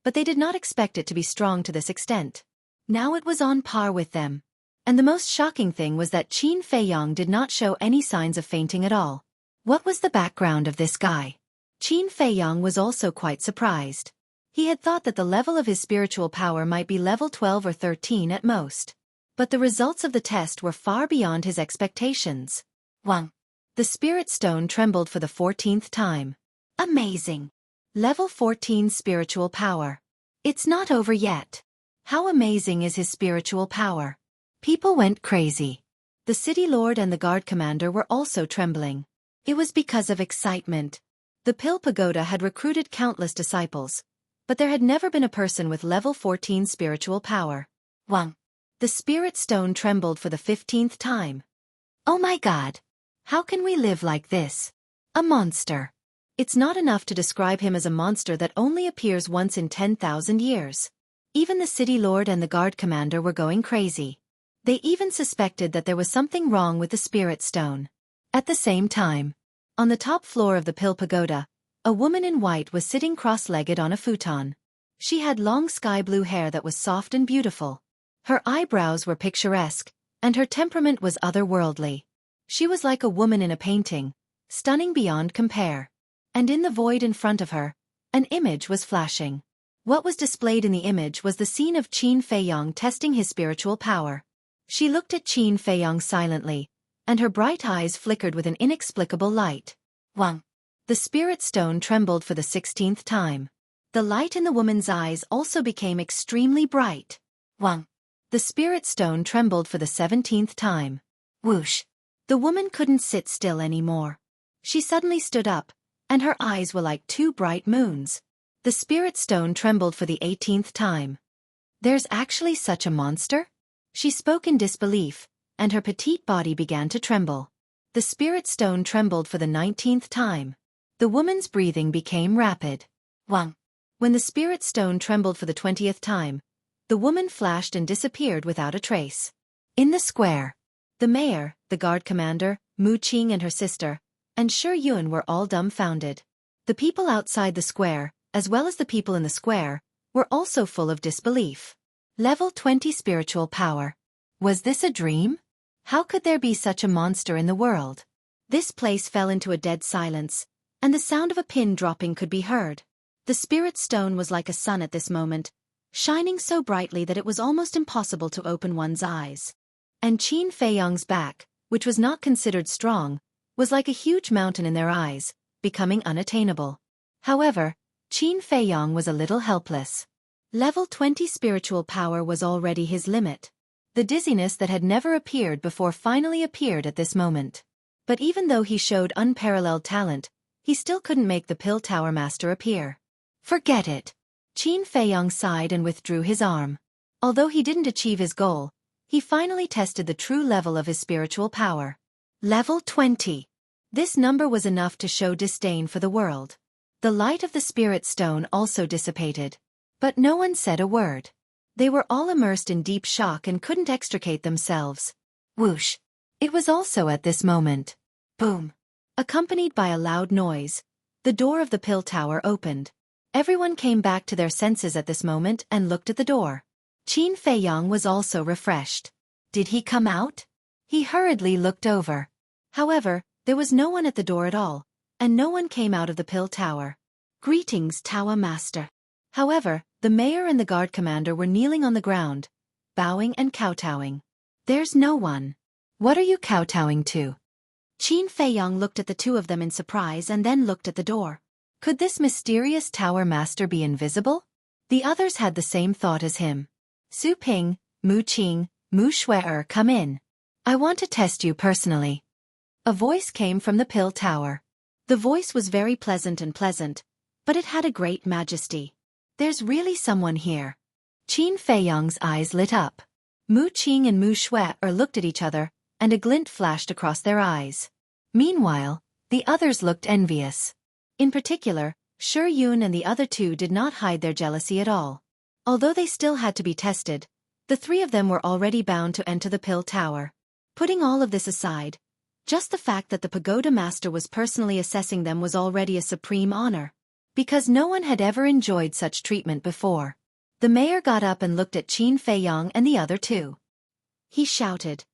but they did not expect it to be strong to this extent. Now it was on par with them. And the most shocking thing was that Qin Feiyang did not show any signs of fainting at all. What was the background of this guy? Qin Feiyang was also quite surprised. He had thought that the level of his spiritual power might be level 12 or 13 at most. But the results of the test were far beyond his expectations. Wang! The spirit stone trembled for the 14th time. Amazing! Level 14 spiritual power. It's not over yet. How amazing is his spiritual power? People went crazy. The city lord and the guard commander were also trembling. It was because of excitement. The Pill Pagoda had recruited countless disciples, but there had never been a person with level 14 spiritual power. Wang! The spirit stone trembled for the 15th time. Oh my God! How can we live like this? A monster. It's not enough to describe him as a monster that only appears once in 10,000 years. Even the city lord and the guard commander were going crazy. They even suspected that there was something wrong with the spirit stone. At the same time, on the top floor of the Pill Pagoda, a woman in white was sitting cross-legged on a futon. She had long sky-blue hair that was soft and beautiful. Her eyebrows were picturesque, and her temperament was otherworldly. She was like a woman in a painting, stunning beyond compare. And in the void in front of her, an image was flashing. What was displayed in the image was the scene of Qin Feiyang testing his spiritual power. She looked at Qin Feiyang silently, and her bright eyes flickered with an inexplicable light. Wang! The spirit stone trembled for the 16th time. The light in the woman's eyes also became extremely bright. Wang! The spirit stone trembled for the 17th time. Whoosh! The woman couldn't sit still anymore. She suddenly stood up, and her eyes were like two bright moons. The spirit stone trembled for the 18th time. There's actually such a monster? She spoke in disbelief, and her petite body began to tremble. The spirit stone trembled for the 19th time. The woman's breathing became rapid. Wang! When the spirit stone trembled for the 20th time, the woman flashed and disappeared without a trace. In the square, the mayor, the guard commander, Mu Qing and her sister, and Shuyun were all dumbfounded. The people outside the square, as well as the people in the square, were also full of disbelief. Level 20 spiritual power. Was this a dream? How could there be such a monster in the world? This place fell into a dead silence, and the sound of a pin dropping could be heard. The spirit stone was like a sun at this moment, shining so brightly that it was almost impossible to open one's eyes. And Qin Feiyang's back, which was not considered strong, was like a huge mountain in their eyes, becoming unattainable. However, Qin Feiyang was a little helpless. Level 20 spiritual power was already his limit. The dizziness that had never appeared before finally appeared at this moment. But even though he showed unparalleled talent, he still couldn't make the Pill Tower Master appear. Forget it. Qin Feiyang sighed and withdrew his arm. Although he didn't achieve his goal, he finally tested the true level of his spiritual power. Level 20. This number was enough to show disdain for the world. The light of the spirit stone also dissipated. But no one said a word. They were all immersed in deep shock and couldn't extricate themselves. Whoosh! It was also at this moment. Boom! Accompanied by a loud noise, the door of the pill tower opened. Everyone came back to their senses at this moment and looked at the door. Qin Feiyang was also refreshed. Did he come out? He hurriedly looked over. However, there was no one at the door at all, and no one came out of the pill tower. Greetings, Tower Master. However, the mayor and the guard commander were kneeling on the ground, bowing and kowtowing. There's no one. What are you kowtowing to? Qin Feiyang looked at the two of them in surprise and then looked at the door. Could this mysterious Tower Master be invisible? The others had the same thought as him. Su Ping, Mu Qing, Mu Xueqi, come in. I want to test you personally. A voice came from the pill tower. The voice was very pleasant, but it had a great majesty. There's really someone here. Qin Feiyang's eyes lit up. Mu Qing and Mu Xueqi looked at each other, and a glint flashed across their eyes. Meanwhile, the others looked envious. In particular, Shi Yun and the other two did not hide their jealousy at all. Although they still had to be tested, the three of them were already bound to enter the pill tower. Putting all of this aside, just the fact that the pagoda master was personally assessing them was already a supreme honor. Because no one had ever enjoyed such treatment before. The mayor got up and looked at Qin Feiyang and the other two. He shouted,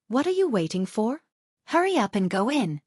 "What are you waiting for? Hurry up and go in."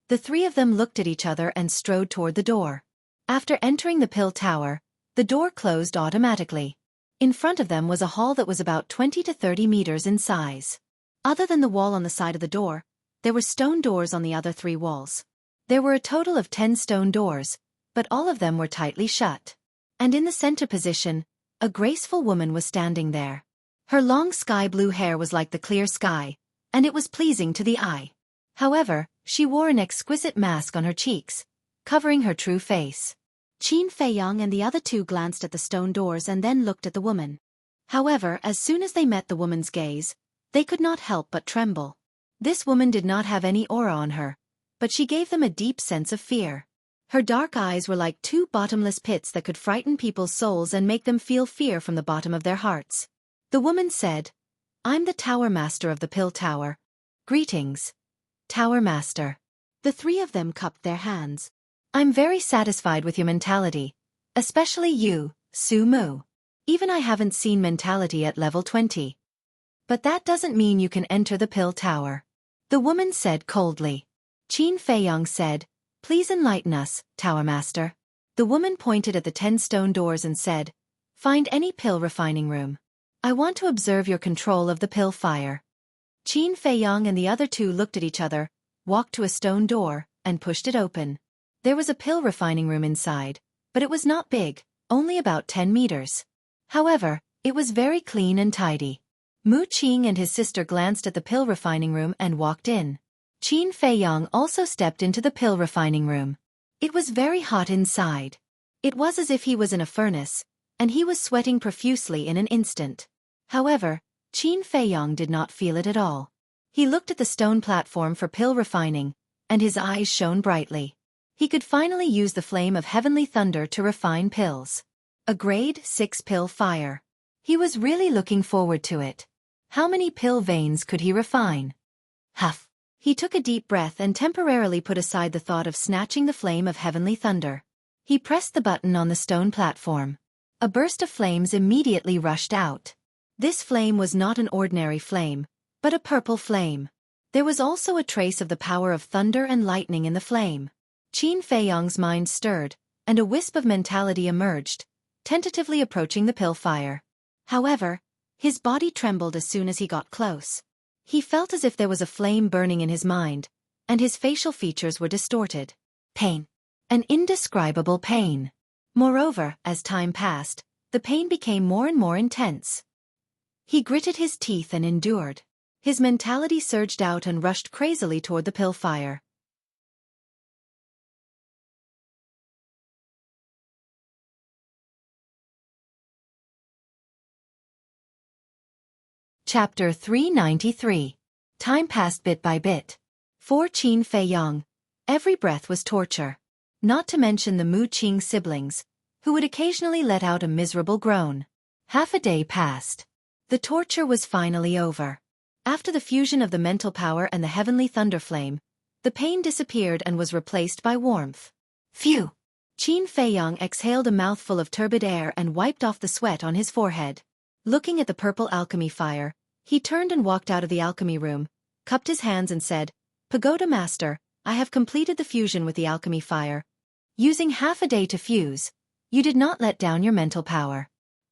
The three of them looked at each other and strode toward the door. After entering the pill tower, the door closed automatically. In front of them was a hall that was about 20 to 30 meters in size. Other than the wall on the side of the door, there were stone doors on the other three walls. There were a total of 10 stone doors, but all of them were tightly shut. And in the center position, a graceful woman was standing there. Her long sky-blue hair was like the clear sky, and it was pleasing to the eye. However, she wore an exquisite mask on her cheeks, covering her true face. Qin Feiyang and the other two glanced at the stone doors and then looked at the woman. However, as soon as they met the woman's gaze, they could not help but tremble. This woman did not have any aura on her, but she gave them a deep sense of fear. Her dark eyes were like two bottomless pits that could frighten people's souls and make them feel fear from the bottom of their hearts. The woman said, "I'm the Tower Master of the Pill Tower. Greetings, Tower Master." The three of them cupped their hands. "I'm very satisfied with your mentality, especially you, Su Mu. Even I haven't seen mentality at level 20. But that doesn't mean you can enter the Pill Tower," the woman said coldly. Qin Feiyang said, "Please enlighten us, Tower Master." The woman pointed at the 10 stone doors and said, "Find any pill refining room. I want to observe your control of the pill fire." Qin Feiyang and the other two looked at each other, walked to a stone door, and pushed it open. There was a pill refining room inside, but it was not big, only about 10 meters. However, it was very clean and tidy. Mu Qing and his sister glanced at the pill refining room and walked in. Qin Feiyang also stepped into the pill refining room. It was very hot inside. It was as if he was in a furnace, and he was sweating profusely in an instant. However, Qin Feiyang did not feel it at all. He looked at the stone platform for pill refining, and his eyes shone brightly. He could finally use the flame of heavenly thunder to refine pills. A grade 6 pill fire. He was really looking forward to it. How many pill veins could he refine? Huff. He took a deep breath and temporarily put aside the thought of snatching the flame of heavenly thunder. He pressed the button on the stone platform. A burst of flames immediately rushed out. This flame was not an ordinary flame, but a purple flame. There was also a trace of the power of thunder and lightning in the flame. Qin Feiyang's mind stirred, and a wisp of mentality emerged, tentatively approaching the pill fire. However, his body trembled as soon as he got close. He felt as if there was a flame burning in his mind, and his facial features were distorted. Pain. An indescribable pain. Moreover, as time passed, the pain became more and more intense. He gritted his teeth and endured. His mentality surged out and rushed crazily toward the pill fire. Chapter 393. Time passed bit by bit. For Qin Feiyang, Every breath was torture. Not to mention the Mu Qing siblings, who would occasionally let out a miserable groan. Half a day passed. The torture was finally over. After the fusion of the mental power and the heavenly thunder flame, the pain disappeared and was replaced by warmth. Phew! Qin Feiyang exhaled a mouthful of turbid air and wiped off the sweat on his forehead. Looking at the purple alchemy fire, he turned and walked out of the alchemy room, cupped his hands and said, "Pagoda Master, I have completed the fusion with the alchemy fire. Using half a day to fuse, you did not let down your mental power.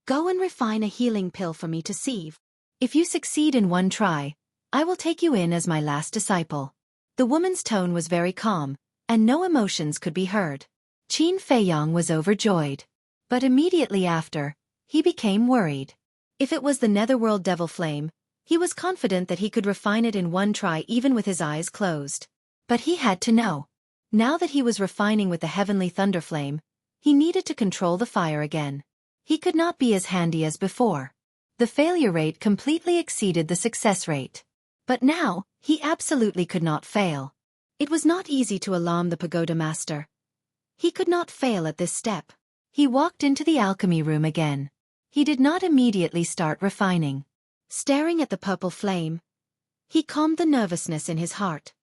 Go and refine a healing pill for me to sieve. If you succeed in one try, I will take you in as my last disciple." The woman's tone was very calm, and no emotions could be heard. Qin Feiyang was overjoyed. But immediately after, he became worried. If it was the netherworld devil flame, he was confident that he could refine it in one try even with his eyes closed. But he had to know. Now that he was refining with the heavenly thunder flame, he needed to control the fire again. He could not be as handy as before. The failure rate completely exceeded the success rate. But now, he absolutely could not fail. It was not easy to alarm the pagoda master. He could not fail at this step. He walked into the alchemy room again. He did not immediately start refining. Staring at the purple flame, he calmed the nervousness in his heart.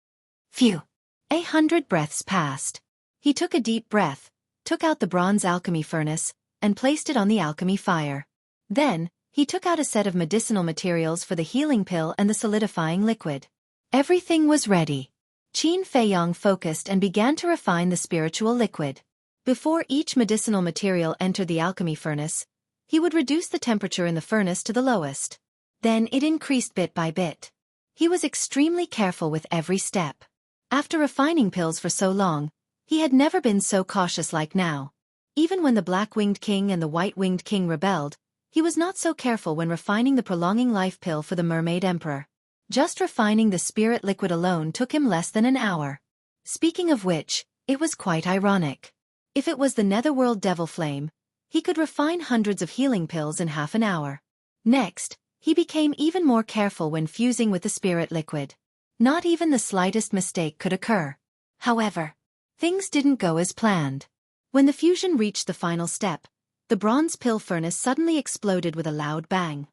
Phew! 100 breaths passed. He took a deep breath, took out the bronze alchemy furnace, and placed it on the alchemy fire. Then, he took out a set of medicinal materials for the healing pill and the solidifying liquid. Everything was ready. Qin Feiyang focused and began to refine the spiritual liquid. Before each medicinal material entered the alchemy furnace, he would reduce the temperature in the furnace to the lowest. Then it increased bit by bit. He was extremely careful with every step. After refining pills for so long, he had never been so cautious like now. Even when the black-winged king and the white-winged king rebelled, he was not so careful when refining the prolonging life pill for the mermaid emperor. Just refining the spirit liquid alone took him less than an hour. Speaking of which, it was quite ironic. If it was the netherworld devil flame, he could refine hundreds of healing pills in half an hour. Next, he became even more careful when fusing with the spirit liquid. Not even the slightest mistake could occur. However, things didn't go as planned. When the fusion reached the final step, the bronze pill furnace suddenly exploded with a loud bang.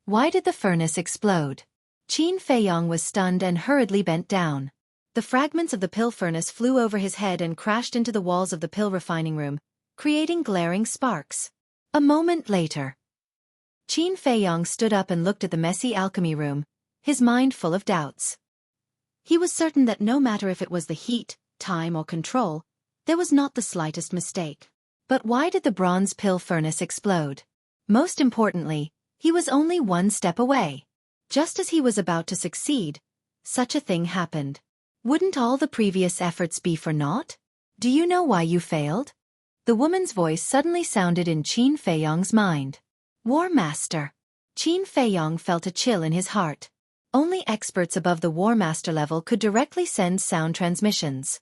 Why did the furnace explode? Qin Feiyang was stunned and hurriedly bent down. The fragments of the pill furnace flew over his head and crashed into the walls of the pill refining room, creating glaring sparks. A moment later, Qin Feiyang stood up and looked at the messy alchemy room, his mind full of doubts. He was certain that no matter if it was the heat, time or control, there was not the slightest mistake. But why did the bronze pill furnace explode? Most importantly, he was only one step away. Just as he was about to succeed, such a thing happened. Wouldn't all the previous efforts be for naught? Do you know why you failed? The woman's voice suddenly sounded in Qin Feiyang's mind. War Master. Qin Feiyang felt a chill in his heart. Only experts above the War Master level could directly send sound transmissions.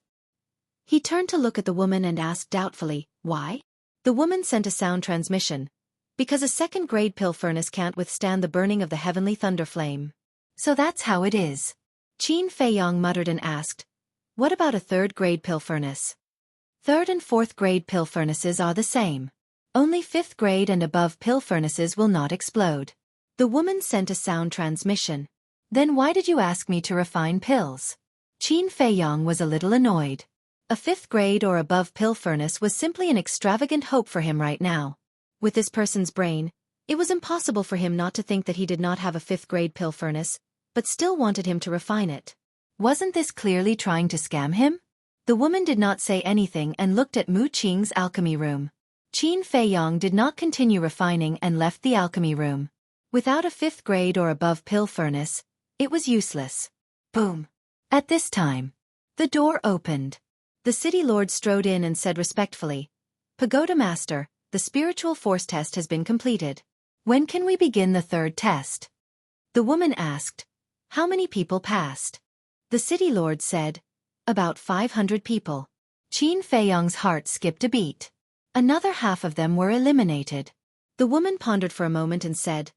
He turned to look at the woman and asked doubtfully, why? The woman sent a sound transmission. Because a second-grade pill furnace can't withstand the burning of the heavenly thunder flame. So that's how it is. Qin Feiyang muttered and asked, what about a third-grade pill furnace? Third and fourth-grade pill furnaces are the same. Only fifth-grade and above pill furnaces will not explode. The woman sent a sound transmission. Then why did you ask me to refine pills? Qin Feiyang was a little annoyed. A fifth-grade or above pill furnace was simply an extravagant hope for him right now. With this person's brain, it was impossible for him not to think that he did not have a fifth-grade pill furnace, but still wanted him to refine it. Wasn't this clearly trying to scam him? The woman did not say anything and looked at Mu Qing's alchemy room. Qin Feiyang did not continue refining and left the alchemy room. Without a fifth-grade or above pill furnace, it was useless. Boom! At this time, the door opened. The city lord strode in and said respectfully, Pagoda Master, the spiritual force test has been completed. When can we begin the third test? The woman asked, how many people passed? The city lord said, about 500 people. Qin Feiyang's heart skipped a beat. Another half of them were eliminated. The woman pondered for a moment and said,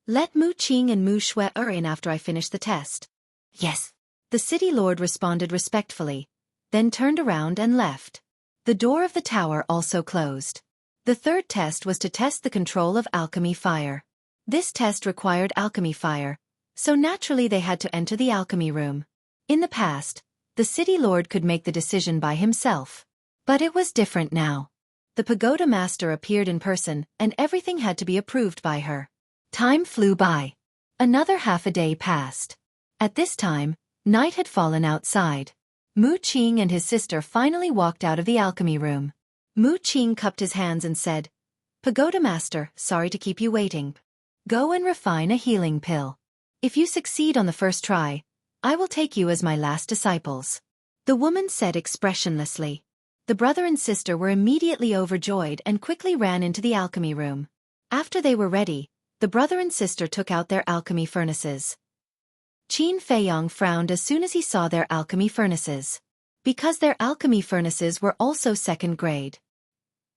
let Mu Qing and Mu Xueqi in after I finish the test. Yes. The city lord responded respectfully, then turned around and left. The door of the tower also closed. The third test was to test the control of alchemy fire. This test required alchemy fire, so naturally they had to enter the alchemy room. In the past, the city lord could make the decision by himself. But it was different now. The pagoda master appeared in person, and everything had to be approved by her. Time flew by. Another half a day passed. At this time, night had fallen outside. Mu Qing and his sister finally walked out of the alchemy room. Mu Qing cupped his hands and said, "Pagoda master, sorry to keep you waiting. Go and refine a healing pill. If you succeed on the first try, I will take you as my last disciples." The woman said expressionlessly. The brother and sister were immediately overjoyed and quickly ran into the alchemy room. After they were ready, the brother and sister took out their alchemy furnaces. Qin Feiyang frowned as soon as he saw their alchemy furnaces. Because their alchemy furnaces were also second grade.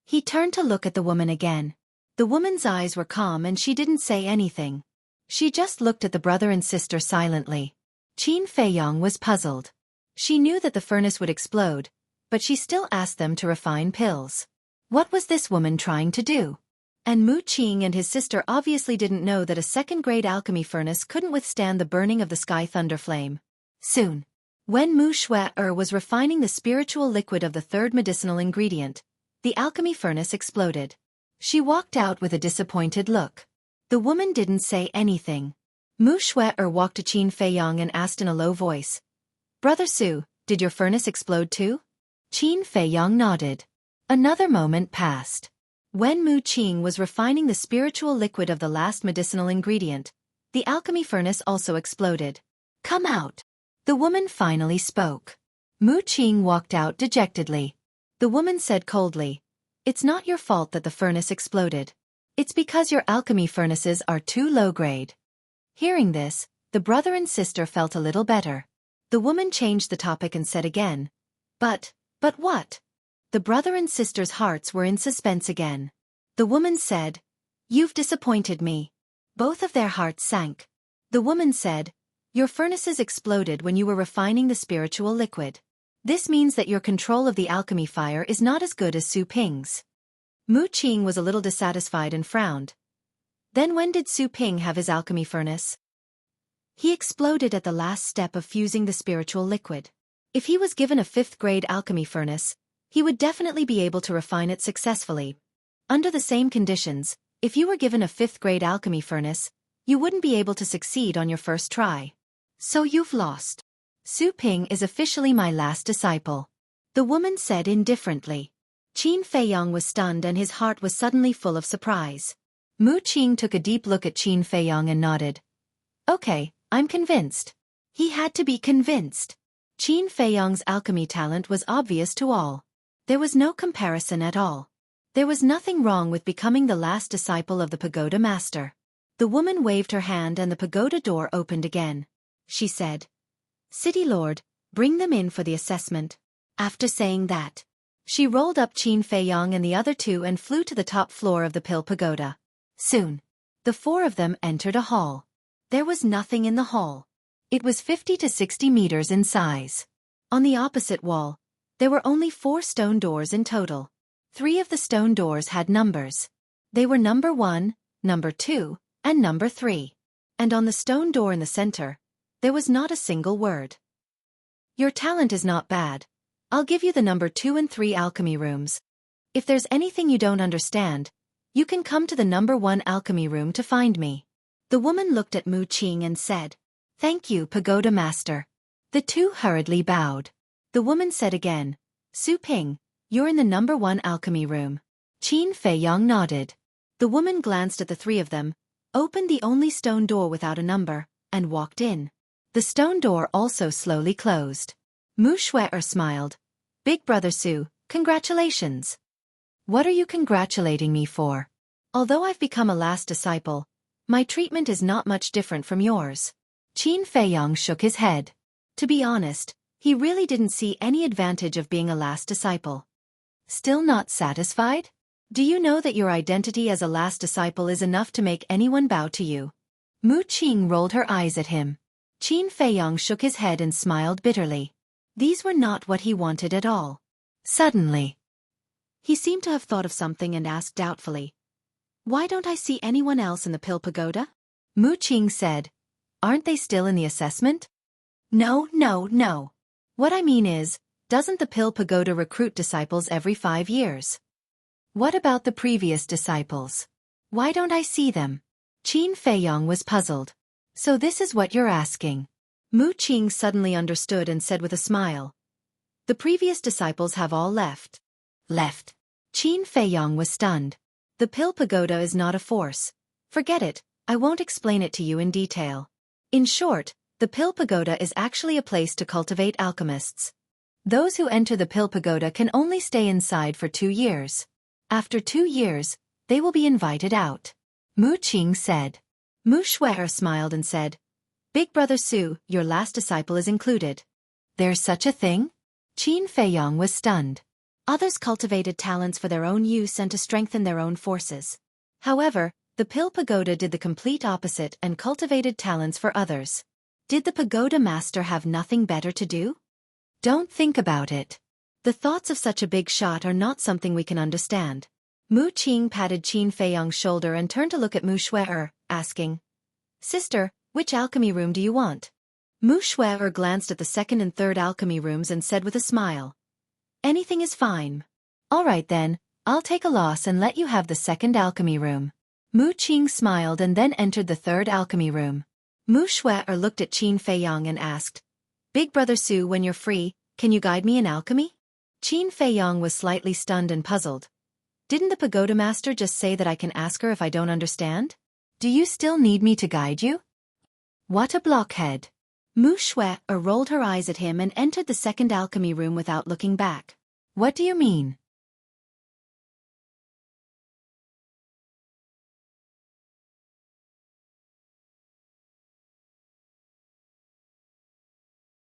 He turned to look at the woman again. The woman's eyes were calm and she didn't say anything. She just looked at the brother and sister silently. Qin Feiyang was puzzled. She knew that the furnace would explode, but she still asked them to refine pills. What was this woman trying to do? And Mu Qing and his sister obviously didn't know that a second-grade alchemy furnace couldn't withstand the burning of the sky thunder flame. Soon, when Mu Xueqi was refining the spiritual liquid of the third medicinal ingredient, the alchemy furnace exploded. She walked out with a disappointed look. The woman didn't say anything. Mu Xueqi walked to Qin Feiyang and asked in a low voice, "Brother Su, did your furnace explode too?" Qin Feiyang nodded. Another moment passed. When Mu Qing was refining the spiritual liquid of the last medicinal ingredient, the alchemy furnace also exploded. "Come out." The woman finally spoke. Mu Qing walked out dejectedly. The woman said coldly, "It's not your fault that the furnace exploded. It's because your alchemy furnaces are too low grade." Hearing this, the brother and sister felt a little better. The woman changed the topic and said again, But what?" The brother and sister's hearts were in suspense again. The woman said, "You've disappointed me." Both of their hearts sank. The woman said, "Your furnaces exploded when you were refining the spiritual liquid. This means that your control of the alchemy fire is not as good as Su Ping's." Mu Qing was a little dissatisfied and frowned. "Then when did Su Ping have his alchemy furnace?" "He exploded at the last step of fusing the spiritual liquid. If he was given a 5th-grade alchemy furnace, he would definitely be able to refine it successfully. Under the same conditions, if you were given a 5th-grade alchemy furnace, you wouldn't be able to succeed on your first try. So you've lost. Su Ping is officially my last disciple," the woman said indifferently. Qin Feiyang was stunned and his heart was suddenly full of surprise. Mu Qing took a deep look at Qin Feiyang and nodded. "Okay, I'm convinced." He had to be convinced. Qin Feiyang's alchemy talent was obvious to all. There was no comparison at all. There was nothing wrong with becoming the last disciple of the pagoda master. The woman waved her hand and the pagoda door opened again. She said, "City Lord, bring them in for the assessment." After saying that, she rolled up Qin Feiyang and the other two and flew to the top floor of the Pill Pagoda. Soon, the four of them entered a hall. There was nothing in the hall. It was 50 to 60 meters in size. On the opposite wall, there were only 4 stone doors in total. 3 of the stone doors had numbers. They were number 1, number 2, and number 3. And on the stone door in the center, there was not a single word. "Your talent is not bad. I'll give you the number 2 and 3 alchemy rooms. If there's anything you don't understand, you can come to the number 1 alchemy room to find me." The woman looked at Mu Qing and said, "Thank you, Pagoda Master." The two hurriedly bowed. The woman said again, "Su Ping, you're in the number 1 alchemy room." Qin Feiyang nodded. The woman glanced at the 3 of them, opened the only stone door without a number, and walked in. The stone door also slowly closed. Mu Xueqi smiled. "Big Brother Su, congratulations." "What are you congratulating me for?" "Although I've become a last disciple, my treatment is not much different from yours." Qin Feiyang shook his head. To be honest, he really didn't see any advantage of being a last disciple. "Still not satisfied? Do you know that your identity as a last disciple is enough to make anyone bow to you?" Mu Qing rolled her eyes at him. Qin Feiyang shook his head and smiled bitterly. These were not what he wanted at all. Suddenly, he seemed to have thought of something and asked doubtfully, "Why don't I see anyone else in the Pill Pagoda?" Mu Qing said, "Aren't they still in the assessment?" No. What I mean is, doesn't the Pill Pagoda recruit disciples every 5 years? What about the previous disciples? Why don't I see them? Qin Feiyong was puzzled. So this is what you're asking. Mu Qing suddenly understood and said with a smile, "The previous disciples have all left." Left. Qin Feiyong was stunned. The Pill Pagoda is not a force. Forget it, I won't explain it to you in detail. In short, the Pill Pagoda is actually a place to cultivate alchemists. Those who enter the Pill Pagoda can only stay inside for 2 years. After 2 years, they will be invited out. Mu Qing said. Mu Xueqi smiled and said, "Big Brother Su, your last disciple is included." There's such a thing? Qin Feiyong was stunned. Others cultivated talents for their own use and to strengthen their own forces. However, the Pill Pagoda did the complete opposite and cultivated talents for others. Did the Pagoda Master have nothing better to do? Don't think about it. The thoughts of such a big shot are not something we can understand. Mu Qing patted Qin Feiyong's shoulder and turned to look at Mu Xueqi, asking, "Sister, which alchemy room do you want?" Mu Xueqi glanced at the second and third alchemy rooms and said with a smile, "Anything is fine." "All right then, I'll take a loss and let you have the second alchemy room." Mu Qing smiled and then entered the third alchemy room. Mu Xueqi looked at Qin Feiyong and asked, "Big Brother Su, when you're free, can you guide me in alchemy?" Qin Feiyong was slightly stunned and puzzled. "Didn't the Pagoda Master just say that I can ask her if I don't understand? Do you still need me to guide you?" What a blockhead. Mu Xueqi rolled her eyes at him and entered the second alchemy room without looking back. "What do you mean?"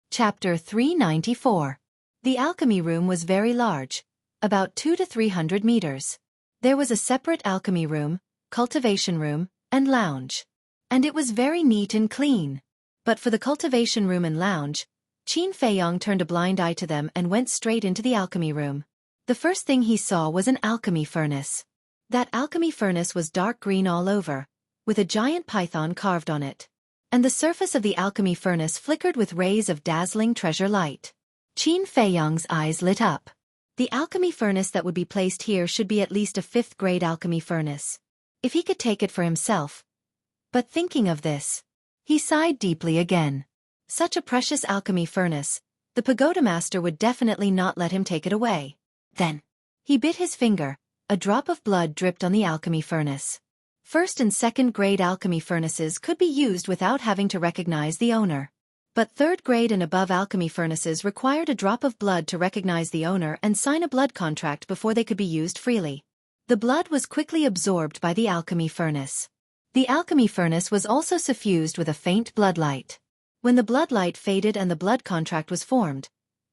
Chapter 394. The alchemy room was very large, about 200 to 300 meters. There was a separate alchemy room, cultivation room, and lounge. And it was very neat and clean. But for the cultivation room and lounge, Qin Feiyong turned a blind eye to them and went straight into the alchemy room. The first thing he saw was an alchemy furnace. That alchemy furnace was dark green all over, with a giant python carved on it. And the surface of the alchemy furnace flickered with rays of dazzling treasure light. Qin Feiyong's eyes lit up. The alchemy furnace that would be placed here should be at least a 5th-grade alchemy furnace. If he could take it for himself. But thinking of this, he sighed deeply again. Such a precious alchemy furnace, the Pagoda Master would definitely not let him take it away. Then, he bit his finger, a drop of blood dripped on the alchemy furnace. 1st and 2nd-grade alchemy furnaces could be used without having to recognize the owner. But 3rd-grade and above alchemy furnaces required a drop of blood to recognize the owner and sign a blood contract before they could be used freely. The blood was quickly absorbed by the alchemy furnace. The alchemy furnace was also suffused with a faint blood light. When the blood light faded and the blood contract was formed,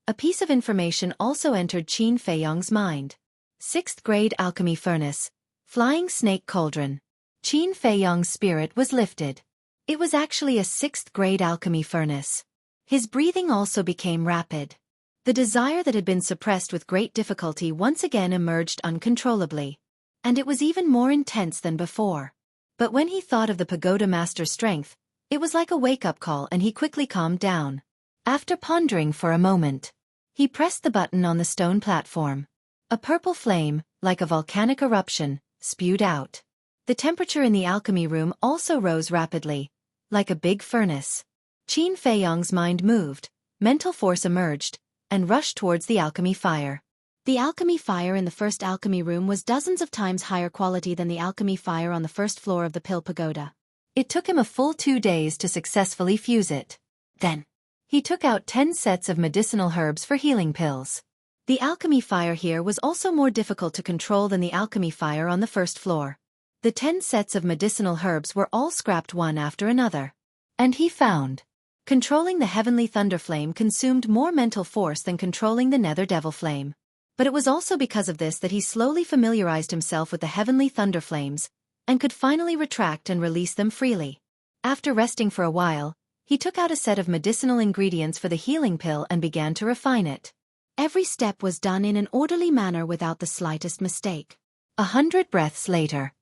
a piece of information also entered Qin Feiyong's mind. 6th-grade alchemy furnace, flying snake cauldron. Qin Feiyong's spirit was lifted. It was actually a 6th-grade alchemy furnace. His breathing also became rapid. The desire that had been suppressed with great difficulty once again emerged uncontrollably. And it was even more intense than before. But when he thought of the Pagoda Master's strength, it was like a wake-up call and he quickly calmed down. After pondering for a moment, he pressed the button on the stone platform. A purple flame, like a volcanic eruption, spewed out. The temperature in the alchemy room also rose rapidly, like a big furnace. Qin Feiyong's mind moved, mental force emerged, and rushed towards the alchemy fire. The alchemy fire in the first alchemy room was dozens of times higher quality than the alchemy fire on the first floor of the Pill Pagoda. It took him a full 2 days to successfully fuse it. Then, he took out 10 sets of medicinal herbs for healing pills. The alchemy fire here was also more difficult to control than the alchemy fire on the first floor. The 10 sets of medicinal herbs were all scrapped one after another. And he found, controlling the heavenly thunder flame consumed more mental force than controlling the nether devil flame. But it was also because of this that he slowly familiarized himself with the heavenly thunder flames, and could finally retract and release them freely. After resting for a while, He took out a set of medicinal ingredients for the healing pill and began to refine it. Every step was done in an orderly manner without the slightest mistake. 100 breaths later,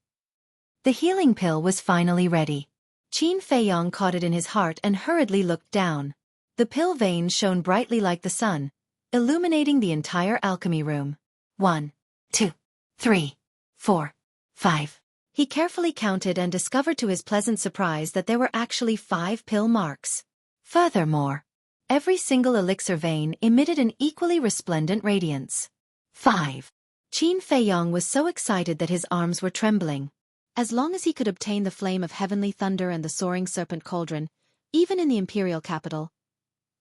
the healing pill was finally ready. Qin Feiyong caught it in his heart and hurriedly looked down. The pill veins shone brightly like the sun, illuminating the entire alchemy room. 1, 2, 3, 4, 5. He carefully counted and discovered to his pleasant surprise that there were actually 5 pill marks. Furthermore, every single elixir vein emitted an equally resplendent radiance. 5. Qin Feiyong was so excited that his arms were trembling. As long as he could obtain the flame of heavenly thunder and the soaring serpent cauldron, even in the imperial capital,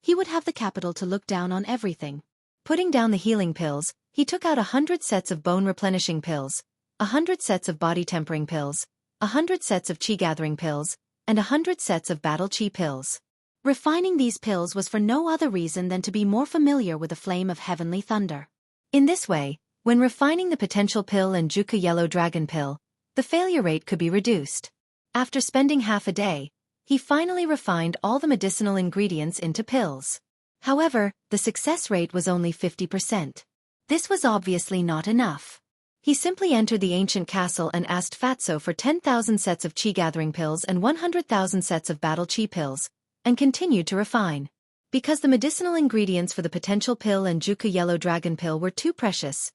he would have the capital to look down on everything. Putting down the healing pills, he took out 100 sets of bone-replenishing pills, 100 sets of body-tempering pills, 100 sets of chi-gathering pills, and 100 sets of battle chi pills. Refining these pills was for no other reason than to be more familiar with the flame of heavenly thunder. In this way, when refining the potential pill and Xueqi yellow dragon pill, the failure rate could be reduced. After spending half a day, he finally refined all the medicinal ingredients into pills. However, the success rate was only 50%. This was obviously not enough. He simply entered the ancient castle and asked Fatso for 10,000 sets of chi-gathering pills and 100,000 sets of battle chi pills, and continued to refine. Because the medicinal ingredients for the potential pill and Xueqi yellow dragon pill were too precious,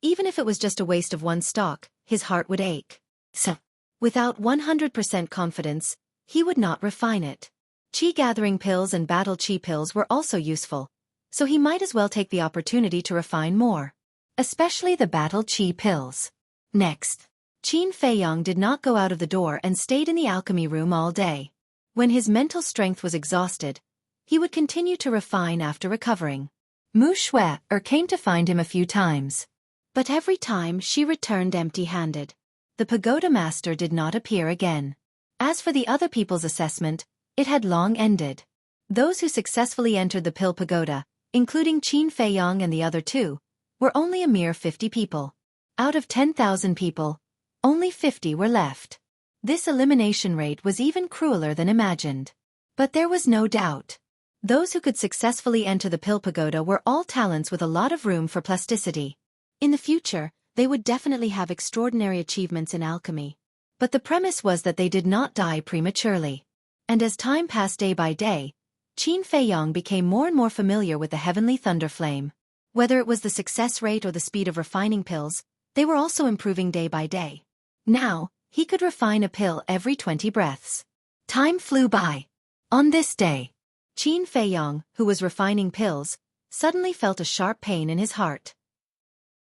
even if it was just a waste of one stock, his heart would ache. So, without 100% confidence, he would not refine it. Chi-gathering pills and battle chi pills were also useful, so he might as well take the opportunity to refine more. Especially the battle chi pills. Next, Qin Feiyong did not go out of the door and stayed in the alchemy room all day. When his mental strength was exhausted, he would continue to refine after recovering. Xueqi came to find him a few times, but every time she returned empty-handed. The pagoda master did not appear again. As for the other people's assessment, it had long ended. Those who successfully entered the pill pagoda, including Qin Feiyong and the other 2, were only a mere 50 people. Out of 10,000 people, only 50 were left. This elimination rate was even crueler than imagined. But there was no doubt. Those who could successfully enter the pill pagoda were all talents with a lot of room for plasticity. In the future, they would definitely have extraordinary achievements in alchemy. But the premise was that they did not die prematurely. And as time passed day by day, Qin Feiyong became more and more familiar with the heavenly thunder flame. Whether it was the success rate or the speed of refining pills, they were also improving day by day. Now, he could refine a pill every 20 breaths. Time flew by. On this day, Qin Feiyong, who was refining pills, suddenly felt a sharp pain in his heart.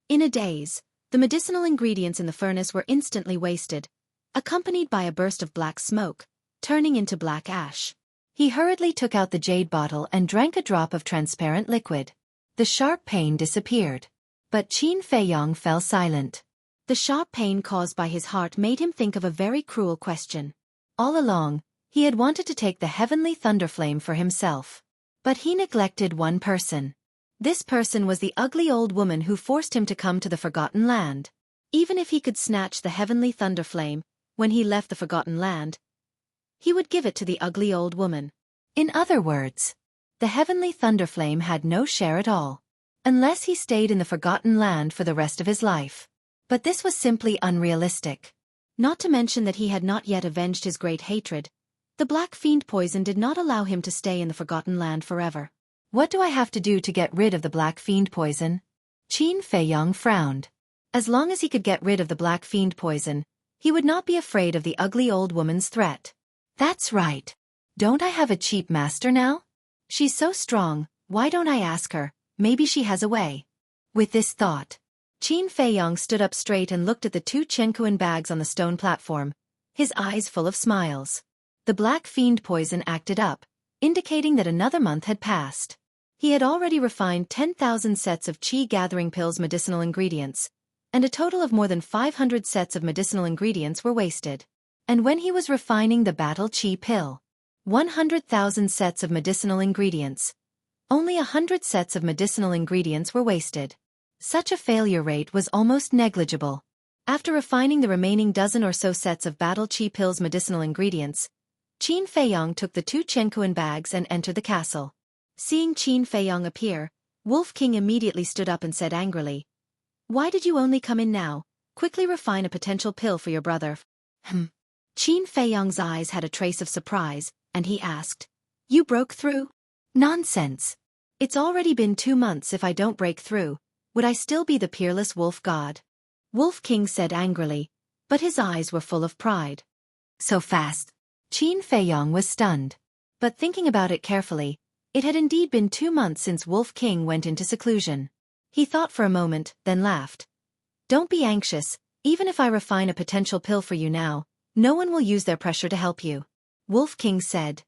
In a daze, the medicinal ingredients in the furnace were instantly wasted, accompanied by a burst of black smoke, turning into black ash. He hurriedly took out the jade bottle and drank a drop of transparent liquid. The sharp pain disappeared. But Qin Feiyong fell silent. The sharp pain caused by his heart made him think of a very cruel question. All along, he had wanted to take the heavenly thunder flame for himself. But he neglected one person. This person was the ugly old woman who forced him to come to the Forgotten Land. Even if he could snatch the heavenly thunder flame, when he left the Forgotten Land, he would give it to the ugly old woman. In other words, the heavenly thunder flame had no share at all, unless he stayed in the Forgotten Land for the rest of his life. But this was simply unrealistic. Not to mention that he had not yet avenged his great hatred. The black fiend poison did not allow him to stay in the Forgotten Land forever. What do I have to do to get rid of the black fiend poison? Qin Feiyong frowned. As long as he could get rid of the black fiend poison, he would not be afraid of the ugly old woman's threat. That's right. Don't I have a cheap master now? She's so strong, why don't I ask her? Maybe she has a way. With this thought, Qin Feiyong stood up straight and looked at the 2 Chenkuan bags on the stone platform, his eyes full of smiles. The black fiend poison acted up, indicating that another month had passed. He had already refined 10,000 sets of chi-gathering pills medicinal ingredients, and a total of more than 500 sets of medicinal ingredients were wasted. And when he was refining the battle chi pill, 100,000 sets of medicinal ingredients, only 100 sets of medicinal ingredients were wasted. Such a failure rate was almost negligible. After refining the remaining dozen or so sets of battle chi pills medicinal ingredients, Qin Feiyong took the 2 Chenkuan bags and entered the castle. Seeing Qin Feiyong appear, Wolf King immediately stood up and said angrily, "Why did you only come in now? Quickly refine a potential pill for your brother." Qin Feiyong's eyes had a trace of surprise, and he asked, "You broke through?" "Nonsense. It's already been 2 months. If I don't break through, would I still be the peerless wolf god?" Wolf King said angrily, but his eyes were full of pride. So fast. Qin Feiyong was stunned. But thinking about it carefully, it had indeed been 2 months since Wolf King went into seclusion. He thought for a moment, then laughed. "Don't be anxious, even if I refine a potential pill for you now, no one will use their pressure to help you." Wolf King said,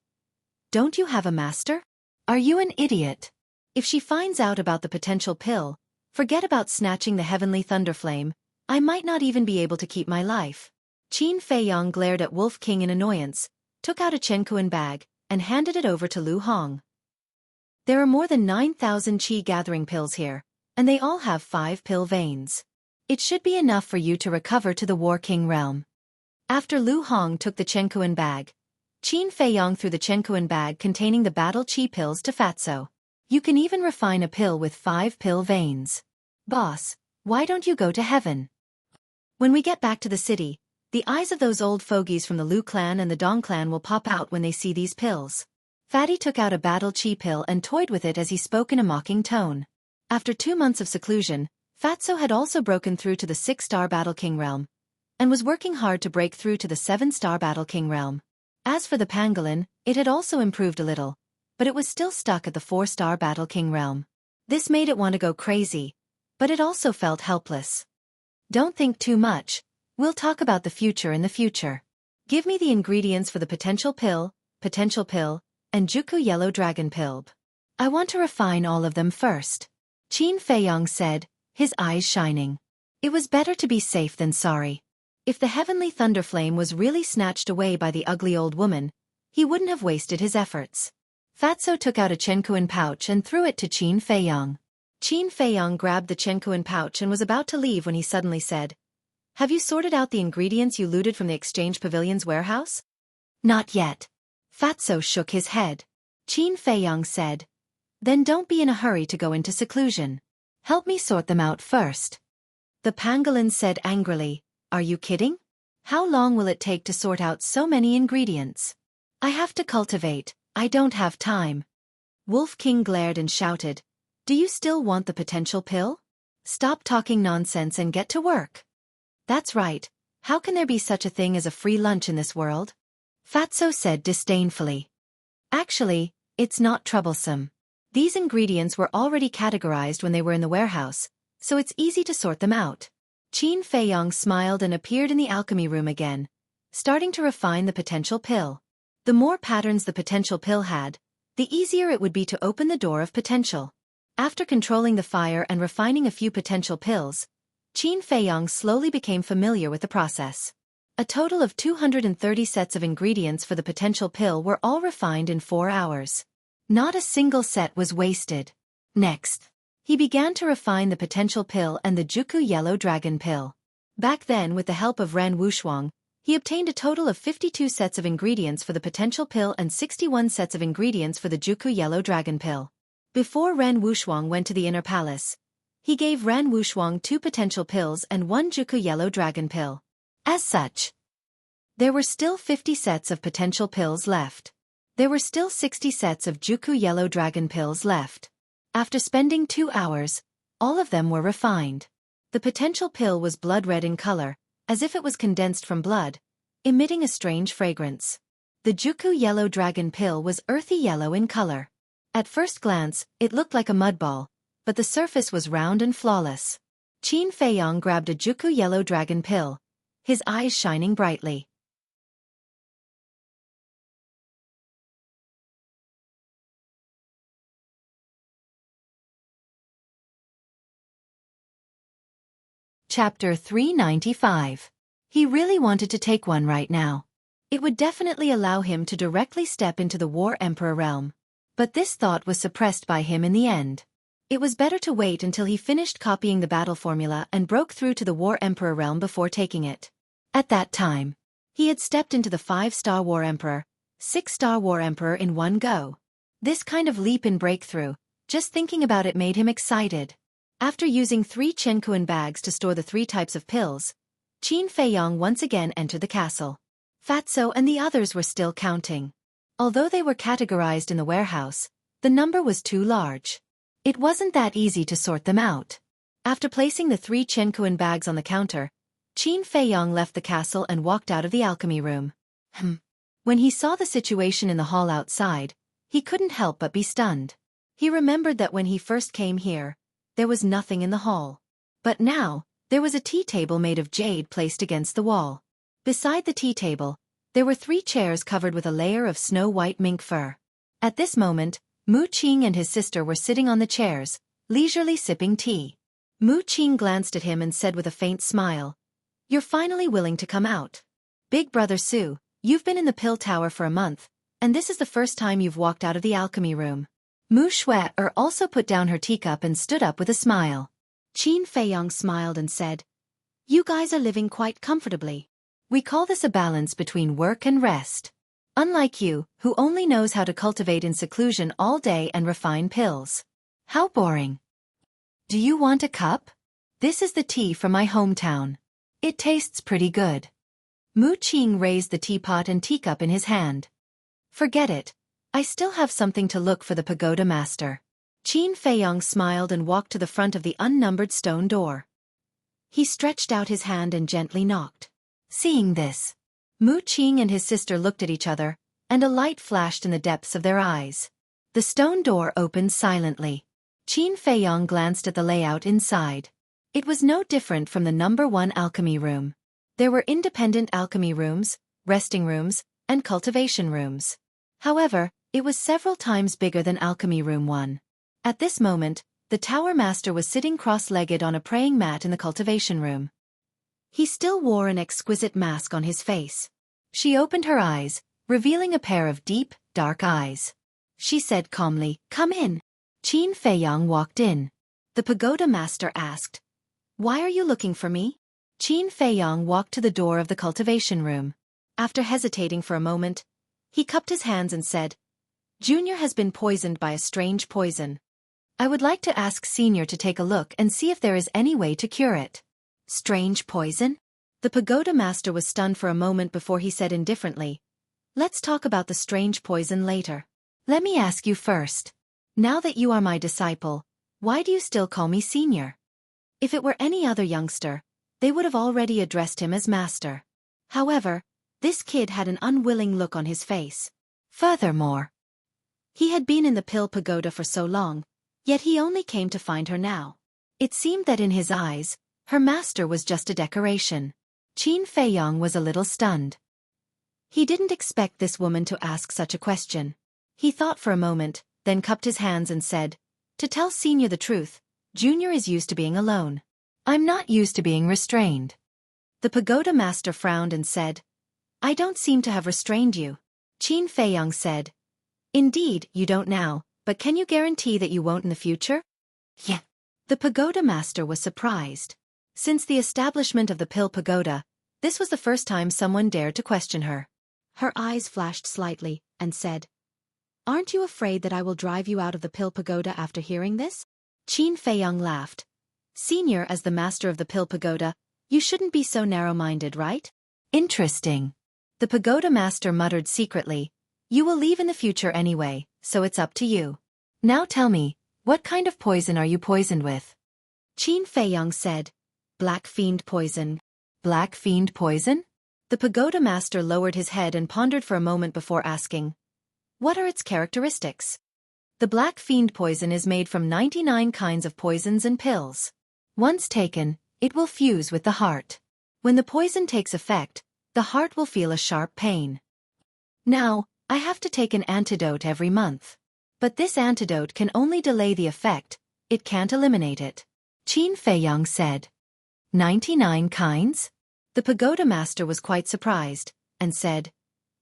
"Don't you have a master? Are you an idiot? If she finds out about the potential pill, forget about snatching the heavenly thunderflame, I might not even be able to keep my life." Qin Feiyong glared at Wolf King in annoyance, took out a Chenkuan bag, and handed it over to Lu Hong. "There are more than 9,000 qi gathering pills here, and they all have 5 pill veins. It should be enough for you to recover to the War King realm." After Lu Hong took the Chenkuan bag, Qin Feiyong threw the Chenkuan bag containing the battle qi pills to Fatso. "You can even refine a pill with 5 pill veins. Boss, why don't you go to heaven? When we get back to the city, the eyes of those old fogies from the Lu clan and the Dong clan will pop out when they see these pills." Fatty took out a battle qi pill and toyed with it as he spoke in a mocking tone. After 2 months of seclusion, Fatso had also broken through to the 6-star Battle King realm, and was working hard to break through to the 7-star Battle King realm. As for the pangolin, it had also improved a little, but it was still stuck at the 4-star Battle King realm. This made it want to go crazy, but it also felt helpless. "Don't think too much, we'll talk about the future in the future. Give me the ingredients for the potential pill, and Juku Yellow Dragon pill. I want to refine all of them first," Qin Feiyong said, his eyes shining. It was better to be safe than sorry. If the heavenly thunderflame was really snatched away by the ugly old woman, he wouldn't have wasted his efforts. Fatso took out a Chenkuan pouch and threw it to Qin Feiyong. Qin Feiyong grabbed the Chenkuan pouch and was about to leave when he suddenly said, "Have you sorted out the ingredients you looted from the Exchange Pavilion's warehouse?" "Not yet." Fatso shook his head. Qin Feiyong said, "Then don't be in a hurry to go into seclusion. Help me sort them out first." The pangolin said angrily, "Are you kidding? How long will it take to sort out so many ingredients? I have to cultivate, I don't have time." Wolf King glared and shouted, "Do you still want the potential pill? Stop talking nonsense and get to work." "That's right, how can there be such a thing as a free lunch in this world?" Fatso said disdainfully. "Actually, it's not troublesome. These ingredients were already categorized when they were in the warehouse, so it's easy to sort them out." Qin Feiyong smiled and appeared in the alchemy room again, starting to refine the potential pill. The more patterns the potential pill had, the easier it would be to open the door of potential. After controlling the fire and refining a few potential pills, Qin Feiyong slowly became familiar with the process. A total of 230 sets of ingredients for the potential pill were all refined in 4 hours. Not a single set was wasted. Next, he began to refine the potential pill and the Juku Yellow Dragon pill. Back then, with the help of Ren Wushuang, he obtained a total of 52 sets of ingredients for the potential pill and 61 sets of ingredients for the Juku Yellow Dragon pill. Before Ren Wushuang went to the inner palace, he gave Ren Wushuang 2 potential pills and 1 Juku Yellow Dragon pill. As such, there were still 50 sets of potential pills left. There were still 60 sets of Juku Yellow Dragon pills left. After spending 2 hours, all of them were refined. The potential pill was blood red in color, as if it was condensed from blood, emitting a strange fragrance. The Juku Yellow Dragon pill was earthy yellow in color. At first glance, it looked like a mud ball, but the surface was round and flawless. Qin Feiyong grabbed a Juku Yellow Dragon pill, his eyes shining brightly. Chapter 395. He really wanted to take one right now. It would definitely allow him to directly step into the War Emperor realm. But this thought was suppressed by him in the end. It was better to wait until he finished copying the battle formula and broke through to the War Emperor realm before taking it. At that time, he had stepped into the 5-star War Emperor, 6-star War Emperor in one go. This kind of leap in breakthrough, just thinking about it made him excited. After using 3 Qianquan bags to store the 3 types of pills, Qin Feiyong once again entered the castle. Fatso and the others were still counting. Although they were categorized in the warehouse, the number was too large. It wasn't that easy to sort them out. After placing the 3 Qianquan bags on the counter, Qin Feiyong left the castle and walked out of the alchemy room. When he saw the situation in the hall outside, he couldn't help but be stunned. He remembered that when he first came here, there was nothing in the hall. But now, there was a tea table made of jade placed against the wall. Beside the tea table, there were 3 chairs covered with a layer of snow-white mink fur. At this moment, Mu Qing and his sister were sitting on the chairs, leisurely sipping tea. Mu Qing glanced at him and said with a faint smile, "You're finally willing to come out. Big brother Su, you've been in the pill tower for a month, and this is the first time you've walked out of the alchemy room." Mu Xueqi also put down her teacup and stood up with a smile. Qin Feiyong smiled and said, "You guys are living quite comfortably. We call this a balance between work and rest. Unlike you, who only knows how to cultivate in seclusion all day and refine pills. How boring. Do you want a cup? This is the tea from my hometown. It tastes pretty good." Mu Qing raised the teapot and teacup in his hand. "Forget it. I still have something to look for the pagoda master." Qin Feiyong smiled and walked to the front of the unnumbered stone door. He stretched out his hand and gently knocked. Seeing this, Mu Qing and his sister looked at each other, and a light flashed in the depths of their eyes. The stone door opened silently. Qin Feiyong glanced at the layout inside. It was no different from the number 1 alchemy room. There were independent alchemy rooms, resting rooms, and cultivation rooms. However, it was several times bigger than alchemy room 1. At this moment, the tower master was sitting cross-legged on a praying mat in the cultivation room. He still wore an exquisite mask on his face. She opened her eyes, revealing a pair of deep, dark eyes. She said calmly, "Come in." Qin Feiyong walked in. The pagoda master asked, "Why are you looking for me?" Qin Feiyong walked to the door of the cultivation room. After hesitating for a moment, he cupped his hands and said, "Junior has been poisoned by a strange poison. I would like to ask Senior to take a look and see if there is any way to cure it." "Strange poison?" The pagoda master was stunned for a moment before he said indifferently, "Let's talk about the strange poison later. Let me ask you first. Now that you are my disciple, why do you still call me Senior?" If it were any other youngster, they would have already addressed him as master. However, this kid had an unwilling look on his face. Furthermore, he had been in the pill pagoda for so long, yet he only came to find her now. It seemed that in his eyes, her master was just a decoration. Qin Feiyong was a little stunned. He didn't expect this woman to ask such a question. He thought for a moment, then cupped his hands and said, "To tell Senior the truth, Junior is used to being alone. I'm not used to being restrained." The pagoda master frowned and said, "I don't seem to have restrained you." Qin Feiyong said, "Indeed, you don't now, but can you guarantee that you won't in the future?" "Yeah." The pagoda master was surprised. Since the establishment of the pill pagoda, this was the first time someone dared to question her. Her eyes flashed slightly, and said, "Aren't you afraid that I will drive you out of the pill pagoda after hearing this?" Qin Feiyong laughed. "Senior, as the master of the pill pagoda, you shouldn't be so narrow-minded, right?" "Interesting." The pagoda master muttered secretly, "You will leave in the future anyway, so it's up to you. Now tell me, what kind of poison are you poisoned with?" Qin Feiyong said, "Black fiend poison." "Black fiend poison?" The pagoda master lowered his head and pondered for a moment before asking, "What are its characteristics?" "The black fiend poison is made from 99 kinds of poisons and pills. Once taken, it will fuse with the heart. When the poison takes effect, the heart will feel a sharp pain. Now, I have to take an antidote every month. But this antidote can only delay the effect, it can't eliminate it." Qin Feiyong said. 99 kinds? The pagoda master was quite surprised, and said,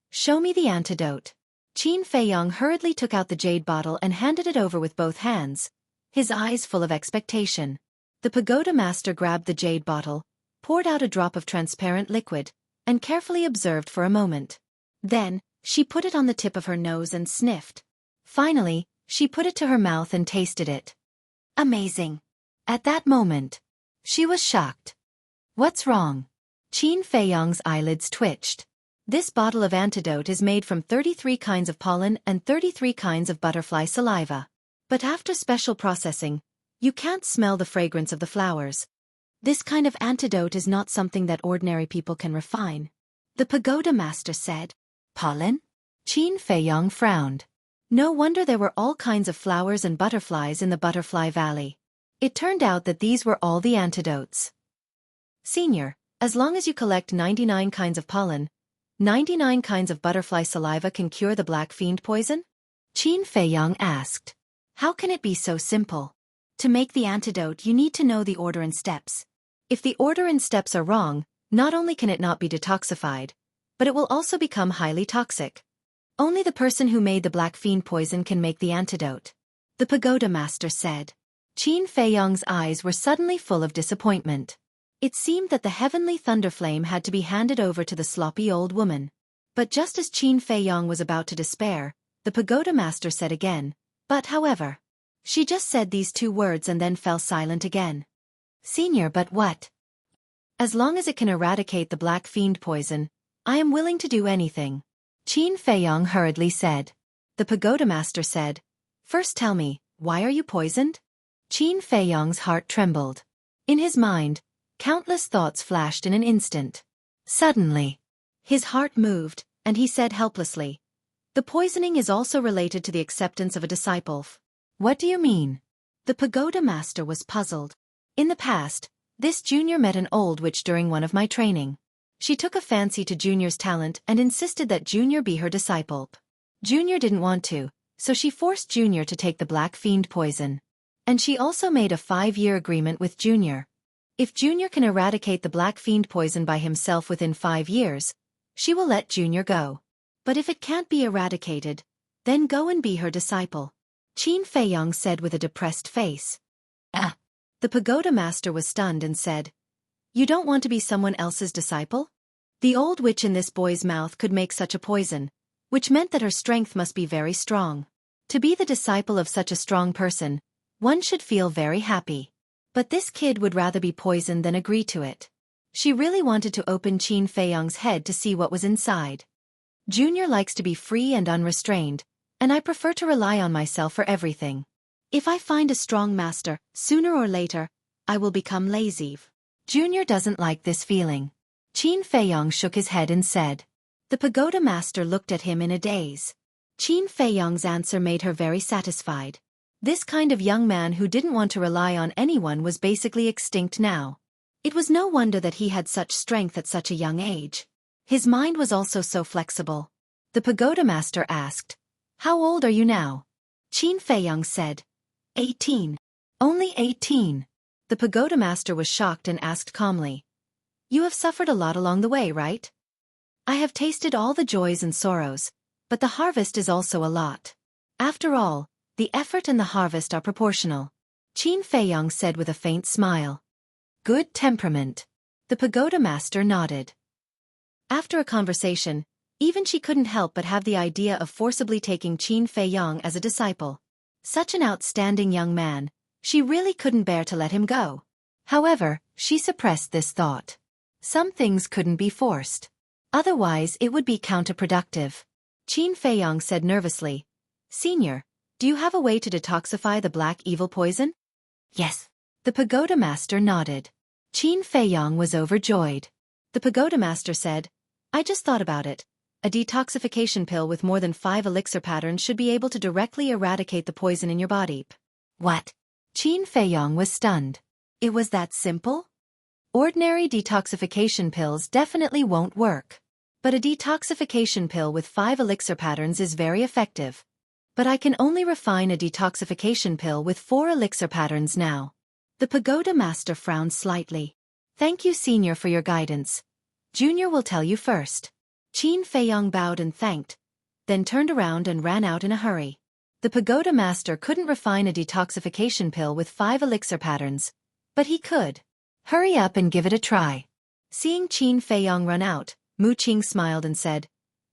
"Show me the antidote." Qin Feiyong hurriedly took out the jade bottle and handed it over with both hands, his eyes full of expectation. The pagoda master grabbed the jade bottle, poured out a drop of transparent liquid, and carefully observed for a moment. Then, She put it on the tip of her nose and sniffed. Finally, she put it to her mouth and tasted it. Amazing. At that moment, she was shocked. What's wrong? Qin Feiyong's eyelids twitched. This bottle of antidote is made from 33 kinds of pollen and 33 kinds of butterfly saliva. But after special processing, you can't smell the fragrance of the flowers. This kind of antidote is not something that ordinary people can refine. The pagoda master said. Pollen? Qin Feiyong frowned. No wonder there were all kinds of flowers and butterflies in the Butterfly Valley. It turned out that these were all the antidotes. Senior, as long as you collect 99 kinds of pollen, 99 kinds of butterfly saliva can cure the black fiend poison? Qin Feiyong asked. How can it be so simple? To make the antidote you need to know the order and steps. If the order and steps are wrong, not only can it not be detoxified, but it will also become highly toxic. Only the person who made the black fiend poison can make the antidote. The pagoda master said. Qin Feiyong's eyes were suddenly full of disappointment. It seemed that the heavenly thunderflame had to be handed over to the sloppy old woman. But just as Qin Feiyong was about to despair, the pagoda master said again, but however. She just said these two words and then fell silent again. Senior, but what? As long as it can eradicate the black fiend poison, I am willing to do anything. Qin Feiyong hurriedly said. The pagoda master said, first tell me, why are you poisoned? Qin Feiyong's heart trembled. In his mind, countless thoughts flashed in an instant. Suddenly, his heart moved, and he said helplessly, the poisoning is also related to the acceptance of a disciple. What do you mean? The pagoda master was puzzled. In the past, this junior met an old witch during one of my training. She took a fancy to Junior's talent and insisted that Junior be her disciple. Junior didn't want to, so she forced Junior to take the black fiend poison. And she also made a 5-year agreement with Junior. If Junior can eradicate the black fiend poison by himself within 5 years, she will let Junior go. But if it can't be eradicated, then go and be her disciple. Qin Feiyong said with a depressed face. Ah! The pagoda master was stunned and said, you don't want to be someone else's disciple? The old witch in this boy's mouth could make such a poison, which meant that her strength must be very strong. To be the disciple of such a strong person, one should feel very happy. But this kid would rather be poisoned than agree to it. She really wanted to open Qin Feiyong's head to see what was inside. Junior likes to be free and unrestrained, and I prefer to rely on myself for everything. If I find a strong master, sooner or later, I will become lazy. Junior doesn't like this feeling. Qin Feiyong shook his head and said. The pagoda master looked at him in a daze. Qin Feiyong's answer made her very satisfied. This kind of young man who didn't want to rely on anyone was basically extinct now. It was no wonder that he had such strength at such a young age. His mind was also so flexible. The pagoda master asked, how old are you now? Qin Feiyong said, 18. Only 18. The pagoda master was shocked and asked calmly, you have suffered a lot along the way, right? I have tasted all the joys and sorrows, but the harvest is also a lot. After all, the effort and the harvest are proportional. Qin Feiyong said with a faint smile. Good temperament. The pagoda master nodded. After a conversation, even she couldn't help but have the idea of forcibly taking Qin Feiyong as a disciple. Such an outstanding young man, she really couldn't bear to let him go. However, she suppressed this thought. Some things couldn't be forced. Otherwise it would be counterproductive. Qin Feiyong said nervously, Senior, do you have a way to detoxify the black evil poison? Yes. The pagoda master nodded. Qin Feiyong was overjoyed. The pagoda master said, I just thought about it. A detoxification pill with more than 5 elixir patterns should be able to directly eradicate the poison in your body. What? Qin Feiyong was stunned. It was that simple? Ordinary detoxification pills definitely won't work. But a detoxification pill with 5 elixir patterns is very effective. But I can only refine a detoxification pill with 4 elixir patterns now. The pagoda master frowned slightly. Thank you, Senior, for your guidance. Junior will tell you first. Qin Feiyong bowed and thanked, then turned around and ran out in a hurry. The pagoda master couldn't refine a detoxification pill with 5 elixir patterns, but he could. Hurry up and give it a try. Seeing Qin Feiyong run out, Mu Qing smiled and said,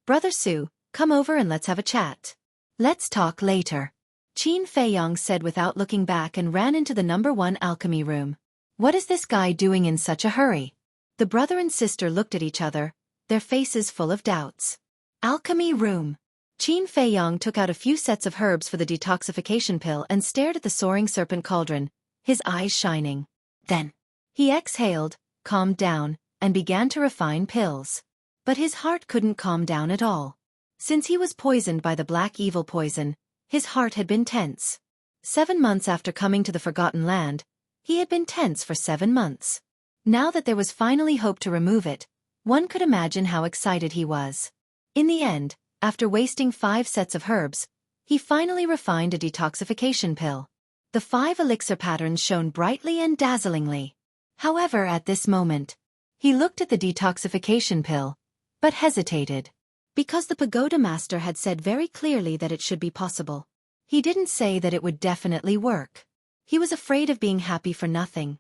Brother Su, Come over and let's have a chat. Let's talk later. Qin Feiyong said without looking back and ran into the #1 alchemy room. What is this guy doing in such a hurry? The brother and sister looked at each other, their faces full of doubts. Alchemy room. Qin Feiyong took out a few sets of herbs for the detoxification pill and stared at the soaring serpent cauldron, his eyes shining. Then, he exhaled, calmed down, and began to refine pills. But his heart couldn't calm down at all. Since he was poisoned by the black evil poison, his heart had been tense. 7 months after coming to the Forgotten Land, he had been tense for 7 months. Now that there was finally hope to remove it, one could imagine how excited he was. In the end, after wasting 5 sets of herbs, he finally refined a detoxification pill. The 5 elixir patterns shone brightly and dazzlingly. However, at this moment, he looked at the detoxification pill, but hesitated. Because the pagoda master had said very clearly that it should be possible. He didn't say that it would definitely work. He was afraid of being happy for nothing.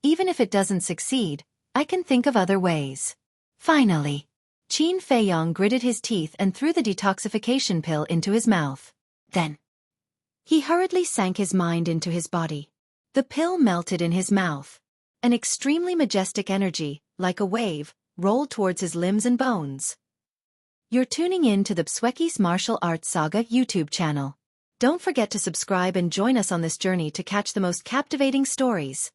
Even if it doesn't succeed, I can think of other ways. Finally, Qin Feiyong gritted his teeth and threw the detoxification pill into his mouth. Then, he hurriedly sank his mind into his body. The pill melted in his mouth. An extremely majestic energy, like a wave, rolled towards his limbs and bones. You're tuning in to the Xueqi's Martial Arts Saga YouTube channel. Don't forget to subscribe and join us on this journey to catch the most captivating stories.